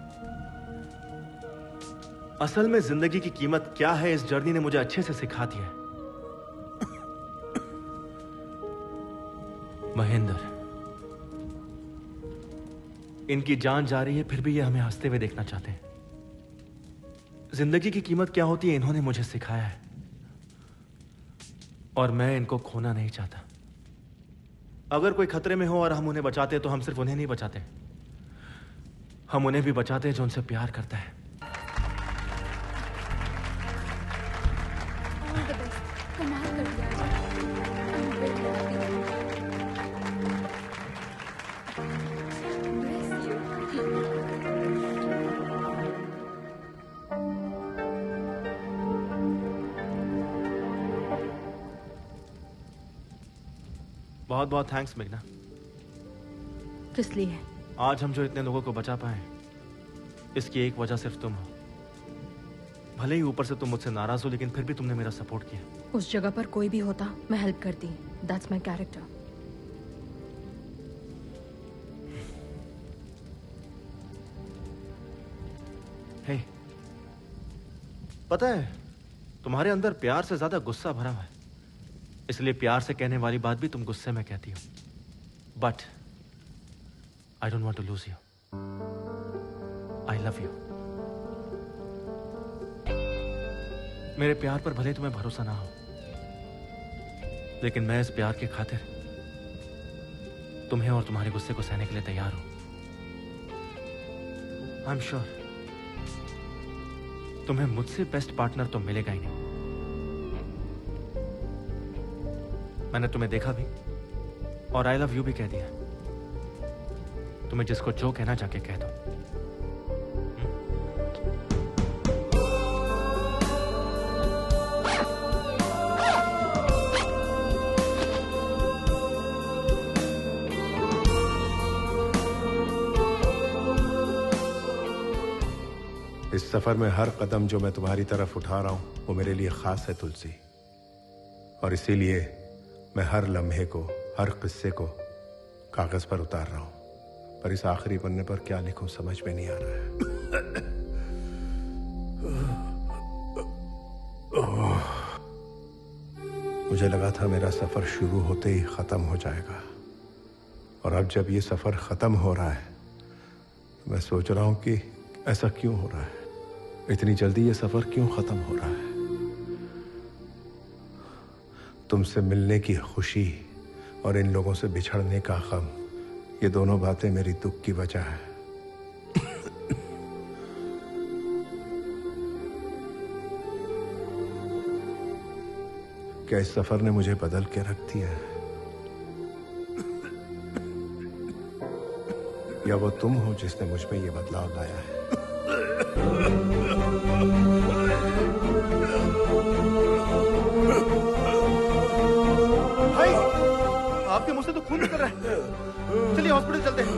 Speaker 10: असल में जिंदगी की कीमत क्या है इस जर्नी ने मुझे अच्छे से सिखा दिया है। महेंद्र, इनकी जान जा रही है फिर भी ये हमें हंसते हुए देखना चाहते हैं। जिंदगी की कीमत क्या होती है इन्होंने मुझे सिखाया है और मैं इनको खोना नहीं चाहता। अगर कोई खतरे में हो और हम उन्हें बचाते तो हम सिर्फ उन्हें नहीं बचाते, हम उन्हें भी बचाते हैं जो उनसे प्यार करता है।
Speaker 6: कमाल कर दिया।
Speaker 10: बहुत बहुत थैंक्स मेघना।
Speaker 2: किस लिए?
Speaker 10: आज हम जो इतने लोगों को बचा पाए इसकी एक वजह सिर्फ तुम हो। भले ही ऊपर से तुम मुझसे नाराज हो लेकिन फिर भी तुमने मेरा सपोर्ट किया।
Speaker 2: उस जगह पर कोई भी होता मैं हेल्प करती। That's my character.
Speaker 10: हे, पता है तुम्हारे अंदर प्यार से ज्यादा गुस्सा भरा हुआ है, इसलिए प्यार से कहने वाली बात भी तुम गुस्से में कहती हो। But I don't want to lose you. I love you. मेरे प्यार पर भले तुम्हें भरोसा ना हो लेकिन मैं इस प्यार के खातिर तुम्हें और तुम्हारे गुस्से को सहने के लिए तैयार हूं। आई एम श्योर तुम्हें मुझसे बेस्ट पार्टनर तो मिलेगा ही नहीं। मैंने तुम्हें देखा भी और आई लव यू भी कह दिया। तुम्हें जिसको जो कहना जाके कह दो।
Speaker 16: इस सफर में हर कदम जो मैं तुम्हारी तरफ उठा रहा हूं वो मेरे लिए खास है तुलसी, और इसीलिए मैं हर लम्हे को, हर किस्से को कागज पर उतार रहा हूं। पर इस आखिरी पन्ने पर क्या लिखूं समझ में नहीं आ रहा है। मुझे लगा था मेरा सफर शुरू होते ही खत्म हो जाएगा, और अब जब ये सफर खत्म हो रहा है मैं सोच रहा हूं कि ऐसा क्यों हो रहा है, इतनी जल्दी ये सफर क्यों खत्म हो रहा है। तुमसे मिलने की खुशी और इन लोगों से बिछड़ने का गम, ये दोनों बातें मेरी दुख की वजह है। क्या इस सफर ने मुझे बदल के रख दिया है, या वो तुम हो जिसने मुझ में ये बदलाव लाया है।
Speaker 10: भाई, आपके मुंह से तो खून निकल रहा है। चलिए हॉस्पिटल चलते हैं।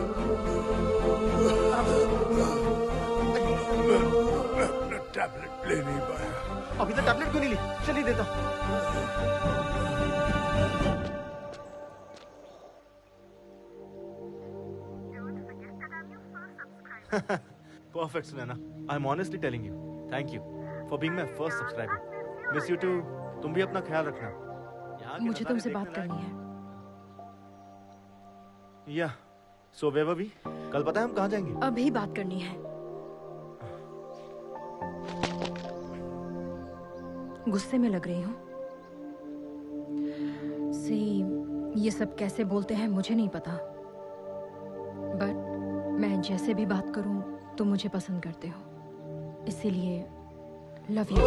Speaker 16: टैबलेट ले नहीं पाया।
Speaker 10: अभी तक टैबलेट क्यों नहीं ली? चलिए देता हूं। Perfect, Sunana. I'm honestly telling you. Thank you for being my first subscriber. Miss you too. तुम भी अपना ख्याल रखना।
Speaker 2: मुझे तुमसे बात करनी है।
Speaker 10: या, so where were we? कल पता है हम कहाँ जाएंगे?
Speaker 2: अभी बात करनी है। गुस्से में लग रही हूँ। ये सब कैसे बोलते हैं मुझे नहीं पता, बट मैं जैसे भी बात करूं तुम मुझे पसंद करते हो, इसीलिए लव यू।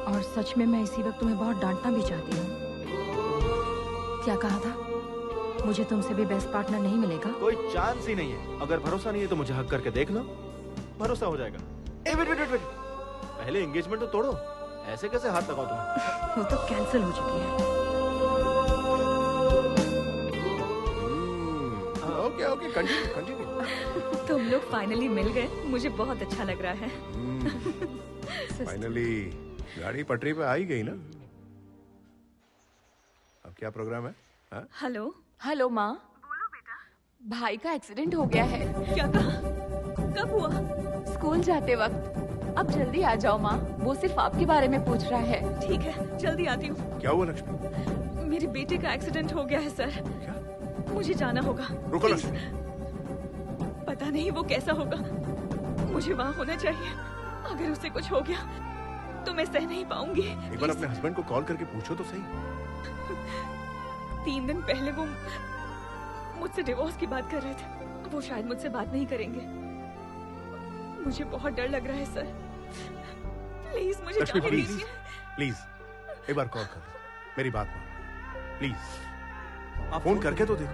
Speaker 2: और सच में मैं इसी वक्त तुम्हें बहुत डांटना भी चाहती हूँ। क्या कहा था? मुझे तुमसे भी बेस्ट पार्टनर नहीं मिलेगा?
Speaker 10: कोई चांस ही नहीं है। अगर भरोसा नहीं है तो मुझे हक करके देख लो, भरोसा हो जाएगा। वेट, पहले एंगेजमेंट तो तोड़ो, ऐसे कैसे हाथ लगाओ तुम्हें?
Speaker 2: वो तो कैंसिल हो चुकी है।
Speaker 16: Okay, continue.
Speaker 8: तुम लोग फाइनली मिल गए, मुझे बहुत अच्छा लग रहा है।
Speaker 16: फाइनली गाड़ी पटरी पे आ ही गई ना। अब क्या प्रोग्राम है?
Speaker 8: हेलो
Speaker 4: हेलो माँ। बोलो बेटा। भाई का एक्सीडेंट हो गया है।
Speaker 8: क्या कहा? कब हुआ?
Speaker 4: स्कूल जाते वक्त। अब जल्दी आ जाओ माँ, वो सिर्फ आपके बारे में पूछ रहा है।
Speaker 8: ठीक है, जल्दी आती हूँ।
Speaker 16: क्या हुआ लक्ष्मी?
Speaker 8: मेरे बेटे का एक्सीडेंट हो गया है सर।
Speaker 16: क्या?
Speaker 8: मुझे जाना होगा।
Speaker 16: रुको लक्ष्मी।
Speaker 8: पता नहीं वो कैसा होगा, मुझे वहाँ होना चाहिए। अगर उसे कुछ हो गया तो मैं सह नहीं पाऊंगी।
Speaker 16: एक बार अपने हस्बैंड को कॉल करके पूछो तो सही।
Speaker 8: 3 दिन पहले वो मुझसे डिवोर्स की बात कर रहे थे। वो शायद मुझसे बात नहीं करेंगे। मुझे बहुत डर लग रहा है सर। प्लीज मुझे
Speaker 16: लक्ष्मी
Speaker 8: जाने
Speaker 16: प्लीज
Speaker 8: दीजिए।
Speaker 16: प्लीज एक बार कॉल कर लो, मेरी बात मानो प्लीज। आप फोन करके तो देखो।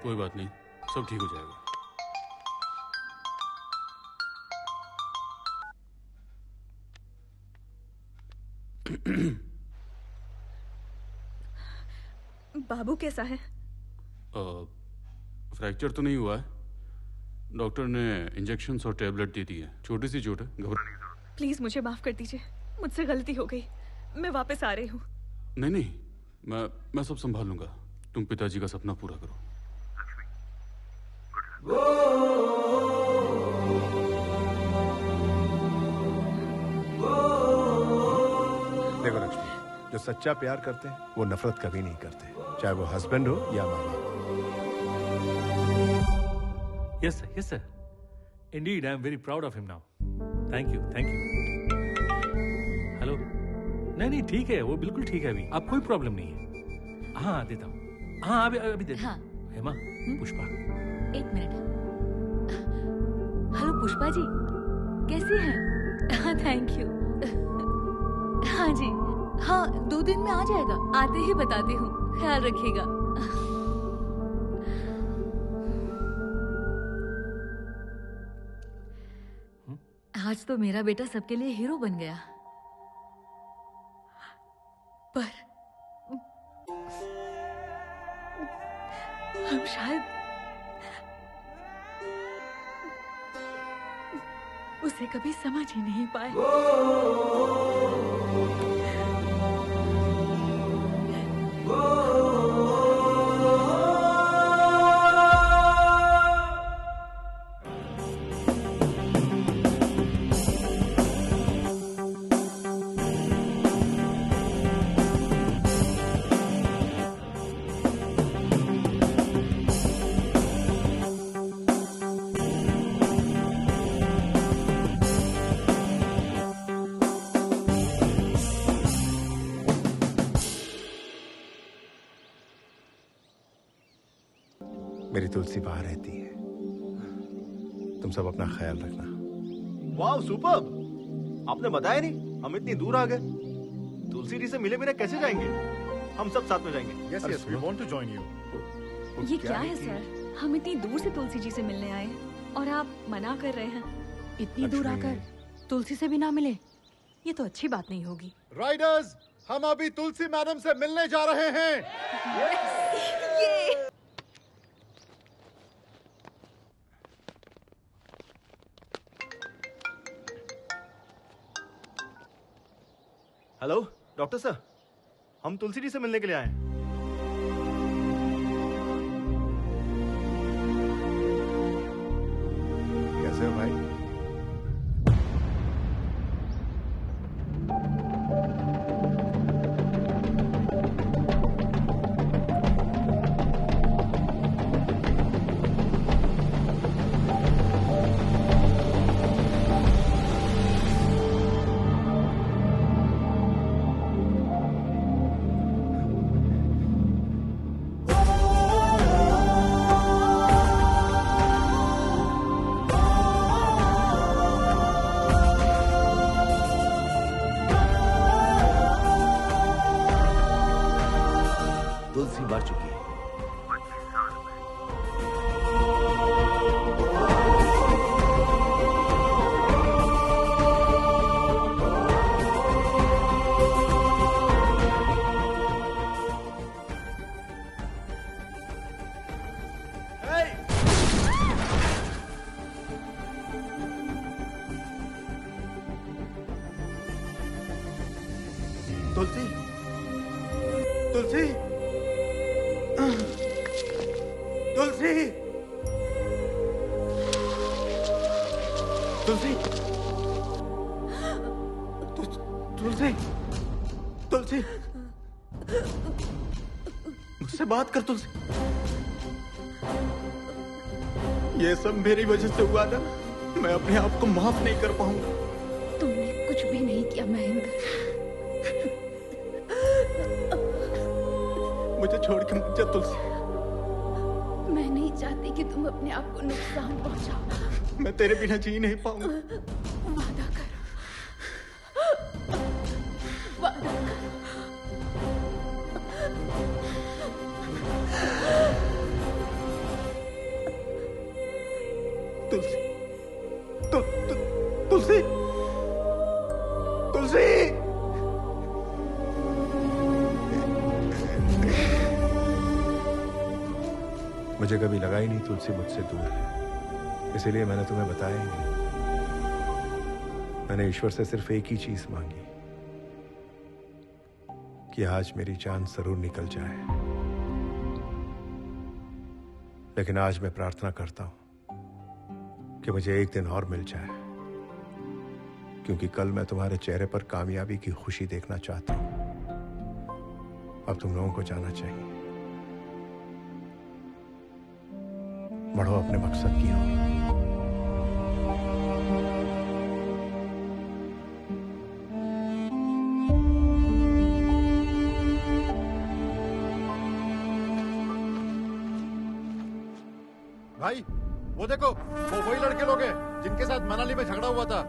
Speaker 7: कोई बात नहीं, सब ठीक हो जाएगा।
Speaker 8: बाबू कैसा है?
Speaker 7: फ्रैक्चर तो नहीं हुआ है। डॉक्टर ने इंजेक्शन्स और टेबलेट दे दी है। छोटी सी चोट है, घबराने की जरूरत नहीं।
Speaker 8: प्लीज मुझे माफ कर दीजिए, मुझसे गलती हो गई। मैं वापस आ रही हूँ।
Speaker 7: नहीं, मैं सब संभाल लूंगा। तुम पिताजी का सपना पूरा करो।
Speaker 16: देखो लक्ष्मी, जो सच्चा प्यार करते हैं वो नफरत कभी नहीं करते, चाहे वो हस्बैंड हो या माँ बाप।
Speaker 14: Yes, sir. Indeed, I am very proud of him now. Thank you. Hello? नहीं, ठीक है, वो बिल्कुल ठीक है अभी। अब कोई प्रॉब्लम नहीं है। हाँ, देता हूँ। हाँ, अभी देता हूँ। हाँ। हेमा, पुष्पा।
Speaker 2: 1 मिनट। हेलो पुष्पा जी, कैसी हैं? Thank you. हाँ जी, हाँ 2 दिन में आ जाएगा। आते ही बताती हूँ, ख्याल रखिएगा। आज तो मेरा बेटा सबके लिए हीरो बन गया, पर हम शायद उसे कभी समझ ही नहीं पाए।
Speaker 16: मेरी तुलसी बाहर रहती है, तुम सब अपना ख्याल रखना।
Speaker 10: वाह सुपर्ब! आपने बताया नहीं, हम इतनी दूर आ गए। तुलसी जी से मिले बिना कैसे जाएंगे? हम सब साथ में जाएंगे।
Speaker 1: Yes, we want to join you.
Speaker 8: ये क्या है सर? हम इतनी दूर से तुलसी जी से मिलने आए और आप मना कर रहे हैं।
Speaker 2: इतनी दूर आकर तुलसी से भी ना मिले, ये तो अच्छी बात नहीं होगी।
Speaker 1: राइडर्स, हम अभी तुलसी मैडम से मिलने जा रहे हैं।
Speaker 10: हेलो डॉक्टर सर, हम तुलसी जी से मिलने के लिए आए हैं।
Speaker 16: कैसे हो भाई?
Speaker 10: तुलसी, तुलसी, तुलसी, तुलसी, तुलसी, तुलसी, मुझसे बात कर तुलसी। ये सब मेरी वजह से हुआ ना, मैं अपने आप को माफ नहीं कर पाऊंगा।
Speaker 6: तुमने कुछ भी नहीं किया महेंद्र।
Speaker 10: मुझे छोड़ के मत जा तुलसी।
Speaker 6: मैं नहीं चाहती कि तुम अपने आप को नुकसान पहुंचाओ।
Speaker 10: मैं तेरे बिना जी नहीं पाऊंगा।
Speaker 6: वादा करो, वादा करो।
Speaker 10: तुलसी, तुलसी, तुलसी। मुझे कभी लगा ही नहीं तुलसी मुझसे दूर है, इसीलिए मैंने तुम्हें बताया ही नहीं। मैंने ईश्वर से सिर्फ एक ही चीज मांगी कि आज मेरी जान जरूर निकल जाए, लेकिन आज मैं प्रार्थना करता हूं कि मुझे एक दिन और मिल जाए, क्योंकि कल मैं तुम्हारे चेहरे पर कामयाबी की खुशी देखना चाहता हूं। अब तुम लोगों को जाना चाहिए। बढ़ो अपने मकसद की ओर।
Speaker 1: भाई वो देखो, वो वही लड़के लोग हैं जिनके साथ मनाली में झगड़ा हुआ था।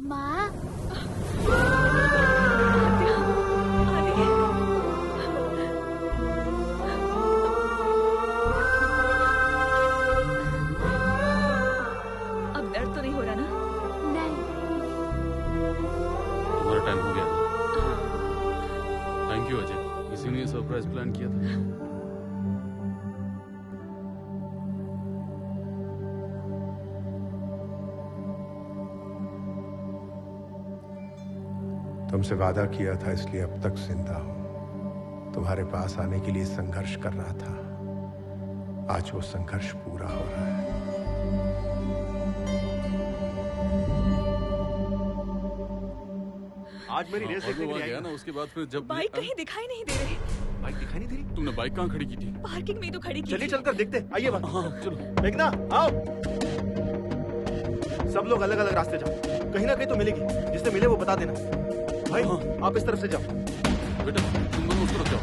Speaker 22: माँ,
Speaker 8: अब दर्द तो नहीं हो रहा ना?
Speaker 22: नहीं।
Speaker 7: तुम्हारा टाइम हो गया। थैंक यू अजय, इसी ने सरप्राइज प्लान किया था।
Speaker 16: तुमसे वादा किया था, इसलिए अब तक जिंदा हूं। तुम्हारे पास आने के लिए संघर्ष कर रहा था। आज वो संघर्ष पूरा हो रहा है।
Speaker 10: आज मेरी रेस देखने के लिए
Speaker 7: गया ना, उसके बाद फिर जब
Speaker 8: बाइक कहीं दिखाई नहीं दे रही।
Speaker 10: बाइक दिखाई नहीं दे रही?
Speaker 7: तुमने बाइक कहाँ खड़ी की थी?
Speaker 8: पार्किंग में तो खड़ी की
Speaker 10: चलिए
Speaker 8: थी।
Speaker 10: चलकर देखते। आइए बात।
Speaker 7: हाँ चलो।
Speaker 10: मेघना आओ। सब लोग अलग अलग रास्ते जाओ, कहीं ना कहीं तो मिलेगी। जिससे मिले वो बता देना। भाई आप इस तरफ से जाओ।
Speaker 7: बेटा तुम दोनों उस तरफ जाओ।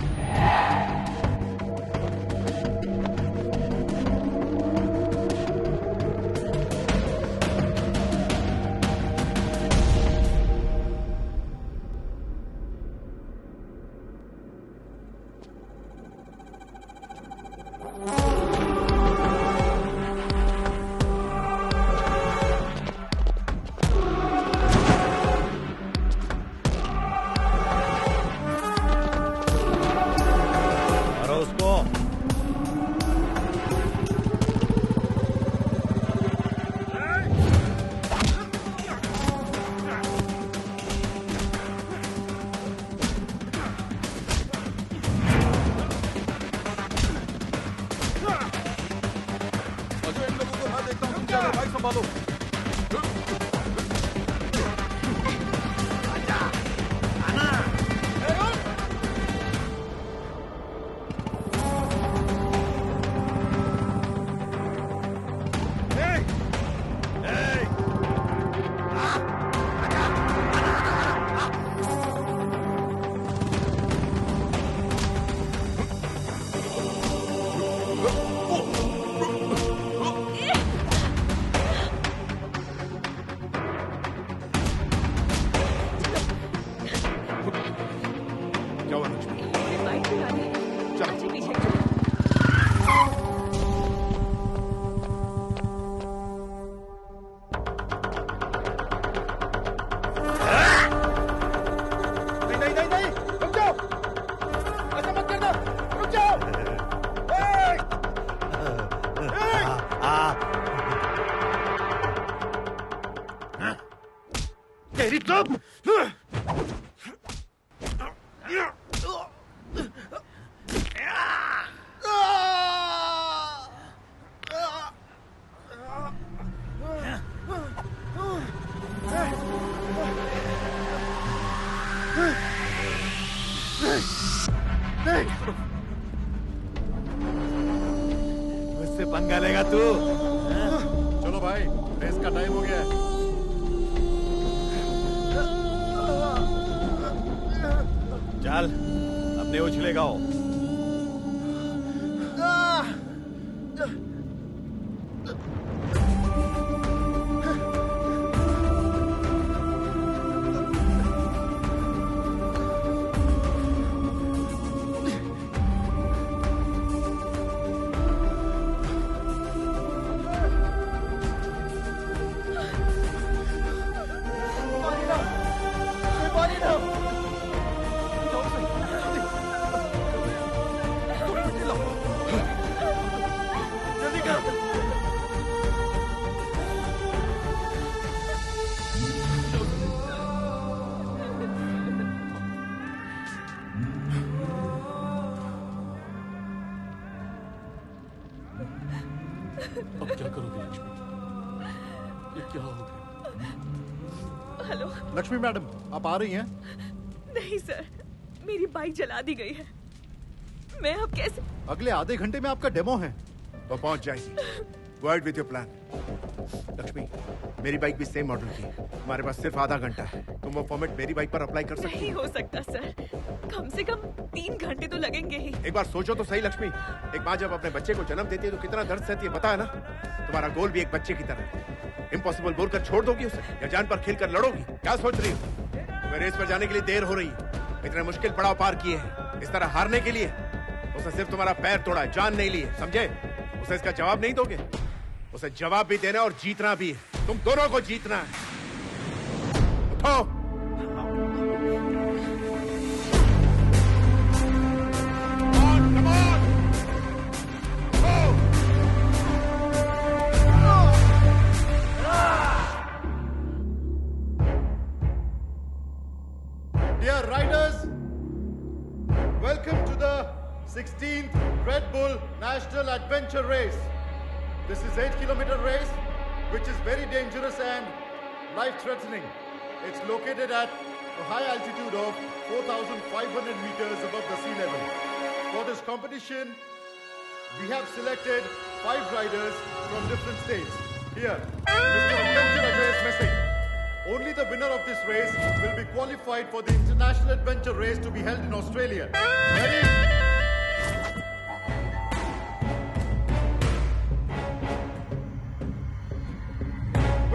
Speaker 17: मुझसे पंगा लेगा तू?
Speaker 1: चलो भाई, रेस का टाइम हो गया है।
Speaker 15: चल, अपने उछलेगा हो।
Speaker 11: अब क्या करोगे लक्ष्मी? ये क्या हो गया?
Speaker 8: हेलो।
Speaker 1: लक्ष्मी मैडम, आप आ रही हैं?
Speaker 8: नहीं सर, मेरी बाइक जला दी गई है। मैं अब कैसे?
Speaker 1: अगले आधे घंटे में आपका डेमो है।
Speaker 16: तो पहुंच जाएगी। Go ahead with your plan. Lakshmi, मेरी बाइक भी सेम मॉडल की है। हमारे पास सिर्फ आधा घंटा है। तुम वो फॉर्मेट मेरी बाइक पर अप्लाई कर सकती
Speaker 8: नहीं हो सकता सर, कम से कम 3 घंटे तो लगेंगे ही।
Speaker 16: एक बार सोचो तो सही लक्ष्मी, एक माँ जब अपने बच्चे को जन्म देती है तो कितना दर्द सहती है, पता है ना? तुम्हारा गोल भी एक बच्चे की तरह है। इम्पॉसिबल बोलकर छोड़ दोगी उसे या जान पर खेलकर लड़ोगी? क्या सोच रही हो? तुम्हें रेस पर जाने के लिए देर हो रही है। इतने मुश्किल पड़ाव पार किए हैं इस तरह हारने के लिए? उसने सिर्फ तुम्हारा पैर तोड़ा, जान नहीं ली है, समझे? उसे इसका जवाब नहीं दोगे? उसे जवाब भी देना और जीतना भी है। तुम दोनों को जीतना है। उठो।
Speaker 1: Dear riders, welcome to the 16th Red Bull National Adventure Race. This is 8-kilometer race, which is very dangerous and life-threatening. It's located at a high altitude of 4,500 meters above the sea level. For this competition, we have selected 5 riders from different states. Here, Mr. Adventure Ajay is missing. Only the winner of this race will be qualified for the International Adventure Race to be held in Australia. Ready?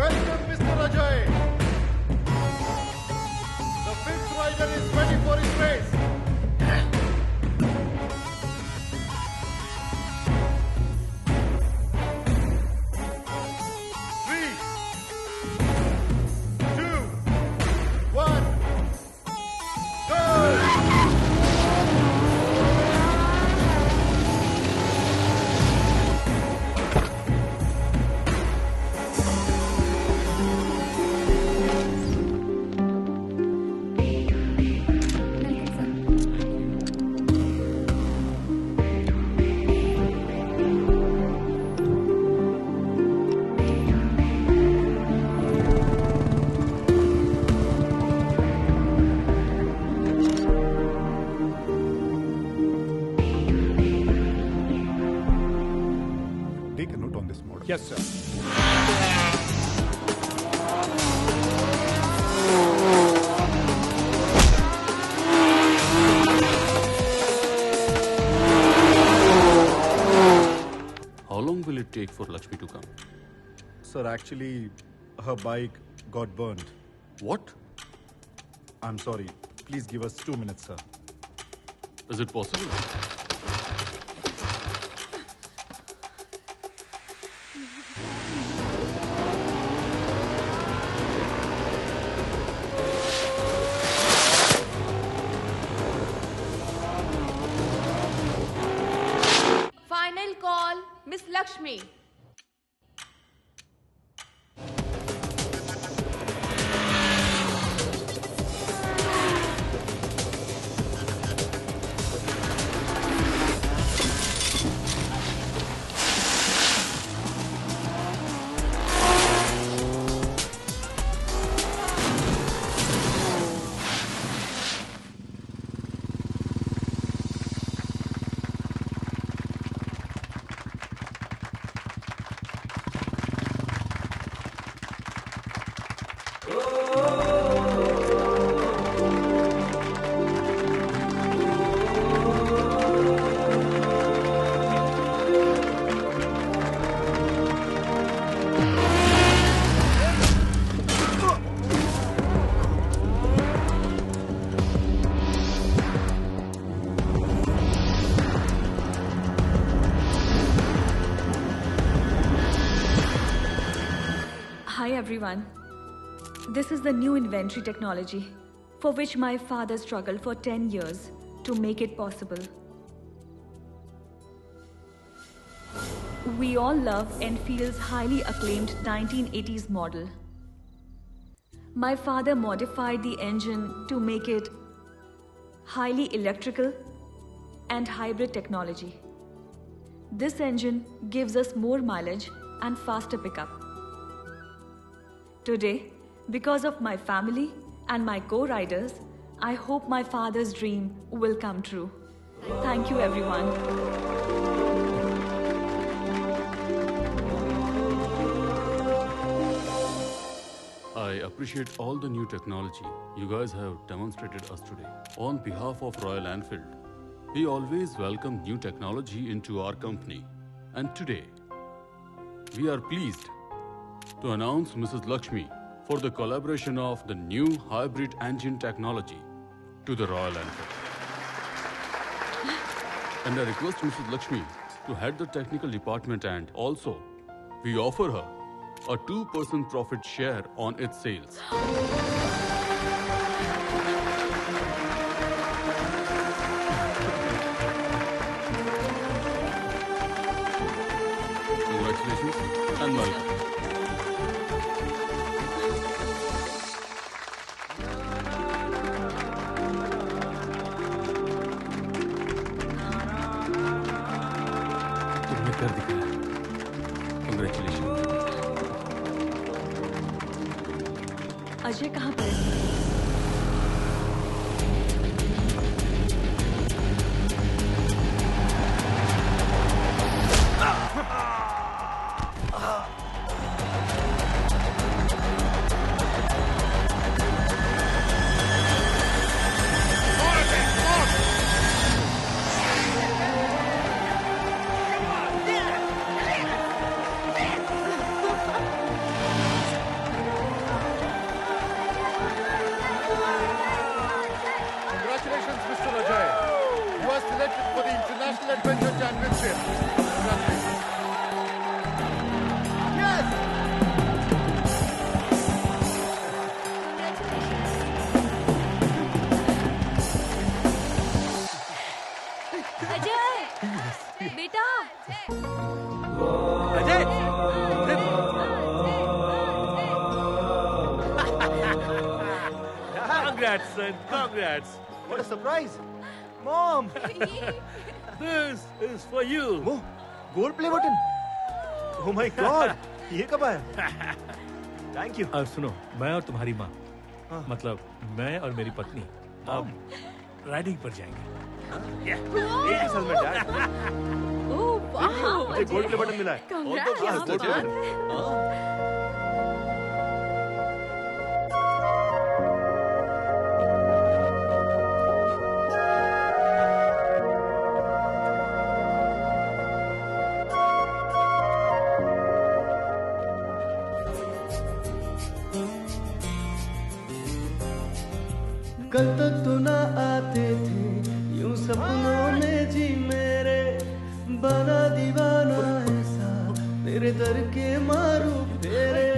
Speaker 1: Welcome, Mr. Ajay. The 5th rider is ready for his race.
Speaker 9: Yes, sir.
Speaker 7: How long will it take for Lakshmi to come?
Speaker 1: Sir, actually, her bike got burned.
Speaker 7: What?
Speaker 1: I'm sorry. Please give us 2 minutes, sir.
Speaker 7: Is it possible?
Speaker 4: Final call, Miss Lakshmi.
Speaker 8: everyone. This is the new inventory technology for which my father struggled for 10 years to make it possible. We all love Enfield's highly acclaimed 1980s model. My father modified the engine to make it highly electrical and hybrid technology. This engine gives us more mileage and faster pickup. Today, because of my family and my co-riders, I hope my father's dream will come true. Thank you, everyone.
Speaker 7: I appreciate all the new technology you guys have demonstrated us today. On behalf of Royal Enfield, we always welcome new technology into our company. And today, we are pleased to announce Mrs. Lakshmi for the collaboration of the new hybrid engine technology to the Royal Enfield. And I request Mrs. Lakshmi to head the technical department, and also we offer her a 2% profit share on its sales. Congratulations and welcome.
Speaker 14: तुमने कर दिखाया।
Speaker 7: Congratulations.
Speaker 8: अजय कहाँ पर है?
Speaker 1: Congratulations, Mr. Ajay. You are selected for the International Adventure Championship. Congratulations. Yes!
Speaker 2: Ajay बेटा
Speaker 14: Ajay Congrats, son. Congrats.
Speaker 10: What a surprise! Mom!
Speaker 14: This is for you.
Speaker 10: Oh, gold play button. Oh my God! ये कब आया? Thank you.
Speaker 14: अब सुनो, मैं और तुम्हारी माँ, मतलब मैं और मेरी पत्नी, अब राइडिंग पर जाएंगे।
Speaker 10: एक ही साल में डैड।
Speaker 2: ओह वाह
Speaker 10: मुझे गोल्ड प्ले बटन मिला है।
Speaker 2: Congrats, क्या
Speaker 10: गोल्ड प्ले
Speaker 2: बात
Speaker 10: बटन।
Speaker 2: है।
Speaker 18: कल तक तो ना आते थे यूं सपनों में जी मेरे, बना दीवाना ऐसा तेरे दर के मारू फेरे।